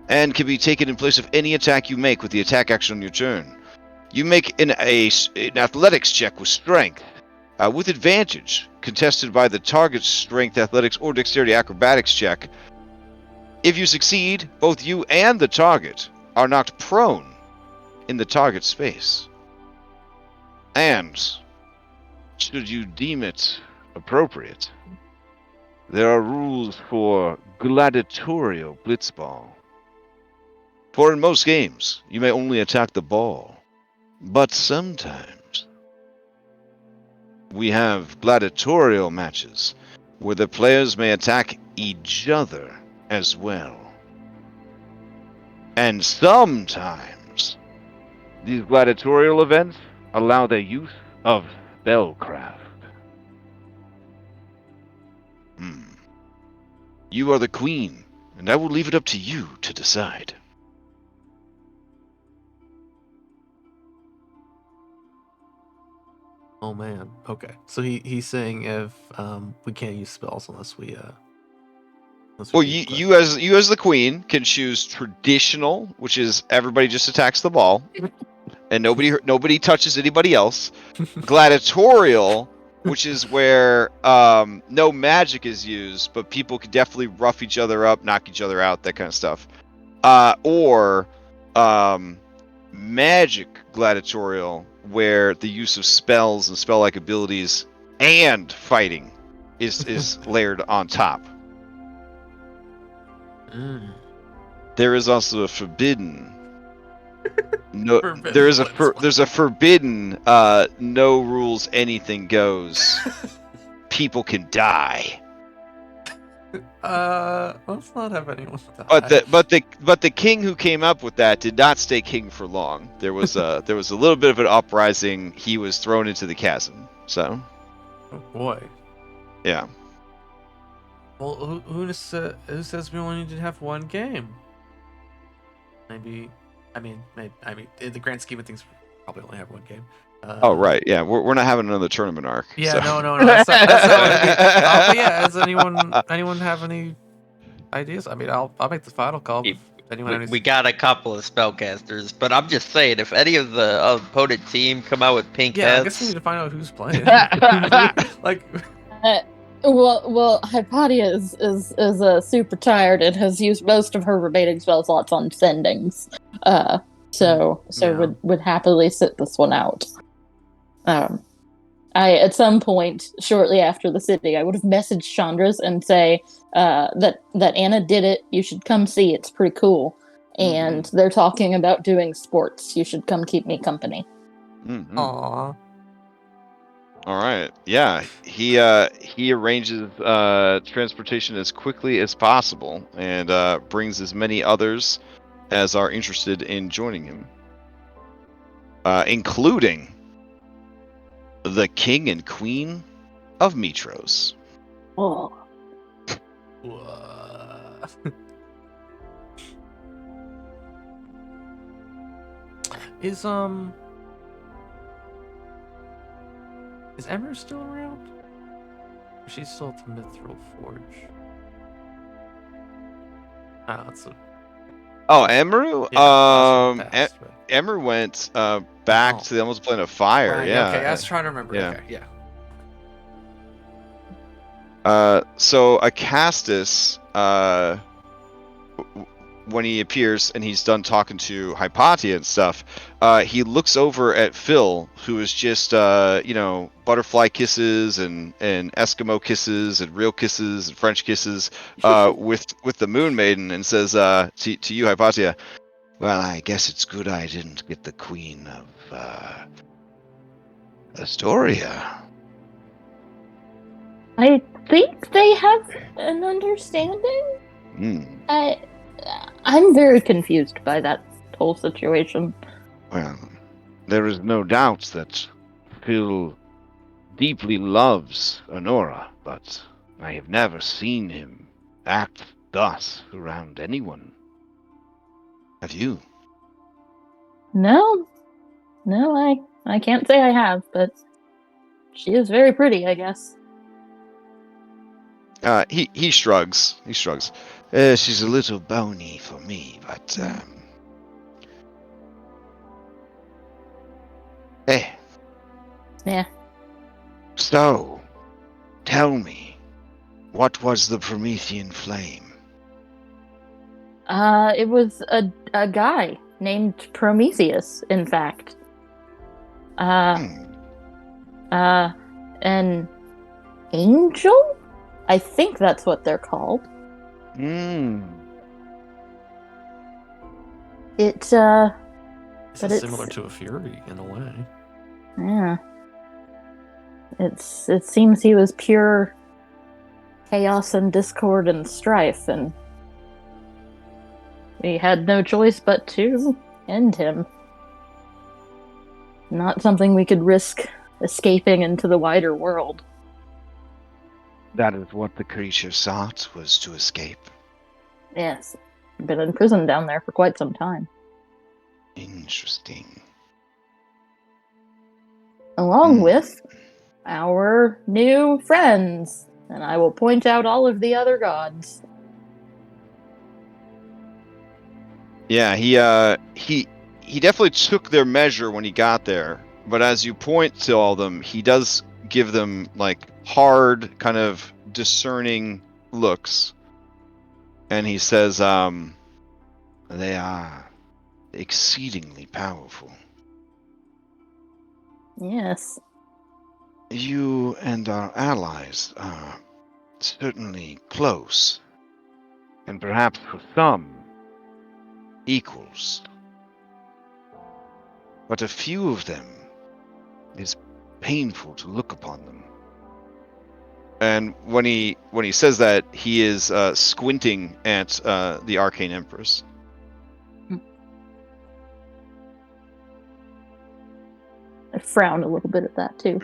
and can be taken in place of any attack you make with the attack action on your turn. You make an athletics check with strength, with advantage, contested by the target's strength, athletics, or dexterity acrobatics check. If you succeed, both you and the target are knocked prone in the target space. And, should you deem it appropriate, there are rules for gladiatorial blitzball. For in most games, you may only attack the ball, but sometimes we have gladiatorial matches where the players may attack each other as well. And sometimes these gladiatorial events allow the use of spellcraft. You are the queen, and I will leave it up to you to decide. Oh man. Okay. So he's saying if we can't use spells unless we Well, you as the queen can choose traditional, which is everybody just attacks the ball, and nobody touches anybody else. Gladiatorial, which is where no magic is used, but people can definitely rough each other up, knock each other out, that kind of stuff. Or magic gladiatorial, where the use of spells and spell-like abilities and fighting is layered on top. There is also a forbidden. There's a forbidden. No rules, anything goes. People can die. Let's not have anyone die. But the king who came up with that did not stay king for long. There was a little bit of an uprising. He was thrown into the chasm. So. Oh boy. Yeah. Well, who says we only need to have one game? Maybe. I mean, in the grand scheme of things, we probably only have one game. Oh right, yeah, we're not having another tournament arc. Yeah, so. no. That's not but yeah, does anyone have any ideas? I mean, I'll make the final call. We got a couple of spellcasters, but I'm just saying, if any of the opponent team come out with pink I heads, guess we need to find out who's playing. Like, well, Hypatia is super tired and has used most of her remaining spell slots on sendings. So would happily sit this one out. I at some point shortly after the city, I would have messaged Chandra's and say that Anna did it. You should come see. It's pretty cool. And they're talking about doing sports. You should come keep me company. Mm-hmm. Aww. All right. Yeah, he arranges transportation as quickly as possible and brings as many others as are interested in joining him, including the king and queen of Mitros. Oh. Is Emmer still around? Or she's still at the Mithril Forge? That's a... Oh, Emeru? Yeah, Emmer went back to the Almost Plane of Fire. Right, yeah. Okay, I was trying to remember. Yeah. Okay, yeah. So Acastus, when he appears and he's done talking to Hypatia and stuff, he looks over at Phil, who is just butterfly kisses and Eskimo kisses and real kisses and French kisses with the Moon Maiden, and says to you, Hypatia, well, I guess it's good I didn't get the Queen of Astoria. I think they have an understanding. I'm very confused by that whole situation. Well, there is no doubt that Phil deeply loves Honora, but I have never seen him act thus around anyone. Have you? No, I can't say I have, but she is very pretty, I guess. He shrugs. He shrugs. She's a little bony for me, but Yeah. So, tell me, what was the Promethean flame? It was a guy named Prometheus, in fact. An angel? I think that's what they're called. It, This but is it's similar to a fury in a way. yeah. It seems he was pure chaos and discord and strife, and we had no choice but to end him. Not something we could risk escaping into the wider world. That is what the creature sought, was to escape. Yes. Been in prison down there for quite some time. Interesting. Along with our new friends. And I will point out all of the other gods. Yeah, he definitely took their measure when he got there. But as you point to all of them, he does give them like hard, kind of discerning looks. And he says, they are exceedingly powerful. Yes. You and our allies are certainly close, and perhaps for some, equals. But a few of them, is painful to look upon them. And when he says that, he is squinting at the Arcane Empress. I frown a little bit at that too.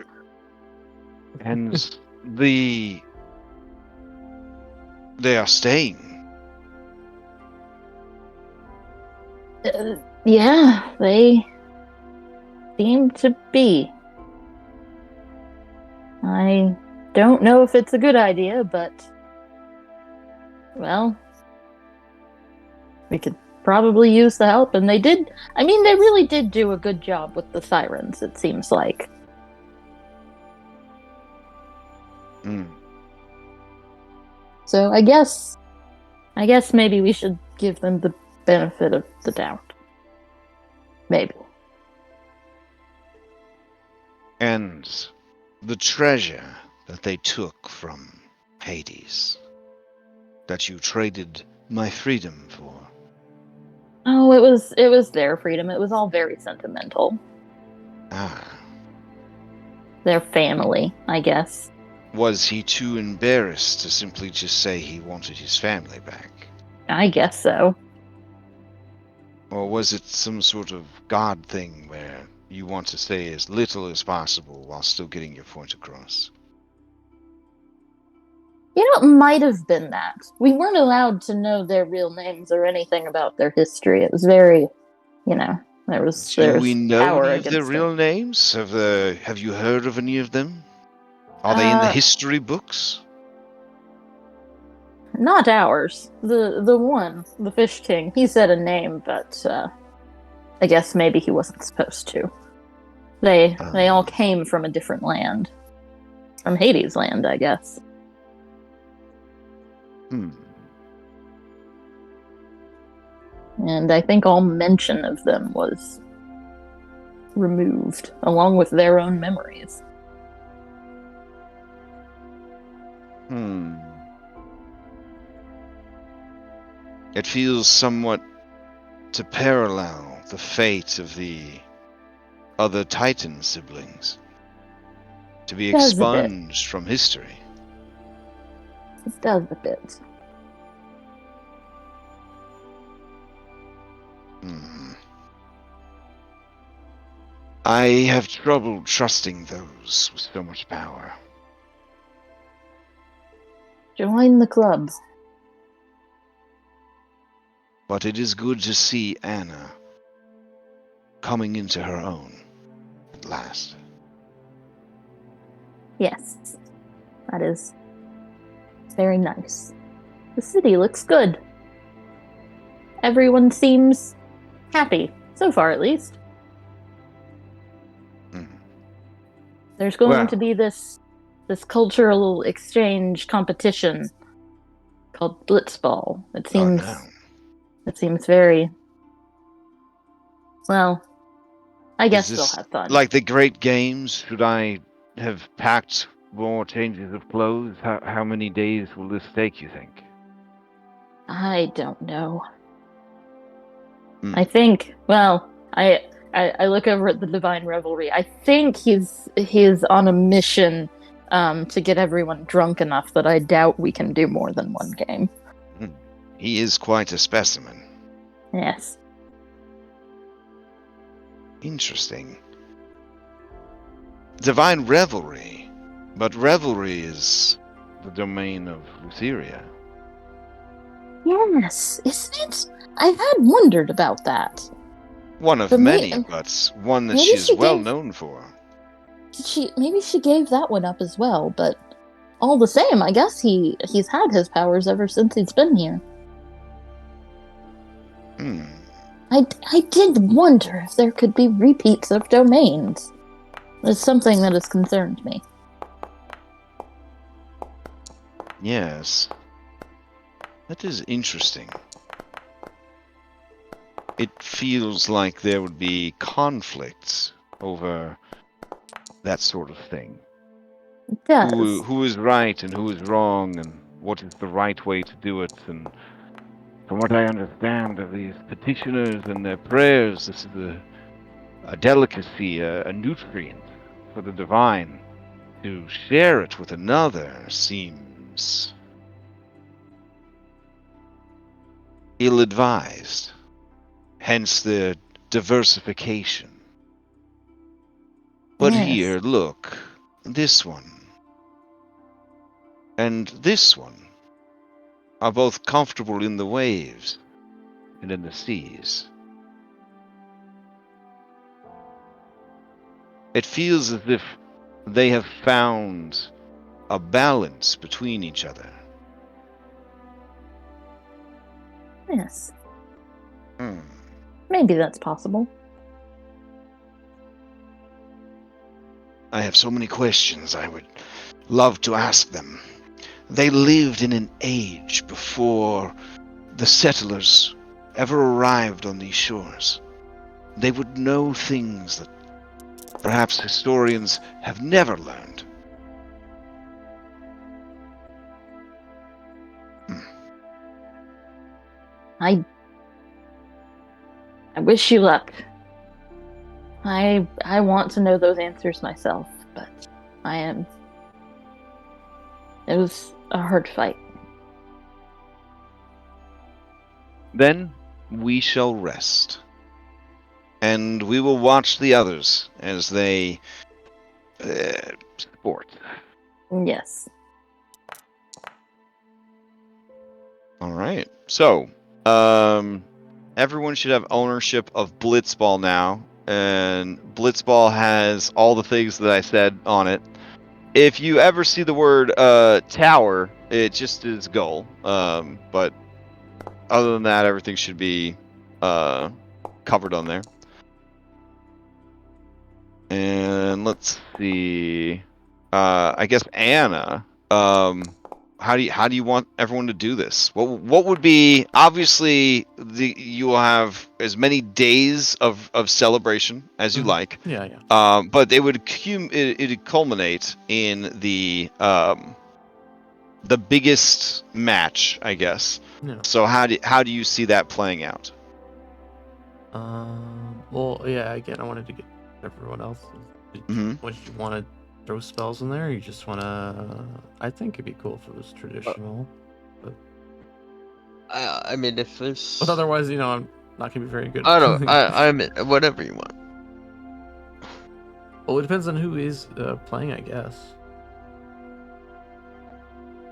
And they are staying. Yeah, they seem to be. I don't know if it's a good idea, but well, we could probably use the help. And they did. I mean, they really did do a good job with the sirens, it seems like. So I guess maybe we should give them the benefit of the doubt. Maybe. And the treasure that they took from Hades, that you traded my freedom for. Oh, it was their freedom. It was all very sentimental. Their family, I guess. Was he too embarrassed to simply just say he wanted his family back? I guess so. Or was it some sort of god thing where you want to say as little as possible while still getting your point across? You know, it might have been that. We weren't allowed to know their real names or anything about their history. It was very, there was Do we know power any of their against real it. names? Have you heard of any of them? Are they in the history books? Not ours. The one, the Fish King. He said a name, but I guess maybe he wasn't supposed to. They all came from a different land. From Hades land, I guess. And I think all mention of them was removed, along with their own memories. It feels somewhat to parallel the fate of the other Titan siblings. To be expunged from history. It does a bit. I have trouble trusting those with so much power. Join the club. But it is good to see Anna. coming into her own at last. Yes, that is very nice. The city looks good. Everyone seems happy, so far at least. There's going to be this cultural exchange competition called Blitzball. It seems very well. I guess they'll have fun. Like the Great Games? Should I have packed more changes of clothes? How many days will this take, you think? I don't know. I think. Well, I look over at the Divine Revelry. I think he's on a mission to get everyone drunk enough that I doubt we can do more than one game. He is quite a specimen. Yes. Interesting. Divine Revelry. But Revelry is the domain of Lutheria. Yes, isn't it? I had wondered about that. One of many, but one that she is well known for. Maybe she gave that one up as well, but all the same, I guess he's had his powers ever since he's been here. I did wonder if there could be repeats of domains. It's something that has concerned me. Yes. That is interesting. It feels like there would be conflicts over that sort of thing. It does. Who is right and who is wrong, and what is the right way to do it. And from what I understand of these petitioners and their prayers, this is a delicacy, a nutrient for the divine. To share it with another seems ill-advised. Hence the diversification. But yes. Here, look, this one and this one are both comfortable in the waves and in the seas. It feels as if they have found a balance between each other. Yes. Maybe that's possible. I have so many questions I would love to ask them. They lived in an age before the settlers ever arrived on these shores. They would know things that perhaps historians have never learned. I wish you luck. I want to know those answers myself, but it was a hard fight. Then we shall rest. And we will watch the others as they sport. Yes. All right. So, everyone should have ownership of Blitzball now. And Blitzball has all the things that I said on it. If you ever see the word tower, it just is goal. But other than that, everything should be covered on there. And let's see. I guess Anna. How do you want everyone to do this? What would be, obviously you will have as many days of celebration as you like. Yeah. But it would culminate in the biggest match, I guess. Yeah. So how do you see that playing out? Well, yeah. Again, I wanted to get everyone else. What did you want to throw spells in there? Or you just want to? I think it'd be cool if it was traditional. But I mean, if there's. But otherwise, I'm not gonna be very good. I'm whatever you want. Well, it depends on who is playing, I guess.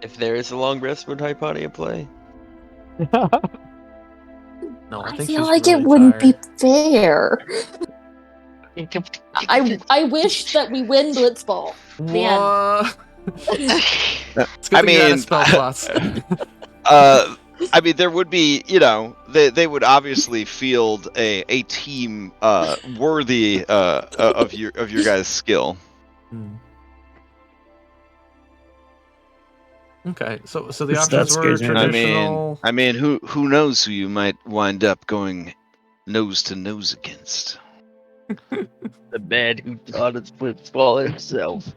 If there is a long rest, would Hypatia play? No, I I think feel she's like really it wouldn't tired. be fair. I wish that we win Blitzball. The end. What? It's good I that you're out of mean, spell slots. I mean, there would be, they would obviously field a team worthy of your guys' skill. Okay, so the That options were scares me. traditional. I mean, who knows who you might wind up going nose to nose against? The man who taught us Blitzball himself.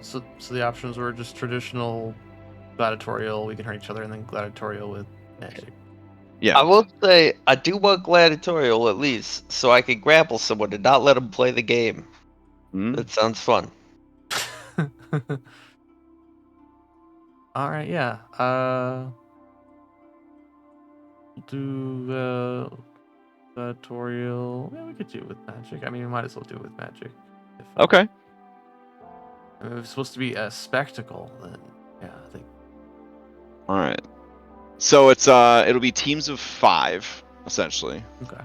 So the options were just traditional gladiatorial, we can hurt each other, and then gladiatorial with magic. Yeah. I will say, I do want gladiatorial at least, so I can grapple someone and not let them play the game. Hmm? That sounds fun. All right, yeah. Do gladiatorial. Yeah, we could do it with magic. I mean, we might as well do it with magic. If, Okay. If it's supposed to be a spectacle, then yeah, I think. All right. So it'll be teams of 5 essentially. Okay.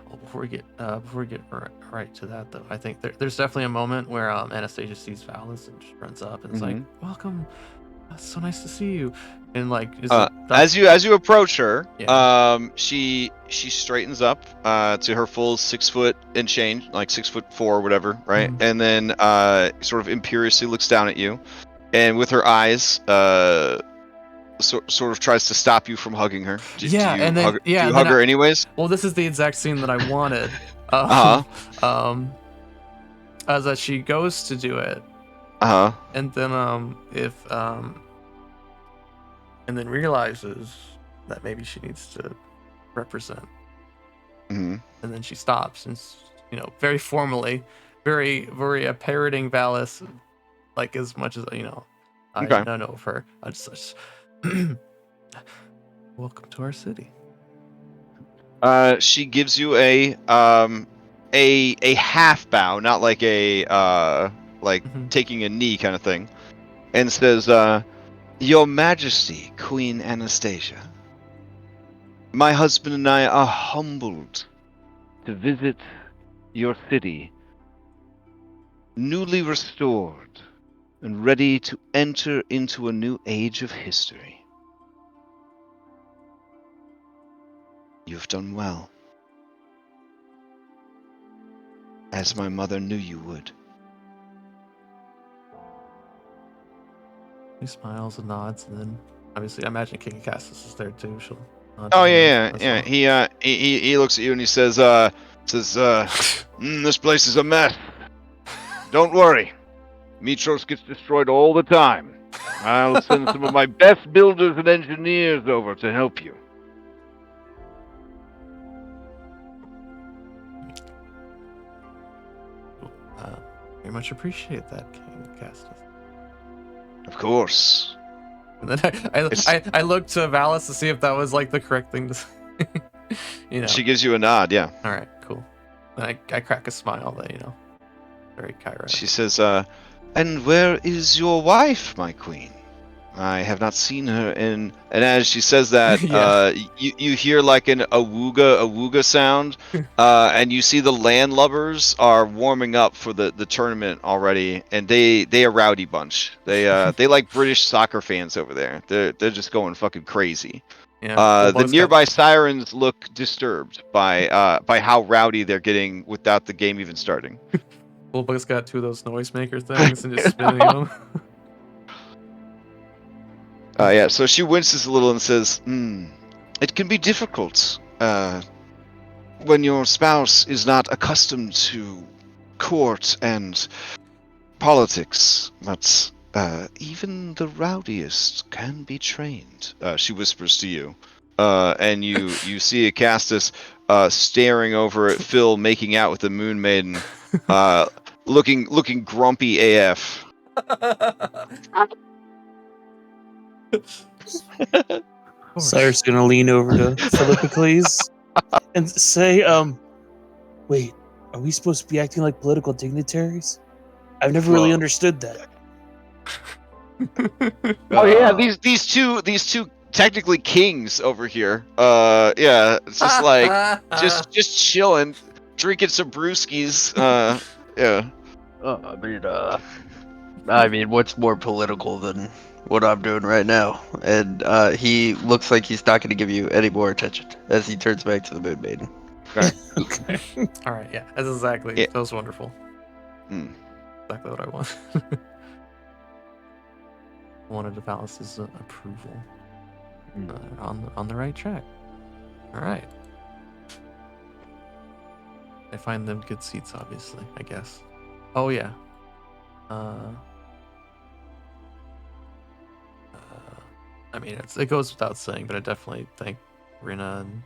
Well, before we get right to that though, I think there's definitely a moment where Anastasia sees Valis and just runs up and is like, "Welcome, it's so nice to see you." And like, as you approach her, Yeah. she straightens up to her full 6 foot and change, like 6'4" or whatever, right? Mhm. And then sort of imperiously looks down at you, and with her eyes, sort of tries to stop you from hugging her. Do you hug her anyways? Well, this is the exact scene that I wanted. As that she goes to do it, and then and then realizes that maybe she needs to represent, Mm-hmm. and then she stops and very formally, very parroting Valis, like as much as I know of her. I just welcome to our city. She gives you a half bow, not like a taking a knee kind of thing, and says, "Your Majesty, Queen Anastasia, my husband and I are humbled to visit your city, newly restored and ready to enter into a new age of history. You've done well, as my mother knew you would." He smiles and nods, and then obviously I imagine King Cassis is there too. She'll nod. Oh to him yeah. as well. He looks at you and he says, "This place is a mess. Don't worry, Mitros gets destroyed all the time. I'll send some of my best builders and engineers over to help you." Very much appreciate that, King Cassis. Of course. And then I looked to Valis to see if that was like the correct thing to say. She gives you a nod, yeah. All right, cool. And I crack a smile that very Kyra. She says, "And where is your wife, my queen? I have not seen her in..." And as she says that, you hear like an awooga sound, and you see the landlubbers are warming up for the tournament already, and they a rowdy bunch. They like British soccer fans over there. They're just going fucking crazy. Yeah, the nearby sirens look disturbed by how rowdy they're getting without the game even starting. Bullbug's got 2 of those noisemaker things and just spinning them. Yeah, so she winces a little and says, "It can be difficult when your spouse is not accustomed to court and politics, but even the rowdiest can be trained," she whispers to you. And you see a Castus staring over at Phil making out with the Moon Maiden, looking grumpy AF. Sire's gonna lean over to Philippocles and say, "Wait, are we supposed to be acting like political dignitaries? I've never really Whoa. understood that. Oh yeah, these two technically kings over here. Yeah, it's just like just chilling, drinking some brewskis. Yeah. I mean, what's more political than what I'm doing right now? And he looks like he's not going to give you any more attention as he turns back to the Moon Maiden. Okay. All right, yeah, that's exactly. Yeah. That was wonderful. Mm. Exactly what I want. I wanted Valis' approval. On the right track. All right. I find them good seats, obviously. I guess. Oh yeah. I mean, it goes without saying, but I definitely thank Rina and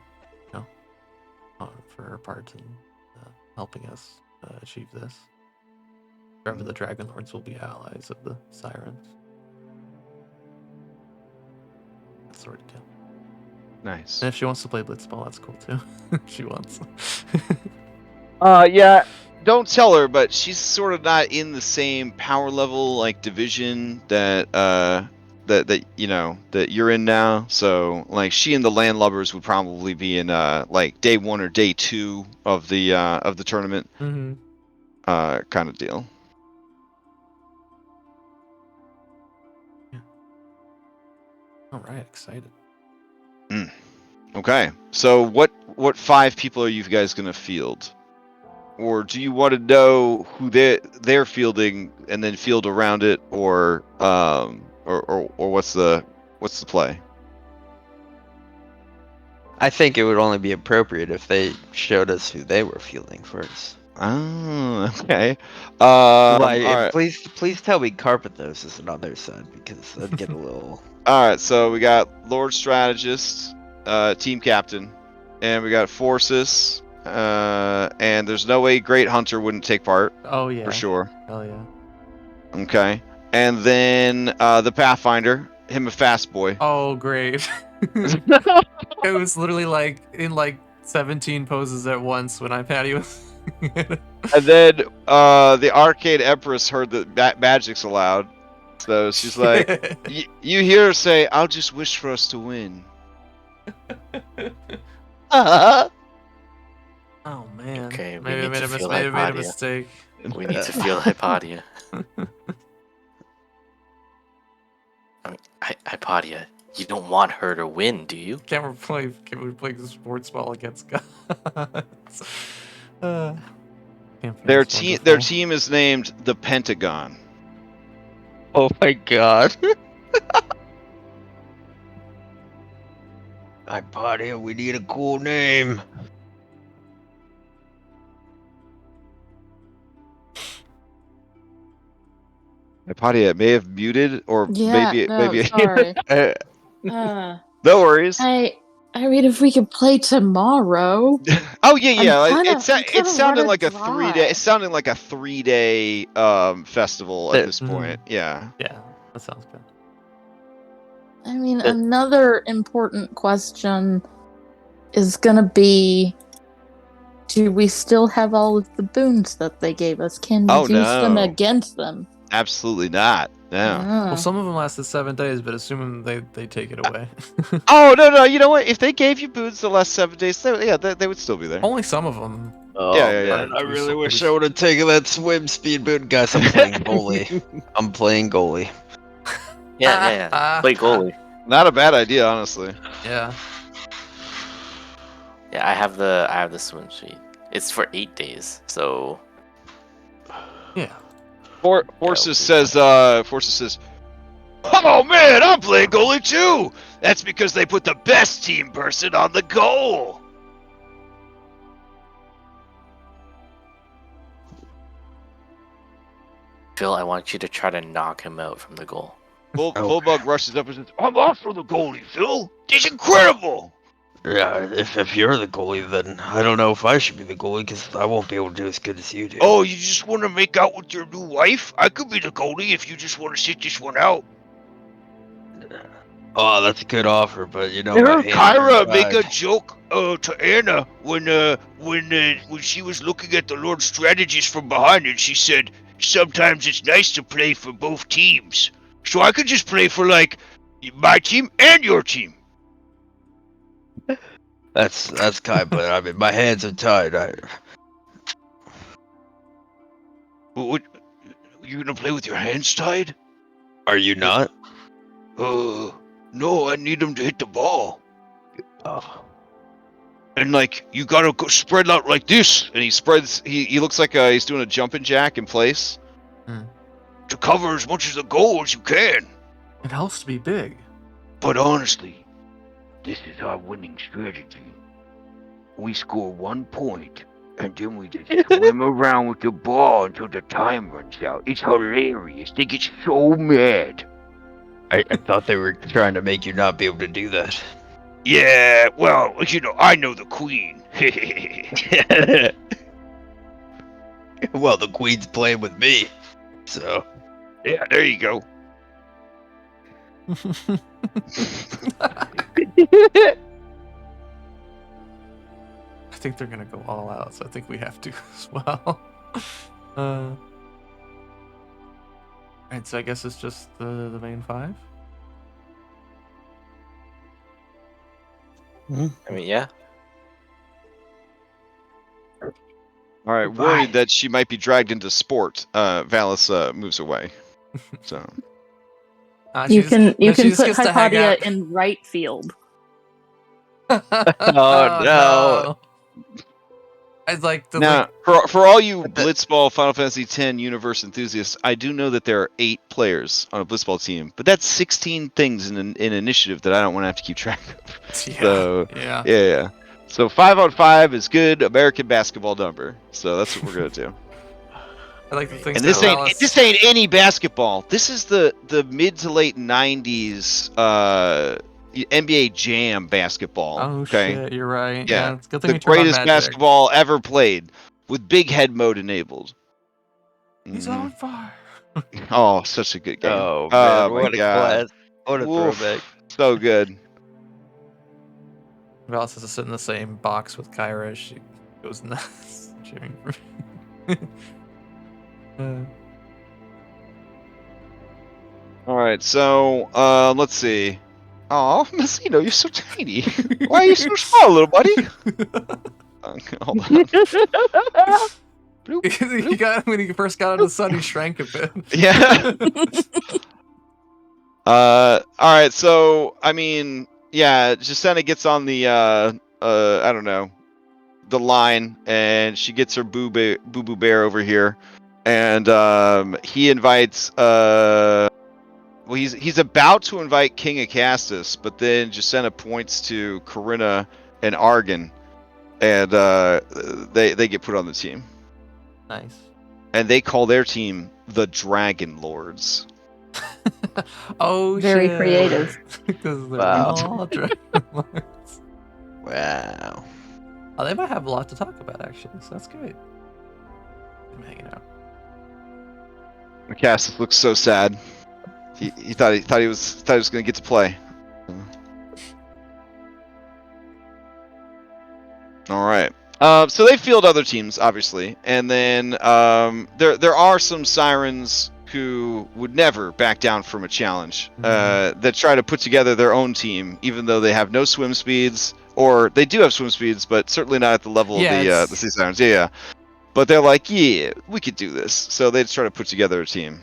for her part in helping us achieve this. Remember, the Dragonlords will be allies of the sirens. That sort of deal. Nice. And if she wants to play Blitzball, that's cool too. If she wants. Yeah. Don't tell her, but she's sort of not in the same power level like division that that you're in now. So like she and the Landlubbers would probably be in like day 1 or day 2 of the tournament Mm-hmm. kind of deal. Yeah. All right, excited. Okay. So what 5 people are you guys gonna field? Or do you want to know who they're fielding and then field around it, or what's the play? I think it would only be appropriate if they showed us who they were fielding first. Oh, okay. All All right. Please tell me Carpathos isn't on their side, because I'd get a little. All right. So we got Lord Strategist, team captain, and we got Forces. And there's no way Great Hunter wouldn't take part. Oh yeah. For sure. Hell yeah. Okay. And then the Pathfinder, him a fast boy. Oh great. It was literally like in like 17 poses at once when I patty was. And then the Arcade Empress heard that magic's allowed, so she's like, "You hear her say, I'll just wish for us to win." Oh man. Okay, we maybe I need to feel made a Hypatia. mistake. We need to feel Hypatia. I mean, Hypatia, you don't want her to win, do you? Can we play the sports ball against gods? Their team is named the Pentagon. Oh my god. Hypatia, we need a cool name. Hypatia may have muted, or Yeah, maybe. sorry. No worries. I mean, if we could play tomorrow. Oh yeah. I'm It sounded running like a dry. 3-day. It sounded like a 3-day festival at this point. Yeah. Yeah, that sounds good. I mean, another important question is gonna be, do we still have all of the boons that they gave us? Can we use them against them? Absolutely not. No. Well, some of them lasted 7 days, but assuming they take it away. Oh no! You know what? If they gave you boons the last 7 days, they would still be there. Only some of them. Oh, Yeah. man, I really wish I would have taken that swim speed boot. Guys, I'm playing goalie. I'm playing goalie. Yeah. Play goalie. Not a bad idea, honestly. Yeah. Yeah, I have the swim speed. It's for 8 days, so. Yeah. Forces says, "Oh man, I'm playing goalie too. That's because they put the best team person on the goal." Phil, I want you to try to knock him out from the goal. Bullbug rushes up and says, "I'm off for the goalie, Phil. He's incredible." Yeah, if you're the goalie, then I don't know if I should be the goalie, because I won't be able to do as good as you do. Oh, you just want to make out with your new wife? I could be the goalie if you just want to sit this one out. Oh, that's a good offer, but you know. I my heard hands Kyra are make a tied. joke to Anna when she was looking at the Lord Strategist from behind, and she said, sometimes it's nice to play for both teams. So I could just play for, like, my team and your team. That's kind, but I mean, my hands are tied. What, you gonna play with your hands tied? Are you not? No, I need them to hit the ball. Oh. And, like, you gotta go spread out like this. And he spreads, he looks like he's doing a jumping jack in place. To cover as much of the goal as you can. It helps to be big. But honestly, this is our winning strategy. We score 1 point, and then we just swim around with the ball until the time runs out. It's hilarious. They get so mad. I thought they were trying to make you not be able to do that. Yeah, well, you know, I know the queen. Well, the queen's playing with me, so. Yeah, there you go. I think they're gonna go all out, so I think we have to as well. Alright, so I guess it's just the main 5? I mean, yeah. All right, worried that she might be dragged into sport, Valis moves away. So You can just put gets to hang Hypatia out. in right field. Oh, no. I'd like to now, for all you Blitzball Final Fantasy X universe enthusiasts, I do know that there are 8 players on a Blitzball team, but that's 16 things in initiative that I don't want to have to keep track of. Yeah, So yeah. So 5 on 5 is good American basketball number. So that's what we're gonna do. I like the things And that this ain't any basketball. This is the mid to late 90s NBA Jam basketball. Oh okay? shit, you're right. Yeah, It's a good thing the we turned on greatest Magic. basketball ever played, with big head mode enabled. He's on fire. Oh, such a good game. Oh, man, my what a God. class. What a Oof, throwback. so good. Valis has to sit in the same box with Kyra as she goes nuts cheering for me. All right, so let's see. Oh, Messino, you're so tiny. Why are you so small, little buddy? Hold on. He got when he first got out of the sun, he shrank a bit. Yeah. All right, so I mean, yeah, Jacenna gets on the I don't know, the line, and she gets her boo boo bear over here, and he invites well, he's about to invite King Acastus, but then Jacenna points to Corinna and Argon, and they get put on the team. Nice. And they call their team the Dragonlords. Oh, Very shit. creative. Because they're Wow. all Dragonlords. Wow. Oh, they might have a lot to talk about, actually, so that's great. I'm hanging out. Acastus looks so sad. He thought he was gonna get to play. All right. So they field other teams, obviously, and then there are some sirens who would never back down from a challenge. That try to put together their own team, even though they have no swim speeds, or they do have swim speeds, but certainly not at the level of the sea sirens. Yeah. But they're like, yeah, we could do this. So they just try to put together a team.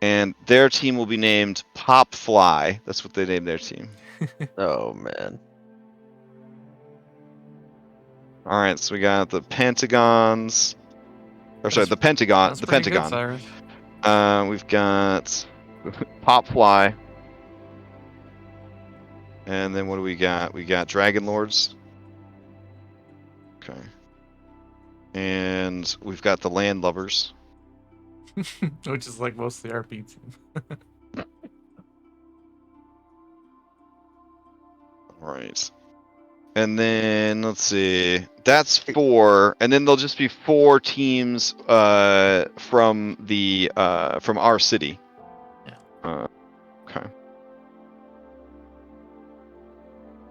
And their team will be named Popfly. That's what they named their team. Oh, man. All right, so we got the Pentagons. Or sorry, the Pentagon. That's The pretty good, Pentagon. Cyrus. We've got Popfly. And then what do we got? We got Dragonlords. Okay. And we've got the Landlubbers. Which is like mostly RP team. Right. And then let's see. That's 4, and then there'll just be 4 teams from our city. Yeah. Okay.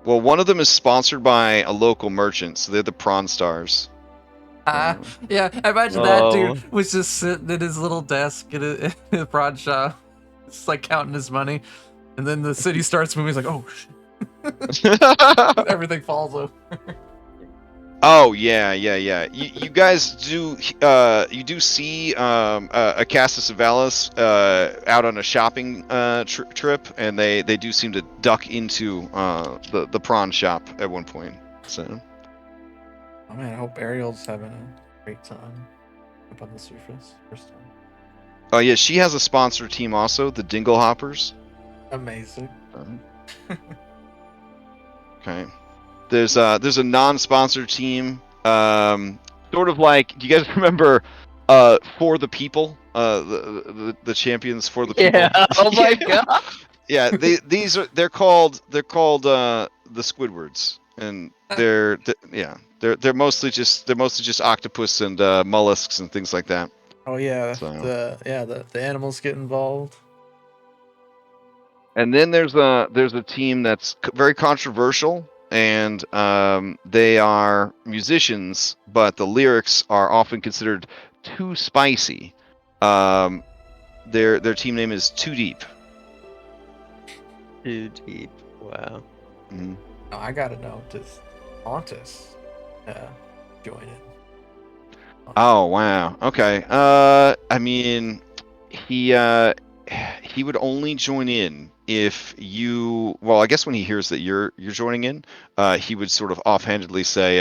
Well, one of them is sponsored by a local merchant, so they're the Prawn Stars. Yeah, I imagine that dude was just sitting at his little desk in a prawn shop, just like counting his money, and then the city starts moving. He's like, "Oh shit!" Everything falls over. Oh yeah. You guys do you do see a Castus Avalis out on a shopping trip, and they do seem to duck into the prawn shop at one point. So. Oh man, I hope Ariel's having a great time up on the surface. First time. Oh yeah, she has a sponsor team also, the Dingle Hoppers. Amazing. Okay. There's a non-sponsored team, sort of like. Do you guys remember For the People, the champions For the People? Yeah. Oh my god. Yeah, they're called the Squidwards, and they're mostly just octopus and mollusks and things like that. Oh yeah, So. the animals get involved. And then there's a team that's very controversial, and they are musicians, but the lyrics are often considered too spicy. Their team name is Too Deep. Too deep. Wow. Mm-hmm. Oh, I gotta know, does Pontus join in? Oh wow. Okay. I mean, he would only join in if you. Well, I guess when he hears that you're joining in, he would sort of offhandedly say,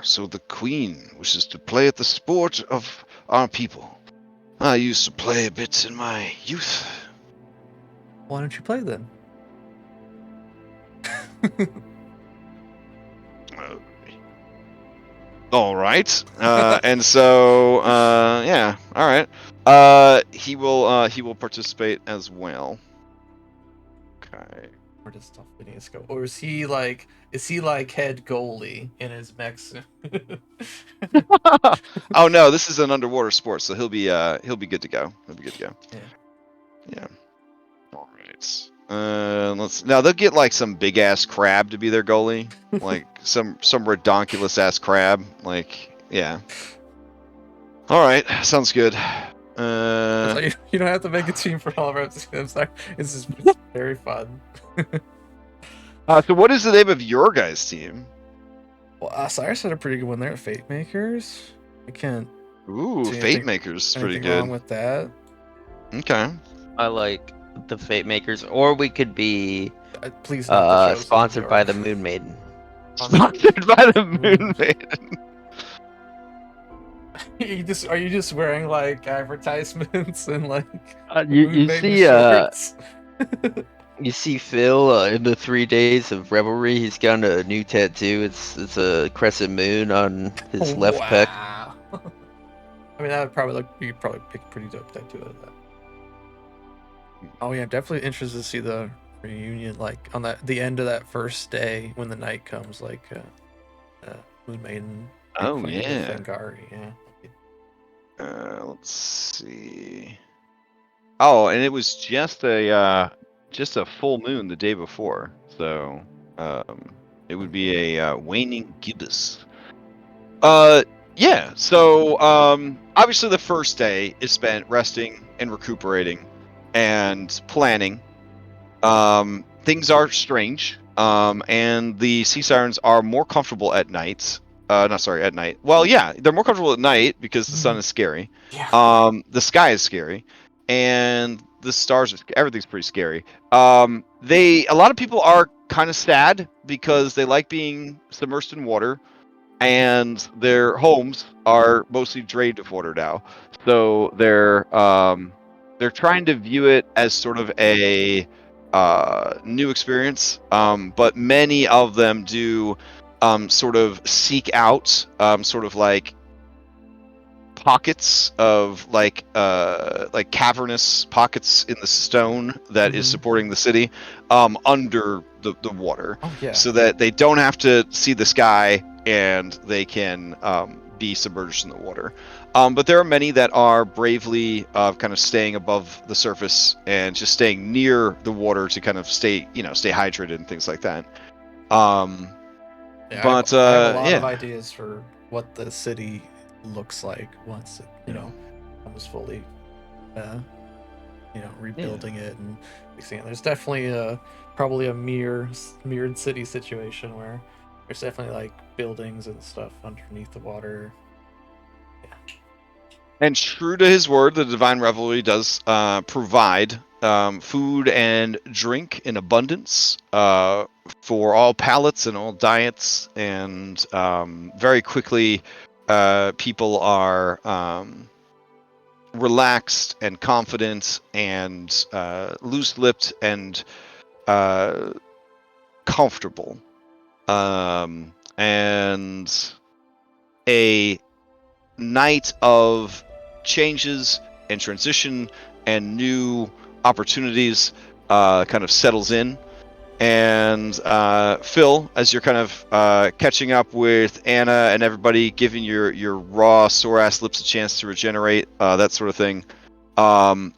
so the Queen wishes to play at the sport of our people. I used to play a bit in my youth. Why don't you play then? All right. And so, yeah. All right. He will participate as well. Okay. Where does Phineas go? Or is he like head goalie in his mech? Oh no, this is an underwater sport, so he'll be good to go. He'll be good to go. Yeah. All right. Now they'll get like some big ass crab to be their goalie, like some redonkulous ass crab, like yeah. All right, sounds good. So you don't have to make a team for all of our. I'm sorry, it's just very fun. So what is the name of your guys' team? Well, Cyrus had a pretty good one there at Fate Makers. I can't. Ooh, Fate Makers, pretty good. Wrong with that? Okay. I like the Fate Makers, or we could be please sponsored by the Moon Maiden. Sponsored by the Moon Maiden. Are you just wearing like advertisements and like you see you see Phil in the 3 days of revelry. He's got a new tattoo. It's a crescent moon on his left pec. I mean, that would probably you could probably pick a pretty dope tattoo out of that. Oh yeah, I'm definitely interested to see the reunion, like on the end of that first day when the night comes, like Moon Maiden. Oh yeah. Fangari, yeah. Let's see. Oh, and it was just a full moon the day before, so it would be a waning gibbous. Yeah. So obviously the first day is spent resting and recuperating and planning. Things are strange, and the sea sirens are more comfortable at night. At night. Well, yeah, they're more comfortable at night because the sun is scary. Yeah. The sky is scary, and the stars are. Everything's pretty scary. A lot of people are kind of sad because they like being submersed in water, and their homes are mostly drained of water now. So they're trying to view it as sort of a new experience. But many of them do sort of seek out sort of like pockets of like cavernous pockets in the stone that is supporting the city under the water. Oh, yeah. So that they don't have to see the sky and they can be submerged in the water. But there are many that are bravely kind of staying above the surface and just staying near the water to kind of stay hydrated and things like that. Yeah, But I have a lot of ideas for what the city looks like once it, comes fully, rebuilding it and fixing it. There's definitely probably a mirrored city situation where there's definitely like buildings and stuff underneath the water. Yeah. And true to his word, the Divine Revelry does provide food and drink in abundance for all palates and all diets. And very quickly, people are relaxed and confident and loose-lipped and comfortable. And a night of changes and transition and new opportunities kind of settles in. And Phil, as you're kind of catching up with Anna and everybody, giving your raw sore ass lips a chance to regenerate, that sort of thing,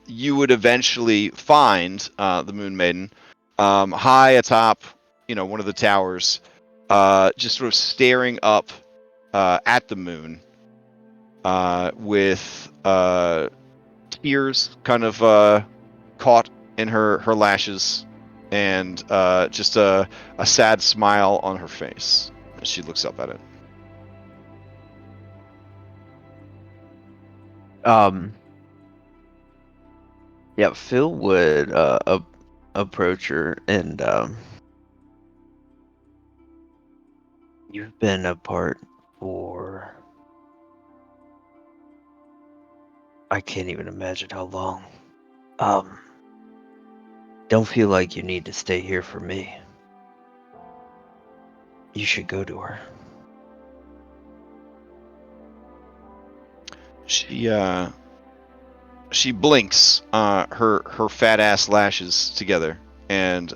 you would eventually find the Moon Maiden high atop, one of the towers, just sort of staring up at the moon, with tears kind of caught in her lashes, and just a sad smile on her face as she looks up at it. Yeah, Phil would approach her and you've been apart for I can't even imagine how long. Don't feel like you need to stay here for me. You should go to her. She blinks her fat ass lashes together, and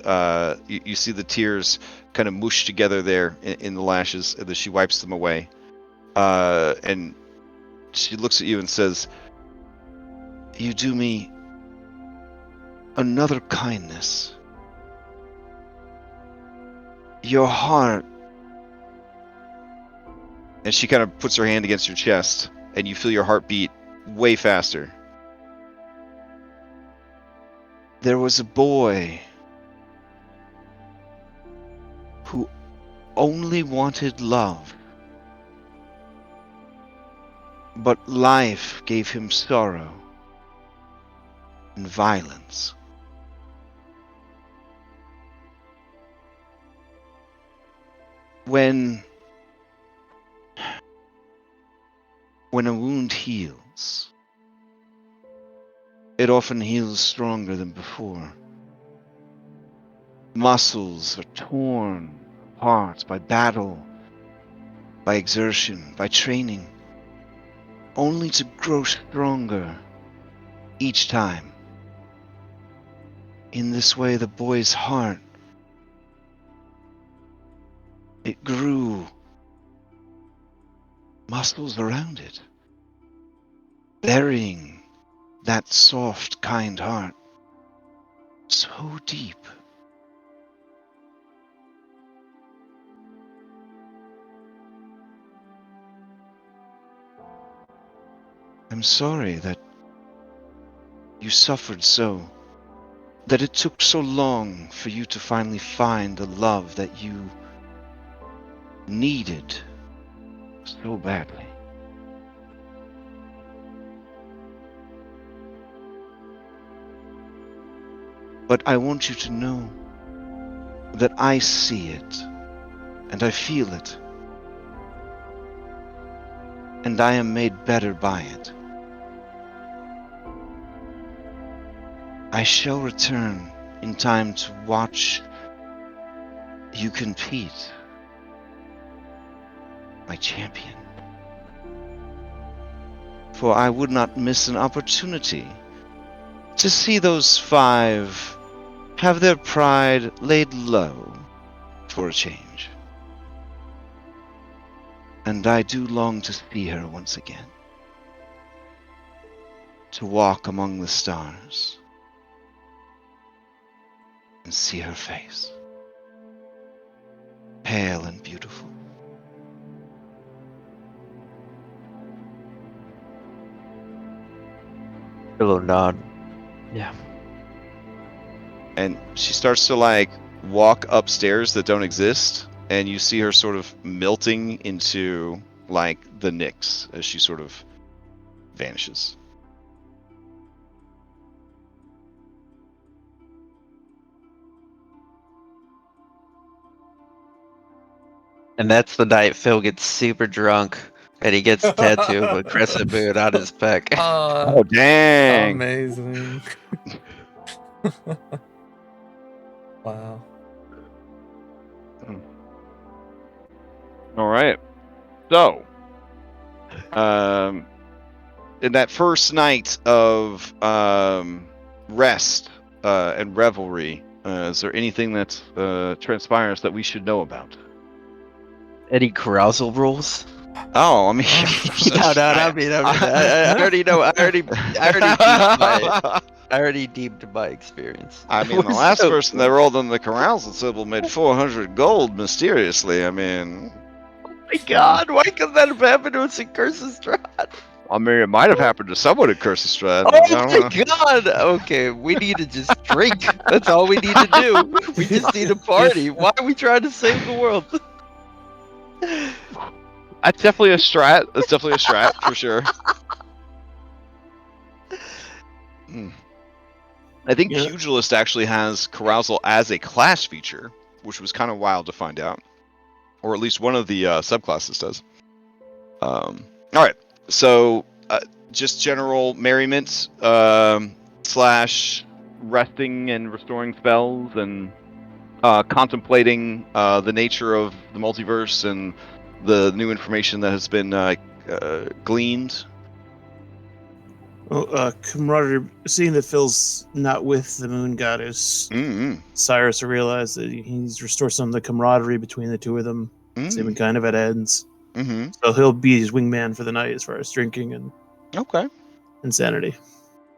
you see the tears kind of mush together there in the lashes, and then she wipes them away, and she looks at you and says, "You do me another kindness. Your heart." And she kind of puts her hand against your chest, and you feel your heart beat way faster. There was a boy who only wanted love, but life gave him sorrow and violence. When a wound heals, it often heals stronger than before. Muscles are torn apart by battle, by exertion, by training, only to grow stronger each time. In this way, the boy's heart, it grew muscles around it, burying that soft, kind heart so deep. I'm sorry that you suffered so, that it took so long for you to finally find the love that you needed so badly. But I want you to know that I see it, and I feel it, and I am made better by it. I shall return in time to watch you compete, my champion. For I would not miss an opportunity to see those 5 have their pride laid low for a change. And I do long to see her once again, to walk among the stars and see her face, pale and beautiful. Hello, nod. Yeah. And she starts to like walk upstairs that don't exist, and you see her sort of melting into like the Nyx as she sort of vanishes. And that's the night Phil gets super drunk and he gets a tattoo of a crescent moon on his pec. Oh dang! Amazing. Wow. All right. So, in that first night of rest and revelry, is there anything that transpires that we should know about? Any carousal rules? Oh, I mean, I already know. I already deemed my experience. I mean, the last person that rolled on the carousal table made 400 gold mysteriously. I mean, Oh my god, why could that have happened to us in Curse's Strahd? I mean, it might have happened to someone at Curse's Strahd. Oh my god! Okay, we need to just drink. That's all we need to do. We just need a party. Why are we trying to save the world? That's definitely a strat. That's definitely a strat for sure. I think Pugilist actually has carousal as a class feature, which was kind of wild to find out, or at least one of the subclasses does. All right, so just general merriment slash resting and restoring spells and contemplating the nature of the multiverse and the new information that has been gleaned. Well, camaraderie, seeing that Phil's not with the moon goddess, Cyrus will realize that he needs to restore some of the camaraderie between the two of them, seeming kind of at ends. So he'll be his wingman for the night as far as drinking and insanity.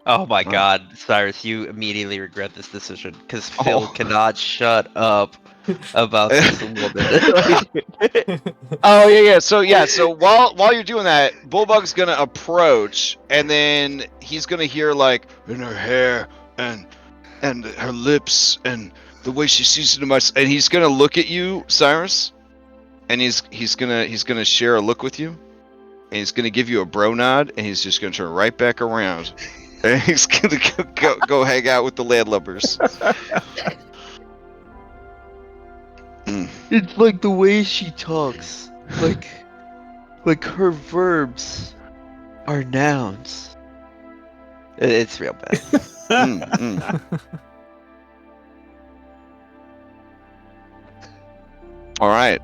Oh my god, Cyrus, you immediately regret this decision because Phil cannot shut up about this woman. Oh yeah. So while you're doing that, Bullbug's gonna approach, and then he's gonna hear like in her hair and her lips and the way she sees into my, and he's gonna look at you, Cyrus, and he's gonna share a look with you, and he's gonna give you a bro nod, and he's just gonna turn right back around, and he's gonna go hang out with the landlubbers. It's like the way she talks, like her verbs are nouns. It's real bad. All right.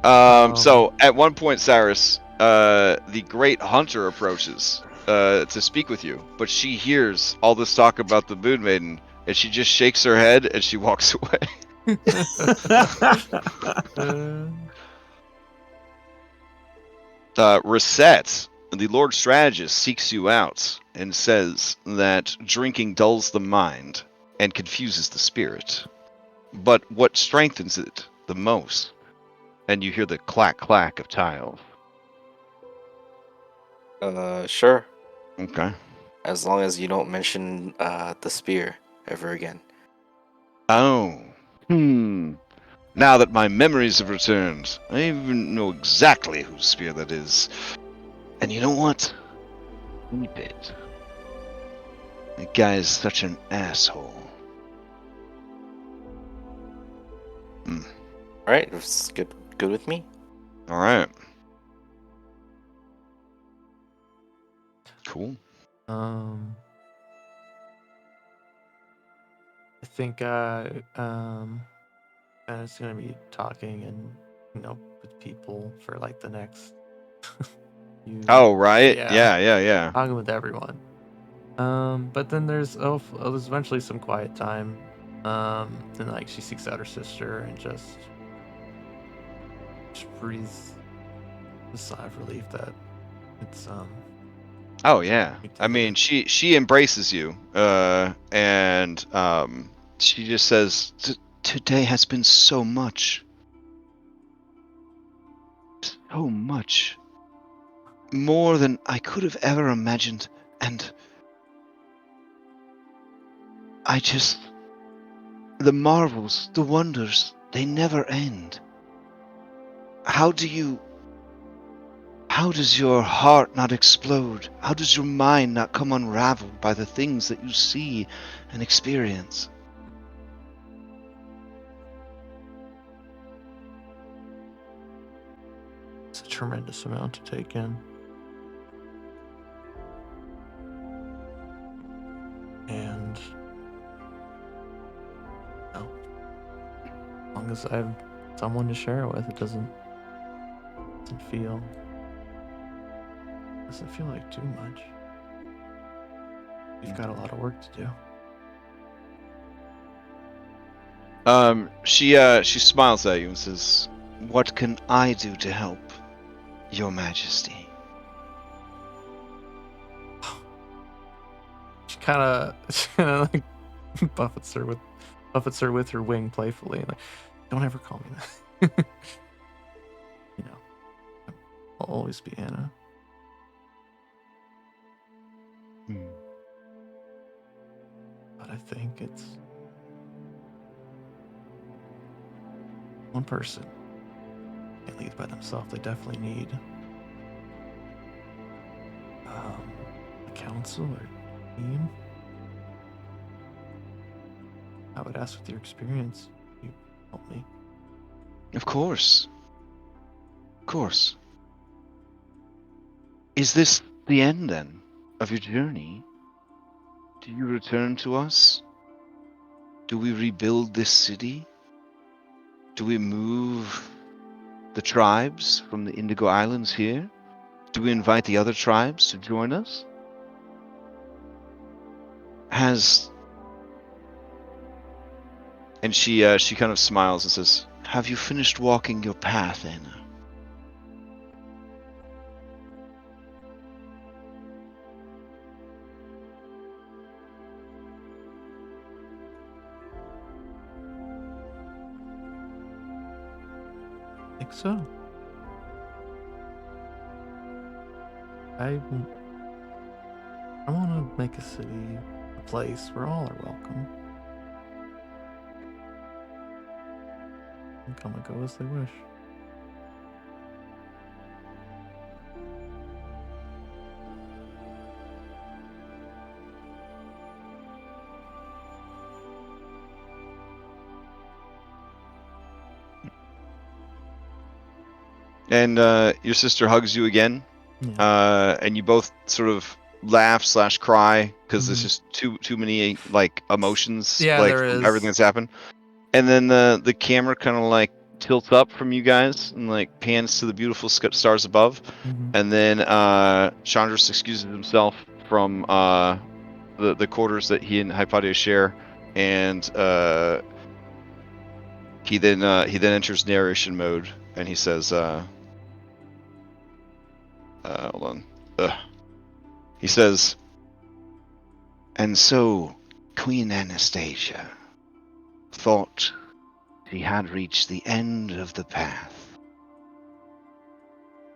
So at one point, Cyrus, the Great Hunter approaches to speak with you, but she hears all this talk about the Moon Maiden, and she just shakes her head and she walks away. Reset, the Lord Strategist, seeks you out and says that drinking dulls the mind and confuses the spirit, but what strengthens it the most? And you hear the clack clack of tiles. Sure. Okay. As long as you don't mention the spear ever again. Oh. Now that my memories have returned, I even know exactly whose spear that is. And you know what? Keep it. That guy is such an asshole. Alright, it's good with me. Alright. Cool. I think it's gonna be talking and with people for like the next Oh right, yeah. Talking with everyone. But then there's eventually some quiet time. And like she seeks out her sister and just breathes a sigh of relief that it's Oh yeah. I mean, she embraces you, and she just says, "Today has been so much, more than I could have ever imagined, and The marvels, the wonders, they never end. How does your heart not explode? How does your mind not come unraveled by the things that you see and experience? It's a tremendous amount to take in. And no, as long as I have someone to share it with, it doesn't feel like too much. We've got a lot of work to do. She smiles at you and says, What can I do to help, Your Majesty? She kind of like buffets her with her wing playfully, like, don't ever call me that. You know, I'll always be Anna. But I think it's one person can't lead by themselves. They definitely need a council or team. I would ask, with your experience, you help me. Of course. Of course. Is this the end, then, of your journey? Do you return to us? Do we rebuild this city? Do we move the tribes from the Indigo Islands here? Do we invite the other tribes to join us? And she kind of smiles and says, have you finished walking your path, Anna? I think so. I want to make a city a place where all are welcome. And come and go as they wish. and your sister hugs you again, and you both sort of laugh/cry because there's just too many like emotions, like there from is. everything that's happened. And then the camera kind of like tilts up from you guys and like pans to the beautiful stars above, and then Chandras excuses himself from the quarters that he and Hypatia share, and he then enters narration mode, and he says, hold on. He says, And so, Queen Anastasia thought she had reached the end of the path.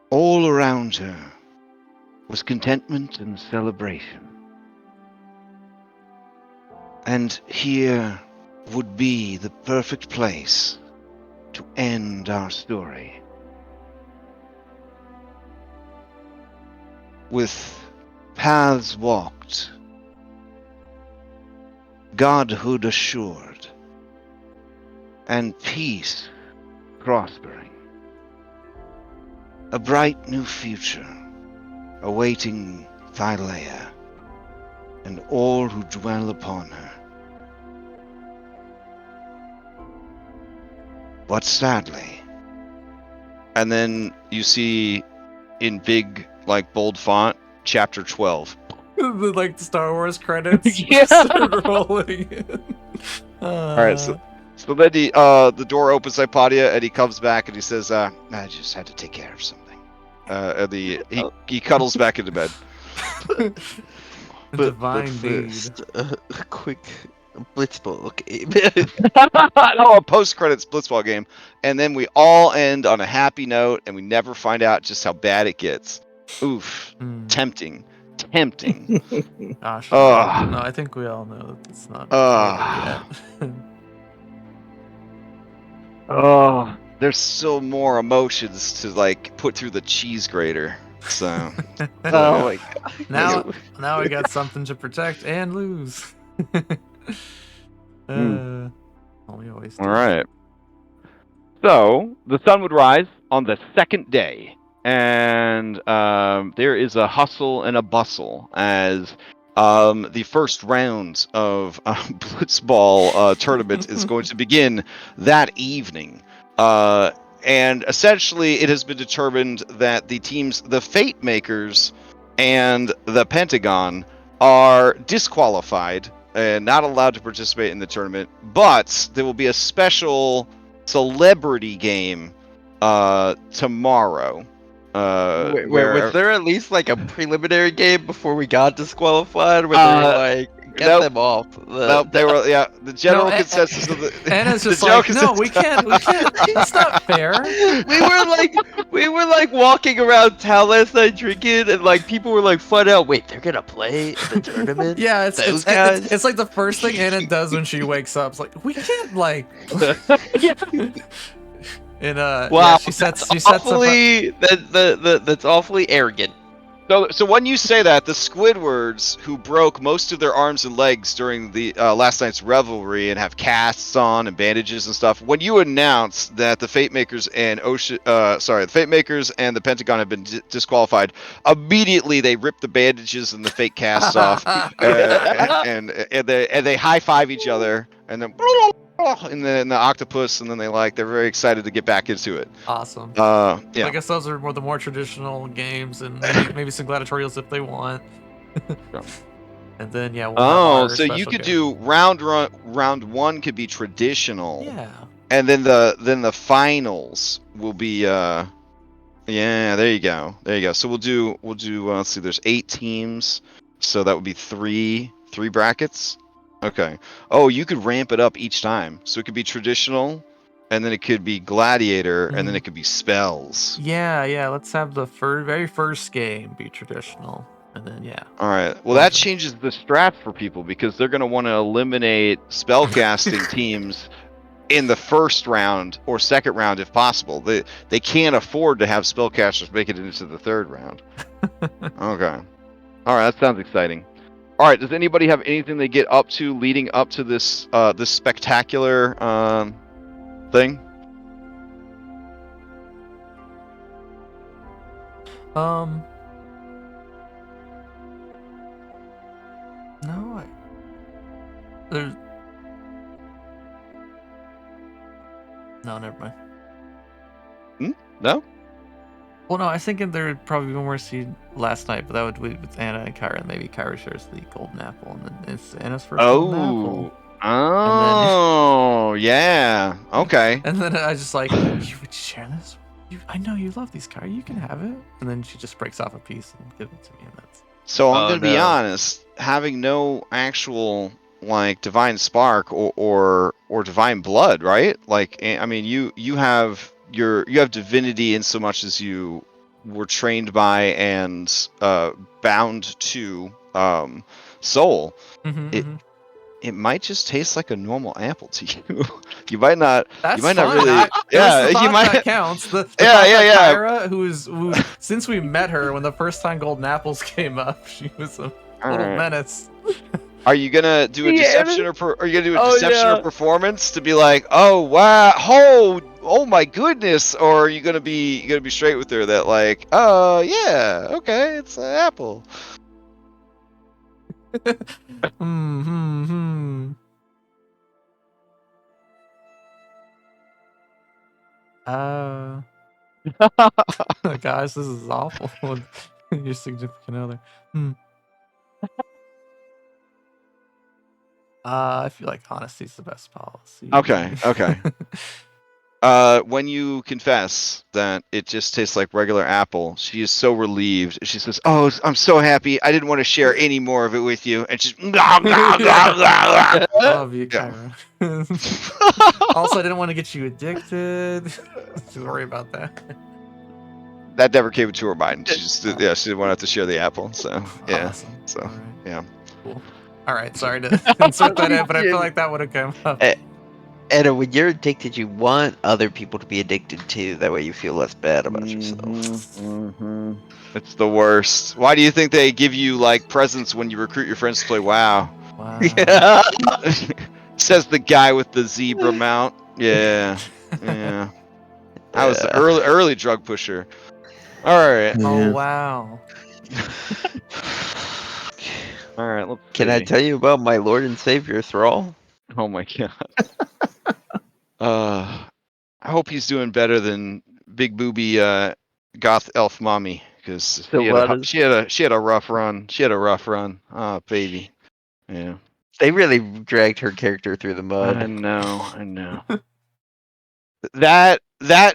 All around her was contentment and celebration. And here would be the perfect place to end our story. With paths walked, godhood assured, and peace prospering. A bright new future awaiting Thylea and all who dwell upon her. But sadly, and then you see in big, like bold font, chapter 12. Like the Star Wars credits. Rolling in. All right, so then the door opens, Hypatia, and he comes back and he says, I just had to take care of something. And he cuddles back into bed. Divine first, a quick blitzball game. A post-credits blitzball game, and then we all end on a happy note, and we never find out just how bad it gets. Oof, tempting. tempting. Gosh, Ugh. no, I think we all know that it's not Ugh. yet. Oh, there's still more emotions to like put through the cheese grater. So, Oh my god. now we got something to protect and lose. We always do. all right. So the sun would rise on the second day, and there is a hustle and a bustle as the first round of Blitzball tournament is going to begin that evening. And essentially, it has been determined that the teams, the Fate Makers and the Pentagon, are disqualified and not allowed to participate in the tournament, but there will be a special celebrity game tomorrow. Wait, Where was there at least like a preliminary game before we got disqualified? Where they were like, get nope. them off. Nope, they were the general consensus of the Anna's the just general like, no, we can't. That's not fair. we were like walking around town last night drinking, and like people were like fun out. Wait, they're gonna play in the tournament? Yeah, Those guys? it's like the first thing Anna does when she wakes up. It's like, we can't like. And Wow, yeah, she sets up. That's awfully arrogant. So when you say that, the Squidwards, who broke most of their arms and legs during the last night's revelry and have casts on and bandages and stuff, when you announce that the Fate Makers and the Fate Makers and the Pentagon have been disqualified, immediately they rip the bandages and the fake casts off, and they high five each other, and then. And then the octopus, and then they're very excited to get back into it. Awesome. Yeah. I guess those are the more traditional games, and maybe some gladiatorials if they want. Yeah. And then we'll so you could do round one could be traditional. Yeah. And then the finals will be there you go. So we'll do let's see, there's 8 teams, so that would be three brackets. Okay. Oh, you could ramp it up each time. So it could be traditional, and then it could be gladiator, and then it could be spells. Yeah. Let's have the very first game be traditional, and then All right. Well, that changes the strat for people because they're going to want to eliminate spellcasting teams in the first round or second round if possible. They can't afford to have spellcasters make it into the third round. Okay. All right. That sounds exciting. All right. Does anybody have anything they get up to leading up to this this spectacular thing? No. There's. No, never mind. No. Well, no, I was thinking there would probably be one more seed last night, but that would be with Anna and Kyra, and maybe Kyra shares the golden apple, and then it's Anna's first golden apple. Oh, yeah. Okay. And then I just like, would you share this? I know you love these, Kyra. You can have it. And then she just breaks off a piece and gives it to me, and that's. So I'm gonna be honest. Having no actual like divine spark or divine blood, right? Like, I mean, you have divinity in so much as you were trained by and bound to soul. It might just taste like a normal apple to you. You might not. That's you might fine. not really. Yeah, you might. That counts. The Kyra, who since we met her when the first time golden apples came up, she was a little menace. Are you gonna do a deception or are you gonna do a deception or performance to be like, oh wow, oh my goodness, or are you gonna be straight with her that like, oh yeah, okay, it's an apple. Guys, this is awful. Your significant other. I feel like honesty's the best policy. Okay. When you confess that it just tastes like regular apple, she is so relieved. She says, "Oh, I'm so happy. I didn't want to share any more of it with you." And she's, love you, Kyra. Also, I didn't want to get you addicted. Don't worry about that. that never came into her mind. She just she didn't want to have to share the apple. So yeah. Awesome. So All right. yeah. Cool. All right. Sorry to insert that in, but I feel like that would have come up. Anna, when you're addicted, you want other people to be addicted too. That way you feel less bad about yourself. It's the worst. Why do you think they give you like presents when you recruit your friends to play WoW? Wow. Yeah. Says the guy with the zebra mount. Yeah. Yeah. I was the early drug pusher. All right. Oh wow. All right. Let's Can I see. tell you about my Lord and Savior Thrall? Oh my god. I hope he's doing better than Big Booby Goth Elf Mommy, because she had a rough run. She had a rough run. Oh baby. Yeah. They really dragged her character through the mud. I know. That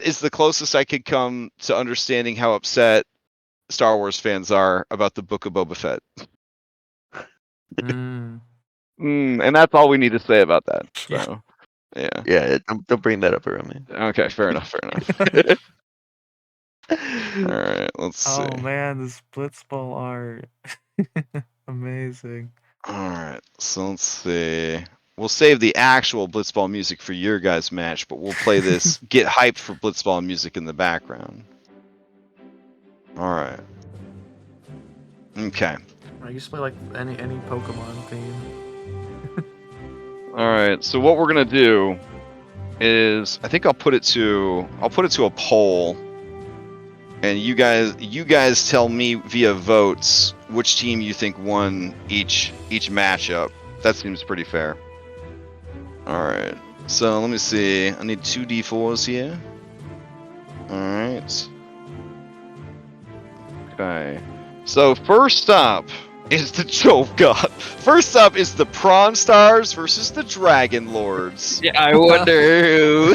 is the closest I could come to understanding how upset Star Wars fans are about the Book of Boba Fett. And that's all we need to say about that. So, yeah. Yeah, don't bring that up around me. Okay, fair enough. All right, let's see. Oh man, this Blitzball art. Amazing. All right, so let's see. We'll save the actual Blitzball music for your guys' match, but we'll play this get hyped for Blitzball music in the background. All right. Okay. I used to play like any Pokemon theme. All right. So what we're gonna do is, I think I'll put it to a poll, and you guys tell me via votes which team you think won each matchup. That seems pretty fair. All right. So let me see. I need 2 D4s here. All right. Okay. So first up is the First up is the Prawn Stars versus the Dragonlords. Yeah, I wonder who.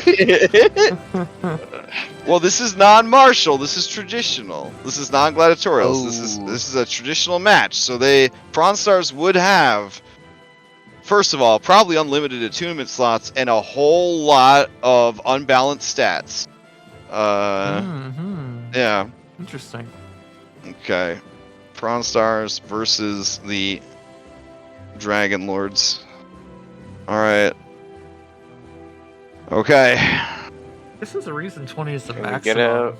Well, this is non-martial. This is traditional. This is non-gladiatorial. Oh. This is a traditional match. So Prawn Stars would have, first of all, probably unlimited attunement slots and a whole lot of unbalanced stats. Yeah. Interesting. Okay. Prawn Stars versus the Dragonlords. Alright. Okay. This is a reason 20 is the Can we maximum. get a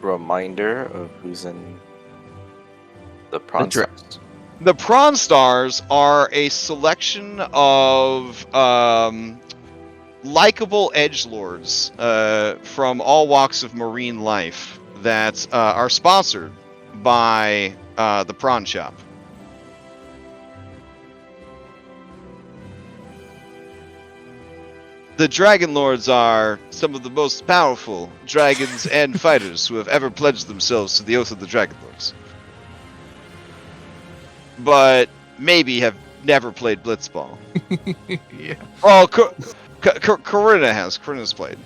reminder of who's in the Prawn Stars? The Prawn Stars are a selection of likable edgelords from all walks of marine life that are sponsored by the Prawn Shop. The Dragonlords are some of the most powerful dragons and fighters who have ever pledged themselves to the oath of the Dragonlords. But maybe have never played Blitzball. Yeah. Oh, Corinna's played.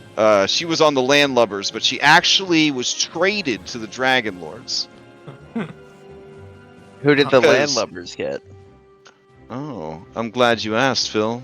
She was on the Landlubbers, but she actually was traded to the Dragonlords. Who did the Landlubbers get? Oh, I'm glad you asked, Phil.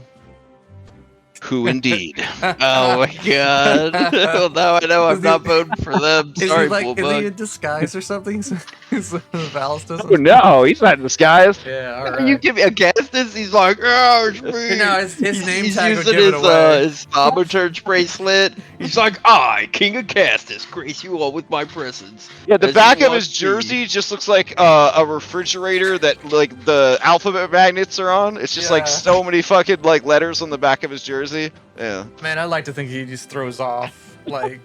Who indeed? Oh my god. Well, now I know I'm not voting for them. Sorry, is he Bullbug. in disguise or something? Valis doesn't. Oh, no, he's not in disguise. Yeah, alright. You give me a Gastus, he's like, oh, it's me. No, his name He's tag would using give it away. his thaumaturge bracelet. He's like, I, King of Castus, grace you all with my presence. Yeah, the As back you of his want jersey just looks like a refrigerator that like the alphabet magnets are on. It's just like Yeah. so many fucking like letters on the back of his jersey. Yeah. Man, I like to think he just throws off like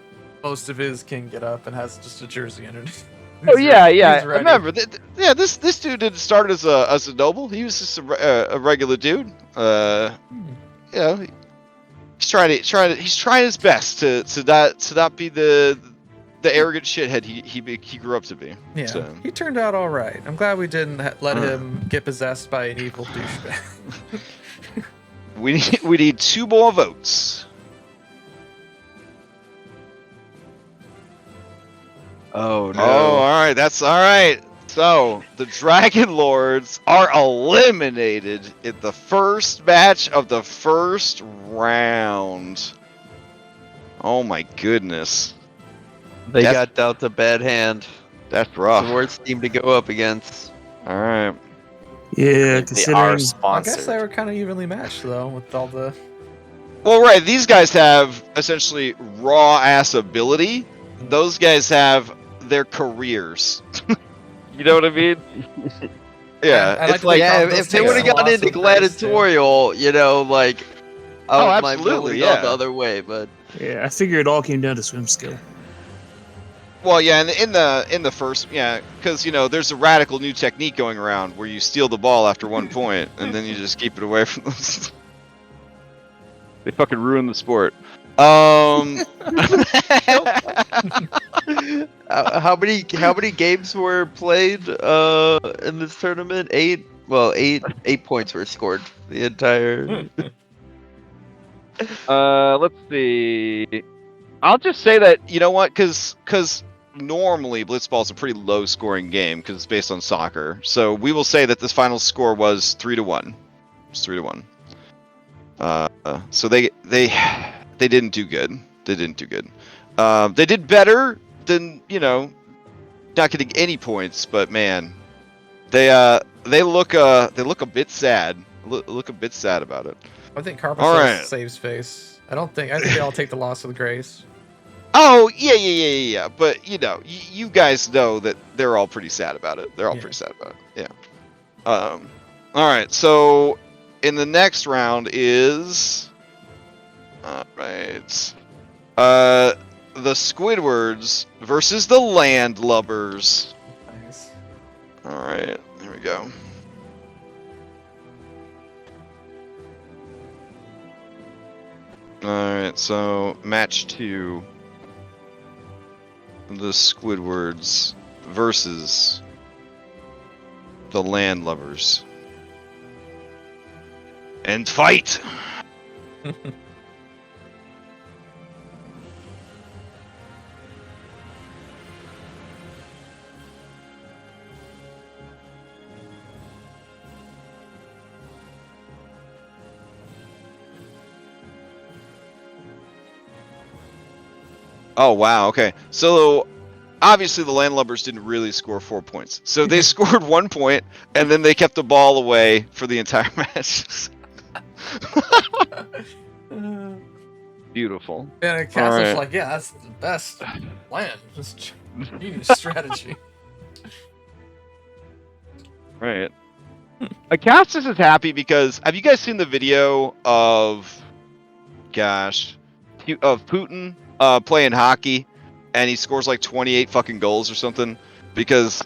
most of his king get up and has just a jersey underneath. Oh yeah, yeah. He's ready. Remember, this dude didn't start as a noble. He was just a regular dude. You know, he's trying his best to not be the arrogant shithead he grew up to be. Yeah, So. he turned out all right. I'm glad we didn't let him get possessed by an evil douchebag. We need 2 more votes. Oh no. Oh, all right, that's all right. So the Dragonlords are eliminated in the first match of the first round. Oh my goodness. They got dealt a bad hand. That's rough. The worst team to go up against. All right. Yeah, They considering are I guess sponsored. they were kind of evenly matched though, with all the. Well, right. These guys have essentially raw ass ability. Those guys have their careers. You know what I mean? Yeah, I like it's to like think Yeah, of those if they takes would have some gotten loss into with grace, too. gladiatorial, you know, like I Oh, would might have absolutely, gone the yeah. other way, but yeah, I figure it all came down to swim skill. well, yeah, in the first, yeah, because you know there's a radical new technique going around where you steal the ball after 1 point and then you just keep it away from them. They fucking ruin the sport. how many games were played in this tournament? 8. Well, 8 points were scored the entire. Let's see. I'll just say that you know what, because normally Blitzball is a pretty low scoring game because it's based on soccer. So we will say that this final score was 3-1. It's 3-1. So they didn't do good. They didn't do good. They did better than not getting any points, but man, they look a bit sad. Look a bit sad about it. I think Carpus All right. saves face. I think they all take the loss with grace. Oh yeah. But you guys know that they're all pretty sad about it. They're all pretty sad about it. Yeah. All right. So in the next round is the Squidwards versus the Landlubbers. Nice. All right. Here we go. Alright, so match 2. The Squidwards versus the Landlubbers. And fight! Oh, wow, okay. So, obviously the Landlubbers didn't really score 4 points. So they scored 1 point, and then they kept the ball away for the entire match. Beautiful. And Cass's right. like, yeah, that's the best plan. Just genius strategy. Right. Acastus is happy because, have you guys seen the video of Putin playing hockey, and he scores like 28 fucking goals or something because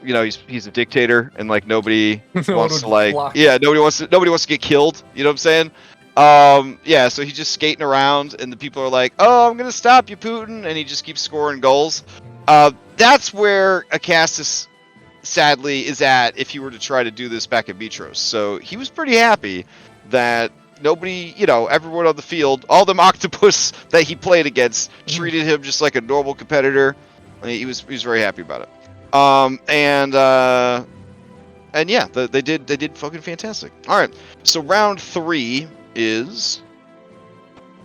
he's a dictator and like nobody wants to nobody wants to get killed. You know what I'm saying? So he's just skating around, and the people are like, "Oh, I'm gonna stop you, Putin," and he just keeps scoring goals. That's where Acastus sadly is at if he were to try to do this back at Vitros. So he was pretty happy that nobody, everyone on the field, all them octopus that he played against, treated him just like a normal competitor. He was very happy about it. And yeah, they did fucking fantastic. All right, so round 3 is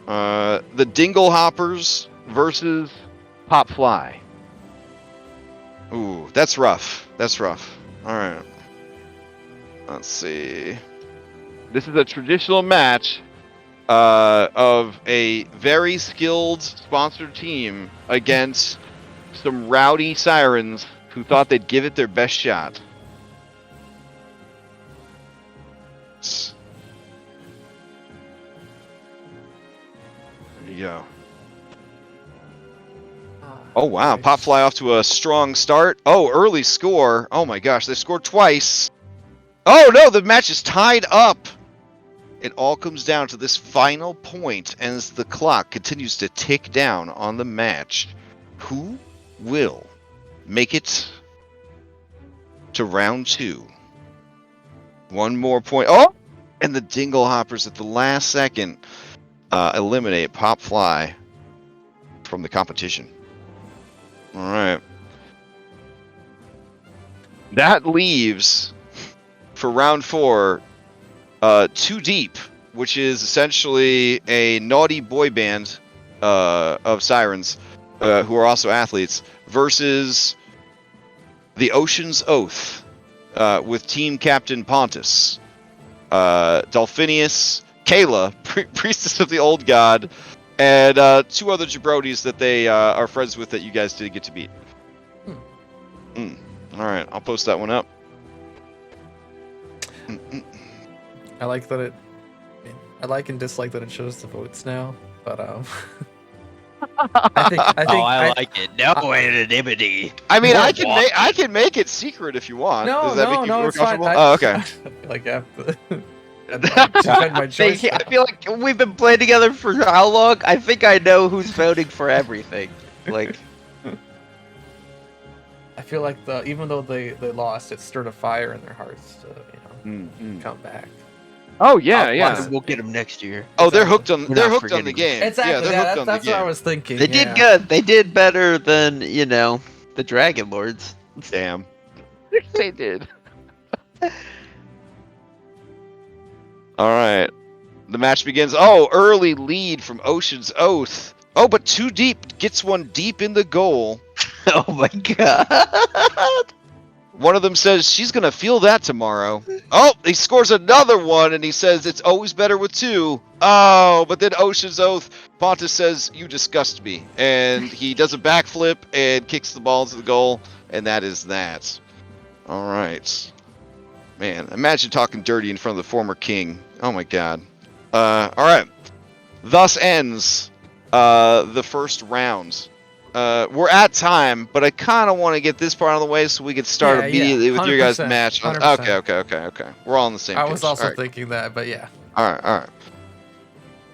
the Dingle Hoppers versus Pop Fly. Ooh, that's rough. That's rough. All right. Let's see. This is a traditional match of a very skilled sponsored team against some rowdy sirens who thought they'd give it their best shot. There you go. Oh wow, Pop Fly off to a strong start. Oh, early score. Oh my gosh, they scored twice. Oh no, the match is tied up. It all comes down to this final point as the clock continues to tick down on the match. Who will make it to round 2? One more point. Oh! And the Dingle Hoppers at the last second eliminate Pop Fly from the competition. All right. That leaves, for round 4, Too Deep, which is essentially a naughty boy band of sirens who are also athletes, versus the Ocean's Oath with team captain Pontus, Dolphinius, Kayla, priestess of the old god, and 2 other jabronis that they are friends with that you guys did get to meet. All right, I'll post that one up. I like that I like and dislike that it shows the votes now, but I think I like it. No anonymity. I mean, I can make it secret if you want. Does that make you more it's fine. comfortable? Oh, okay. I feel like I have to defend my choice. I feel like we've been playing together for how long? I think I know who's voting for everything. Like, I feel like even though they lost, it stirred a fire in their hearts to come back. Oh yeah. We'll get them next year. Oh, they're hooked on We're they're not hooked on the forgetting. game. Exactly. Yeah, they're hooked on That's the game. what I was thinking. They did good. They did better than the Dragonlords. Damn. They did. All right. The match begins. Oh, early lead from Ocean's Oath. Oh, but too deep. Gets one deep in the goal. Oh my god. One of them says she's going to feel that tomorrow. Oh, he scores another one, and he says it's always better with 2. Oh, but then Ocean's Oath, Pontus says, you disgust me. And he does a backflip and kicks the ball into the goal, and that is that. All right. Man, imagine talking dirty in front of the former king. Oh my god. All right. Thus ends the first round. We're at time, but I kind of want to get this part out of the way so we can start immediately with your guys' match. 100%. Okay. We're all on the same page. I was also All right. thinking that, but yeah. All right.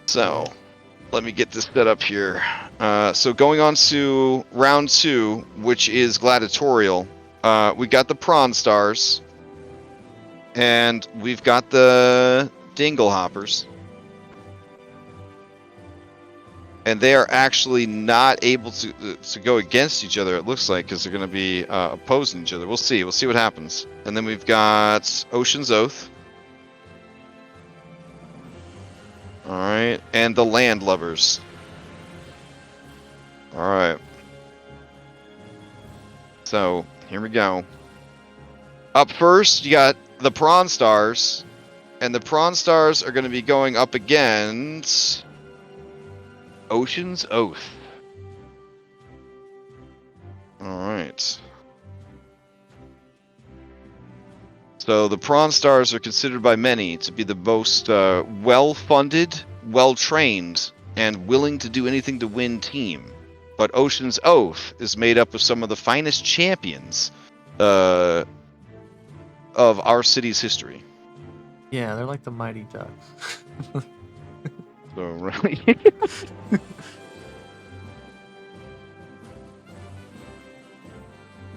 So, let me get this set up here. So going on to round 2, which is gladiatorial. We got the Prawn Stars, and we've got the Dingle Hoppers. And they are actually not able to go against each other, it looks like, because they're going to be opposing each other. We'll see. We'll see what happens. And then we've got Ocean's Oath. All right. And the Land Lovers. All right. So, here we go. Up first, you got the Prawn Stars. And the Prawn Stars are going to be going up against Ocean's Oath. Alright. So the Prawn Stars are considered by many to be the most well-funded, well-trained, and willing to do anything to win team. But Ocean's Oath is made up of some of the finest champions of our city's history. Yeah, they're like the Mighty Ducks. So really.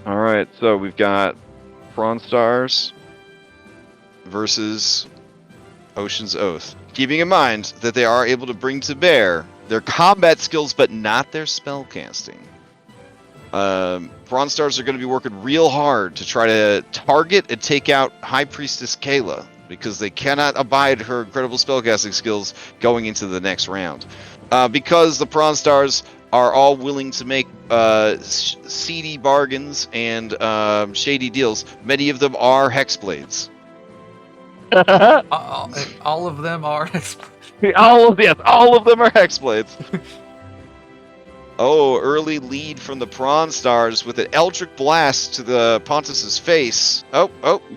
All right, so we've got Prawn Stars versus Ocean's Oath. Keeping in mind that they are able to bring to bear their combat skills, but not their spellcasting. Prawn Stars are going to be working real hard to try to target and take out High Priestess Kayla, because they cannot abide her incredible spellcasting skills going into the next round. Because the Prawn Stars are all willing to make seedy bargains and shady deals, many of them are Hexblades. All of them are. all of them are Hexblades. Oh, early lead from the Prawn Stars with an Eldritch Blast to the Pontus's face. Oh,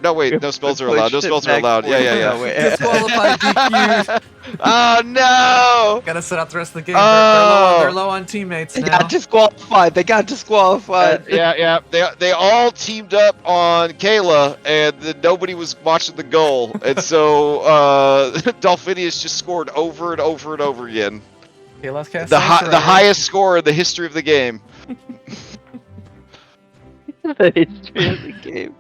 no, wait, no spells are allowed. No spells are allowed. Yeah. Disqualified, DQ. Oh, no! Gotta set out the rest of the game. They're low on teammates They now. got disqualified. Yeah. They all teamed up on Kayla, and then nobody was watching the goal. And so Dolphinius just scored over and over and over again. Okay, let's cast The highest score in the history of the game. The history of the game.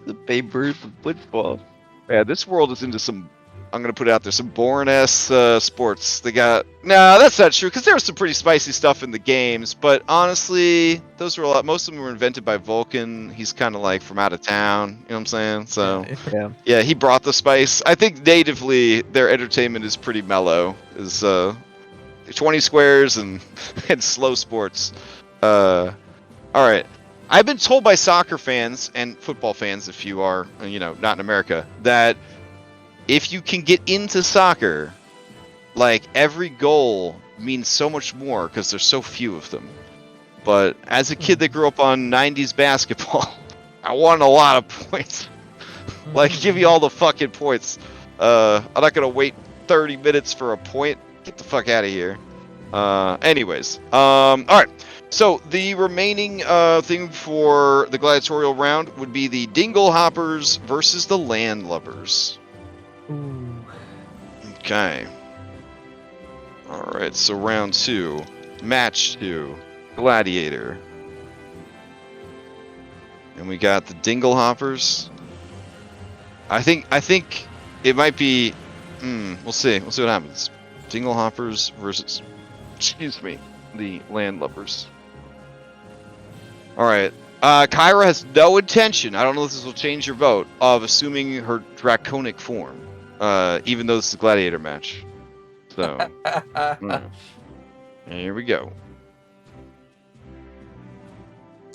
The Babe Ruth of football. Yeah, this world is into some, I'm going to put it out there, some boring-ass sports. They got... No, that's not true, because there was some pretty spicy stuff in the games, but honestly, those were most of them were invented by Vulcan. He's kind of like from out of town, you know what I'm saying? So, yeah, he brought the spice. I think natively, their entertainment is pretty mellow, is 20 squares and slow sports. All right. I've been told by soccer fans and football fans, if you are, not in America, that if you can get into soccer, like every goal means so much more because there's so few of them. But as a kid that grew up on 90s basketball, I wanted a lot of points. Like, give me all the fucking points. I'm not going to wait 30 minutes for a point. Get the fuck out of here. Anyways. All right. So the remaining thing for the gladiatorial round would be the Dingle Hoppers versus the Landlubbers. Ooh. Okay. All right. So round 2, match 2, Gladiator, and we got the Dingle Hoppers. I think it might be. We'll see. We'll see what happens. Dingle Hoppers versus, the Landlubbers. All right. Kyra has no intention, I don't know if this will change your vote, of assuming her draconic form, even though this is a gladiator match. So, here we go.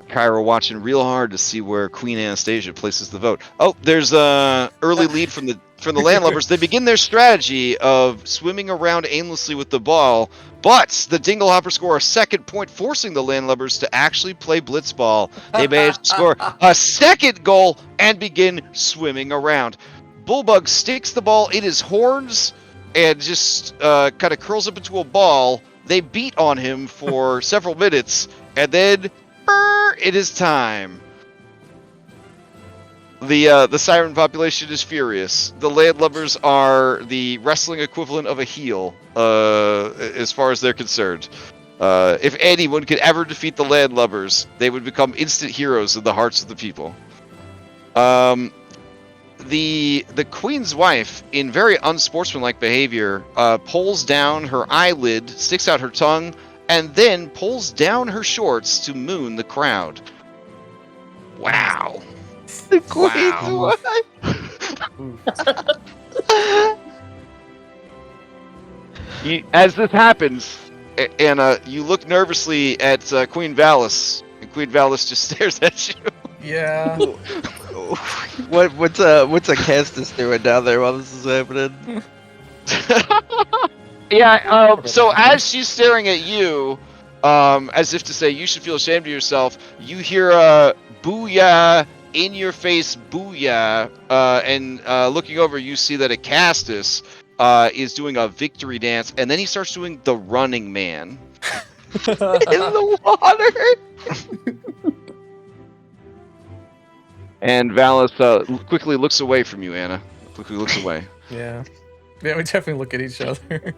Kyra watching real hard to see where Queen Anastasia places the vote. Oh, there's a early lead from the Landlubbers. They begin their strategy of swimming around aimlessly with the ball, but the Dinglehopper score a second point, forcing the Landlubbers to actually play blitzball. They manage to score a second goal and begin swimming around. Bullbug sticks the ball in his horns and just kind of curls up into a ball. They beat on him for several minutes, and then it is time. The siren population is furious. The Landlubbers are the wrestling equivalent of a heel, as far as they're concerned. If anyone could ever defeat the Landlubbers, they would become instant heroes in the hearts of the people. The Queen's wife, in very unsportsmanlike behavior, pulls down her eyelid, sticks out her tongue, and then pulls down her shorts to moon the crowd. Wow. The Queen's wife. As this happens, Anna, you look nervously at Queen Valis, and Queen Valis just stares at you. Yeah. What's a Castus doing down there while this is happening? Yeah, so as she's staring at you, as if to say you should feel ashamed of yourself, you hear a booyah, in your face booyah, and looking over you see that a Castus is doing a victory dance, and then he starts doing the running man. In the water! And Valis quickly looks away from you, Anna. Quickly looks away. Yeah. Yeah, we definitely look at each other.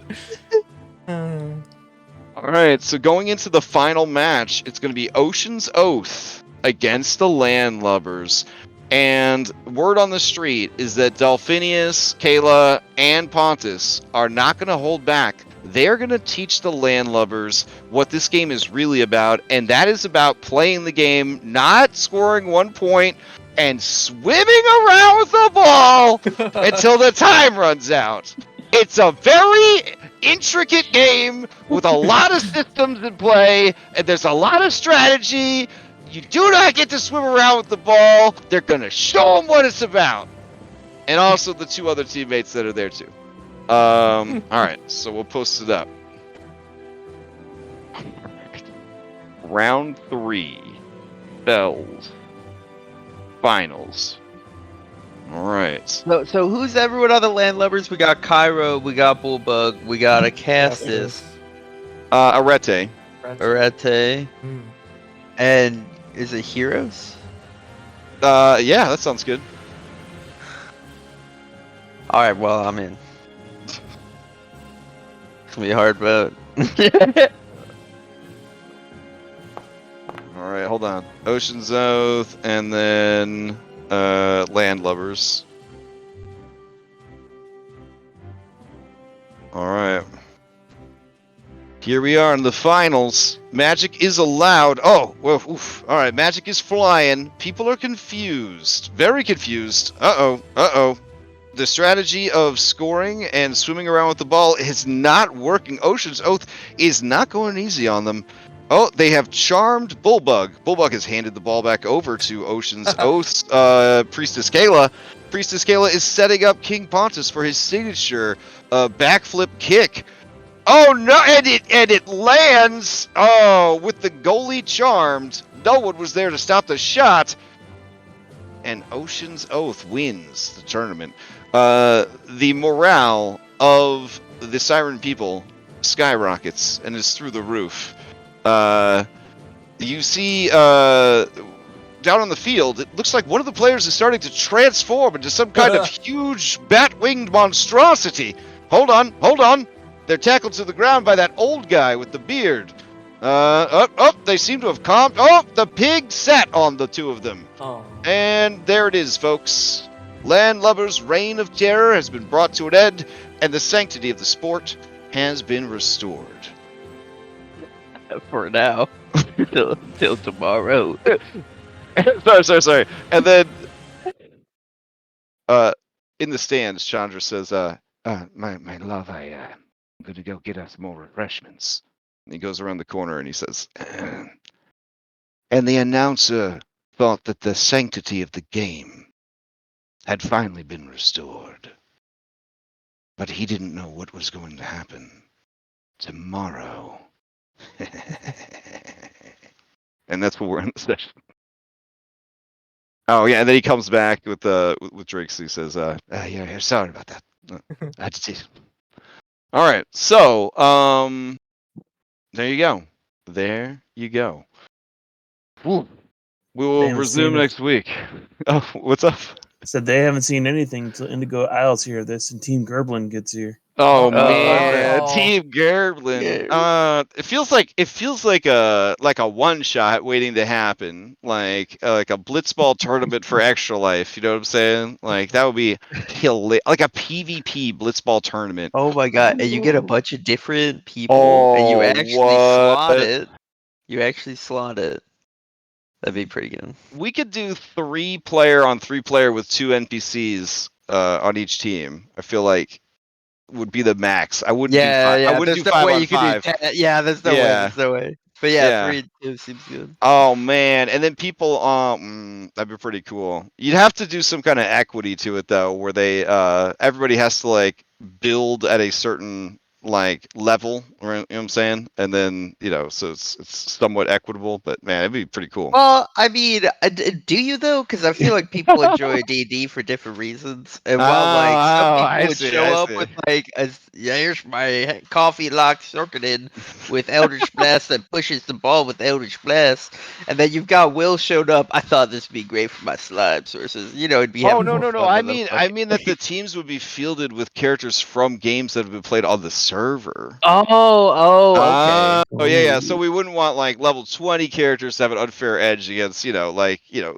Alright, so going into the final match, it's going to be Ocean's Oath against the Landlubbers. And word on the street is that Delphinius, Kayla, and Pontus are not going to hold back. They're going to teach the Landlubbers what this game is really about, and that is about playing the game, not scoring 1 point, and swimming around with the ball until the time runs out. It's a very intricate game with a lot of systems in play, and there's a lot of strategy. You do not get to swim around with the ball. They're going to show them what it's about. And also the 2 other teammates that are there too. Alright, so we'll post it up. Round 3. Bells. Finals. Alright. So who's everyone on the Landlubbers? We got Cairo, we got Bullbug, we got a Castus. Arete. Arete. And is it Heroes? Yeah, that sounds good. Alright, well, I'm in. It's gonna be a hard vote. Alright, hold on. Ocean's Oath, and then Landlubbers. Alright. Here we are in the finals. Magic is allowed. Oh, well, oof. Alright, magic is flying. People are confused. Very confused. Uh-oh. the strategy of scoring and swimming around with the ball is not working. Ocean's Oath is not going easy on them. Oh, they have charmed Bullbug. Bullbug has handed the ball back over to Ocean's Oath's Priestess Kayla. Priestess Kayla is setting up King Pontus for his signature backflip kick. Oh no, and it lands. Oh, with the goalie charmed. No one was there to stop the shot. And Ocean's Oath wins the tournament. The morale of the Siren people skyrockets and is through the roof. You see down on the field, it looks like one of the players is starting to transform into some kind of huge bat-winged monstrosity. Hold on. They're tackled to the ground by that old guy with the beard. They seem to have calmed. Oh, the pig sat on the two of them. Oh. And there it is, folks. Landlubber's reign of terror has been brought to an end, and the sanctity of the sport has been restored. For now. till tomorrow. sorry. And then, in the stands, Chandra says, my love, I'm gonna go get us more refreshments. and he goes around the corner and he says, And the announcer thought that the sanctity of the game had finally been restored. But he didn't know what was going to happen tomorrow. and that's what we're in the session. Oh yeah, and then he comes back with Drakes. He says, Yeah, sorry about that. I had to see. All right, so there you go. Ooh. We will They haven't resume seen it. next week. Oh, what's up? Said they haven't seen anything until Indigo Isles hear this and Team Gerblin gets here. Oh Oh, man, no. Team Gerblin. It feels like a one shot waiting to happen, like a blitzball tournament for Extra Life. You know what I'm saying? Like that would be like a PvP blitzball tournament. Oh my god, and you get a bunch of different people, and you actually slot it. You actually slot it. That'd be pretty good. We could do 3-player on 3-player with 2 NPCs on each team. I feel like would be the max. I wouldn't do 5. I wouldn't do 5 on 5. There's no way. There's no way. But yeah, 3 and 2 seems good. Oh man, and then people, that'd be pretty cool. You'd have to do some kind of equity to it though, where they, everybody has to like build at a certain like level, you know what I'm saying? And then so it's somewhat equitable. But man, it'd be pretty cool. Well, I mean, do you though? Because I feel like people enjoy D&D for different reasons, and while like some people would show up with like, here's my coffee locked circuited with Eldritch Blast that pushes the ball with Eldritch Blast, and then you've got Will showed up. I thought this would be great for my slime sources. It'd be. Oh no! I mean that the teams would be fielded with characters from games that have been played on the server. Oh, okay. Yeah. So we wouldn't want like level 20 characters to have an unfair edge against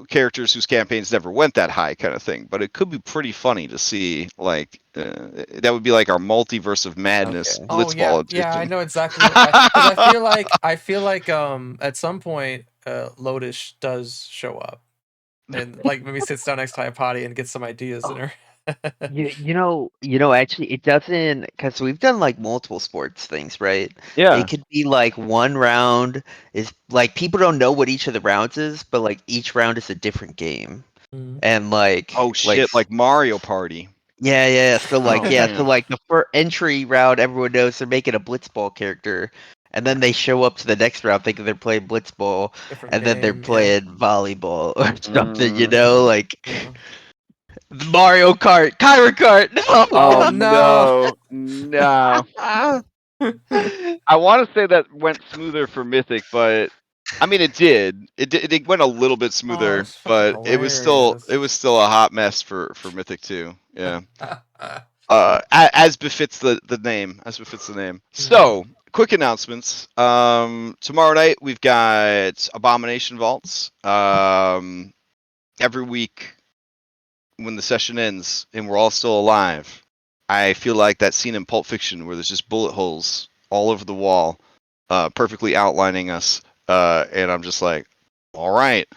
characters whose campaigns never went that high, kind of thing. But it could be pretty funny to see like that would be like our multiverse of madness blitzball edition. Yeah, I know exactly. I feel like at some point Lodish does show up and like maybe sits down next to Hypati and gets some ideas in her. Actually, it doesn't, because we've done like multiple sports things, right? Yeah. It could be like one round is like people don't know what each of the rounds is, but like each round is a different game, and like like Mario Party. Yeah. So like man. so like the first entry round, everyone knows they're making a blitzball character, and then they show up to the next round thinking they're playing blitzball, and then they're playing volleyball or something, like. Mario Kart, Kyra Kart. No. Oh no. I want to say that went smoother for Mythic, but I mean it did. It went a little bit smoother, but it was still a hot mess for Mythic too. Yeah. As befits the name. So, quick announcements. Tomorrow night we've got Abomination Vaults. Every week when the session ends and we're all still alive, I feel like that scene in Pulp Fiction where there's just bullet holes all over the wall, perfectly outlining us, and I'm just like, all right.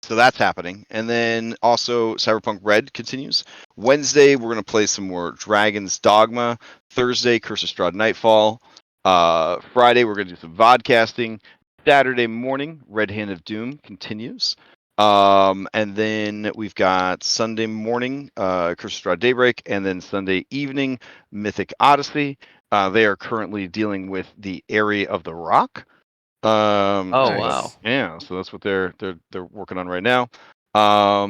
So that's happening. And then also Cyberpunk Red continues. Wednesday, we're going to play some more Dragon's Dogma. Thursday, Curse of Strahd Nightfall. Friday, we're going to do some vodcasting. Saturday morning, Red Hand of Doom continues. And then we've got Sunday morning, Curse of Strahd Daybreak. And then Sunday evening, Mythic Odyssey. They are currently dealing with the Area of the Rock. Oh Nice. wow. Yeah, so that's what they're working on right now. I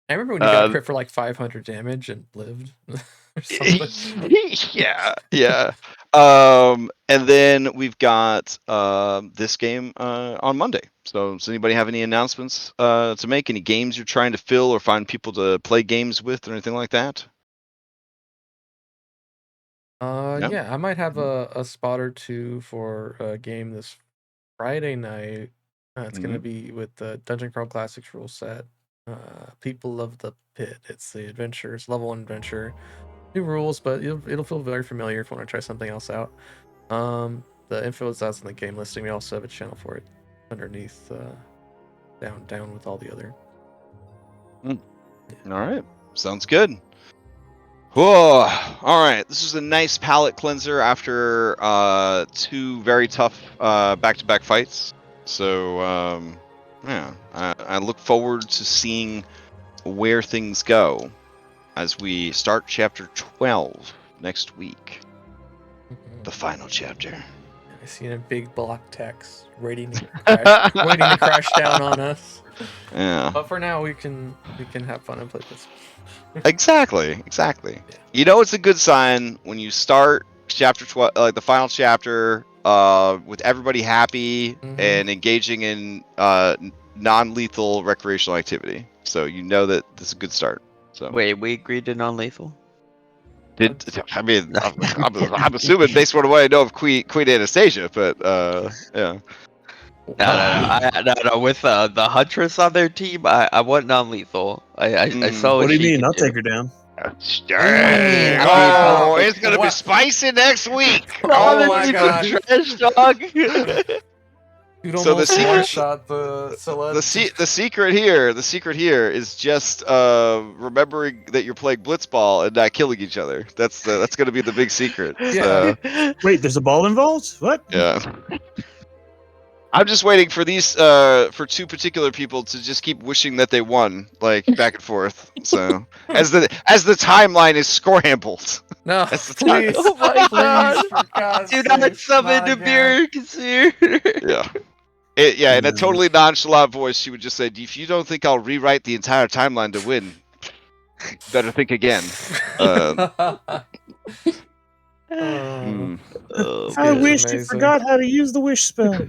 remember when you got crit for like 500 damage and lived or something. yeah. And then we've got this game on Monday. So does anybody have any announcements to make? Any games you're trying to fill or find people to play games with or anything like that? No? Yeah, I might have a spot or two for a game this Friday night. It's going to be with the Dungeon Crawl Classics rule set. People of the Pit. It's the adventures, level 1 adventure. New rules, but it'll feel very familiar if you want to try something else out. The info is out in the game listing. We also have a channel for it underneath, down with all the other. All right, sounds good. Whoa! All right, this was a nice palate cleanser after 2 very tough back-to-back fights. So yeah, I look forward to seeing where things go as we start chapter 12 next week. The final chapter. I see a big block text waiting to crash down on us. Yeah. But for now, we can have fun and play this. Exactly. Yeah. You know, it's a good sign when you start chapter 12, like the final chapter, with everybody happy and engaging in non-lethal recreational activity. So you know that this is a good start. So wait, we agreed to non-lethal? I mean, I'm assuming based on what I know of Queen Anastasia, but yeah. No. With the Huntress on their team, I want non-lethal. I saw what do you mean? could I'll do. take her down. Oh, it's gonna be spicy next week. Oh my god, trash dog. So the secret shot the Scylla. The secret here is just remembering that you're playing blitzball and not killing each other. That's going to be the big secret. Yeah. Wait, there's a ball involved? What? Yeah. I'm just waiting for these for 2 particular people to just keep wishing that they won, like back and forth. So as the timeline is scrambled. No, please. Oh my god! Do not summon the beer consider. Yeah. In a totally nonchalant voice, she would just say, "If you don't think I'll rewrite the entire timeline to win, better think again." I wished you forgot how to use the wish spell.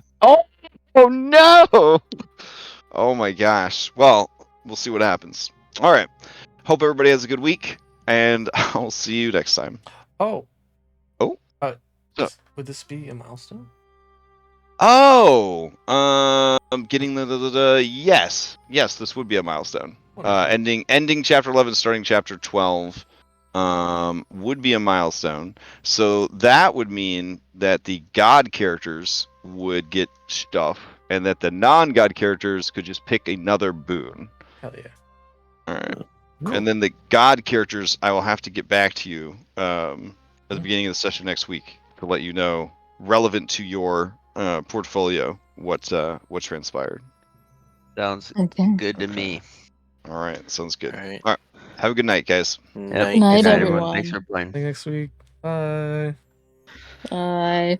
Oh no! Oh my gosh. Well, we'll see what happens. All right. Hope everybody has a good week, and I'll see you next time. Oh. So, would this be a milestone? Oh, getting the yes, this would be a milestone. Ending chapter 11, starting chapter 12, would be a milestone. So that would mean that the god characters would get stuff, and that the non-god characters could just pick another boon. Hell yeah! All right, cool. And then the god characters, I will have to get back to you at the beginning of the session next week to let you know, relevant to your portfolio, what transpired. Sounds good to me. All right, sounds good. All right. Have a good night, guys. Night, everyone. Thanks for playing. See you next week. Bye. Bye.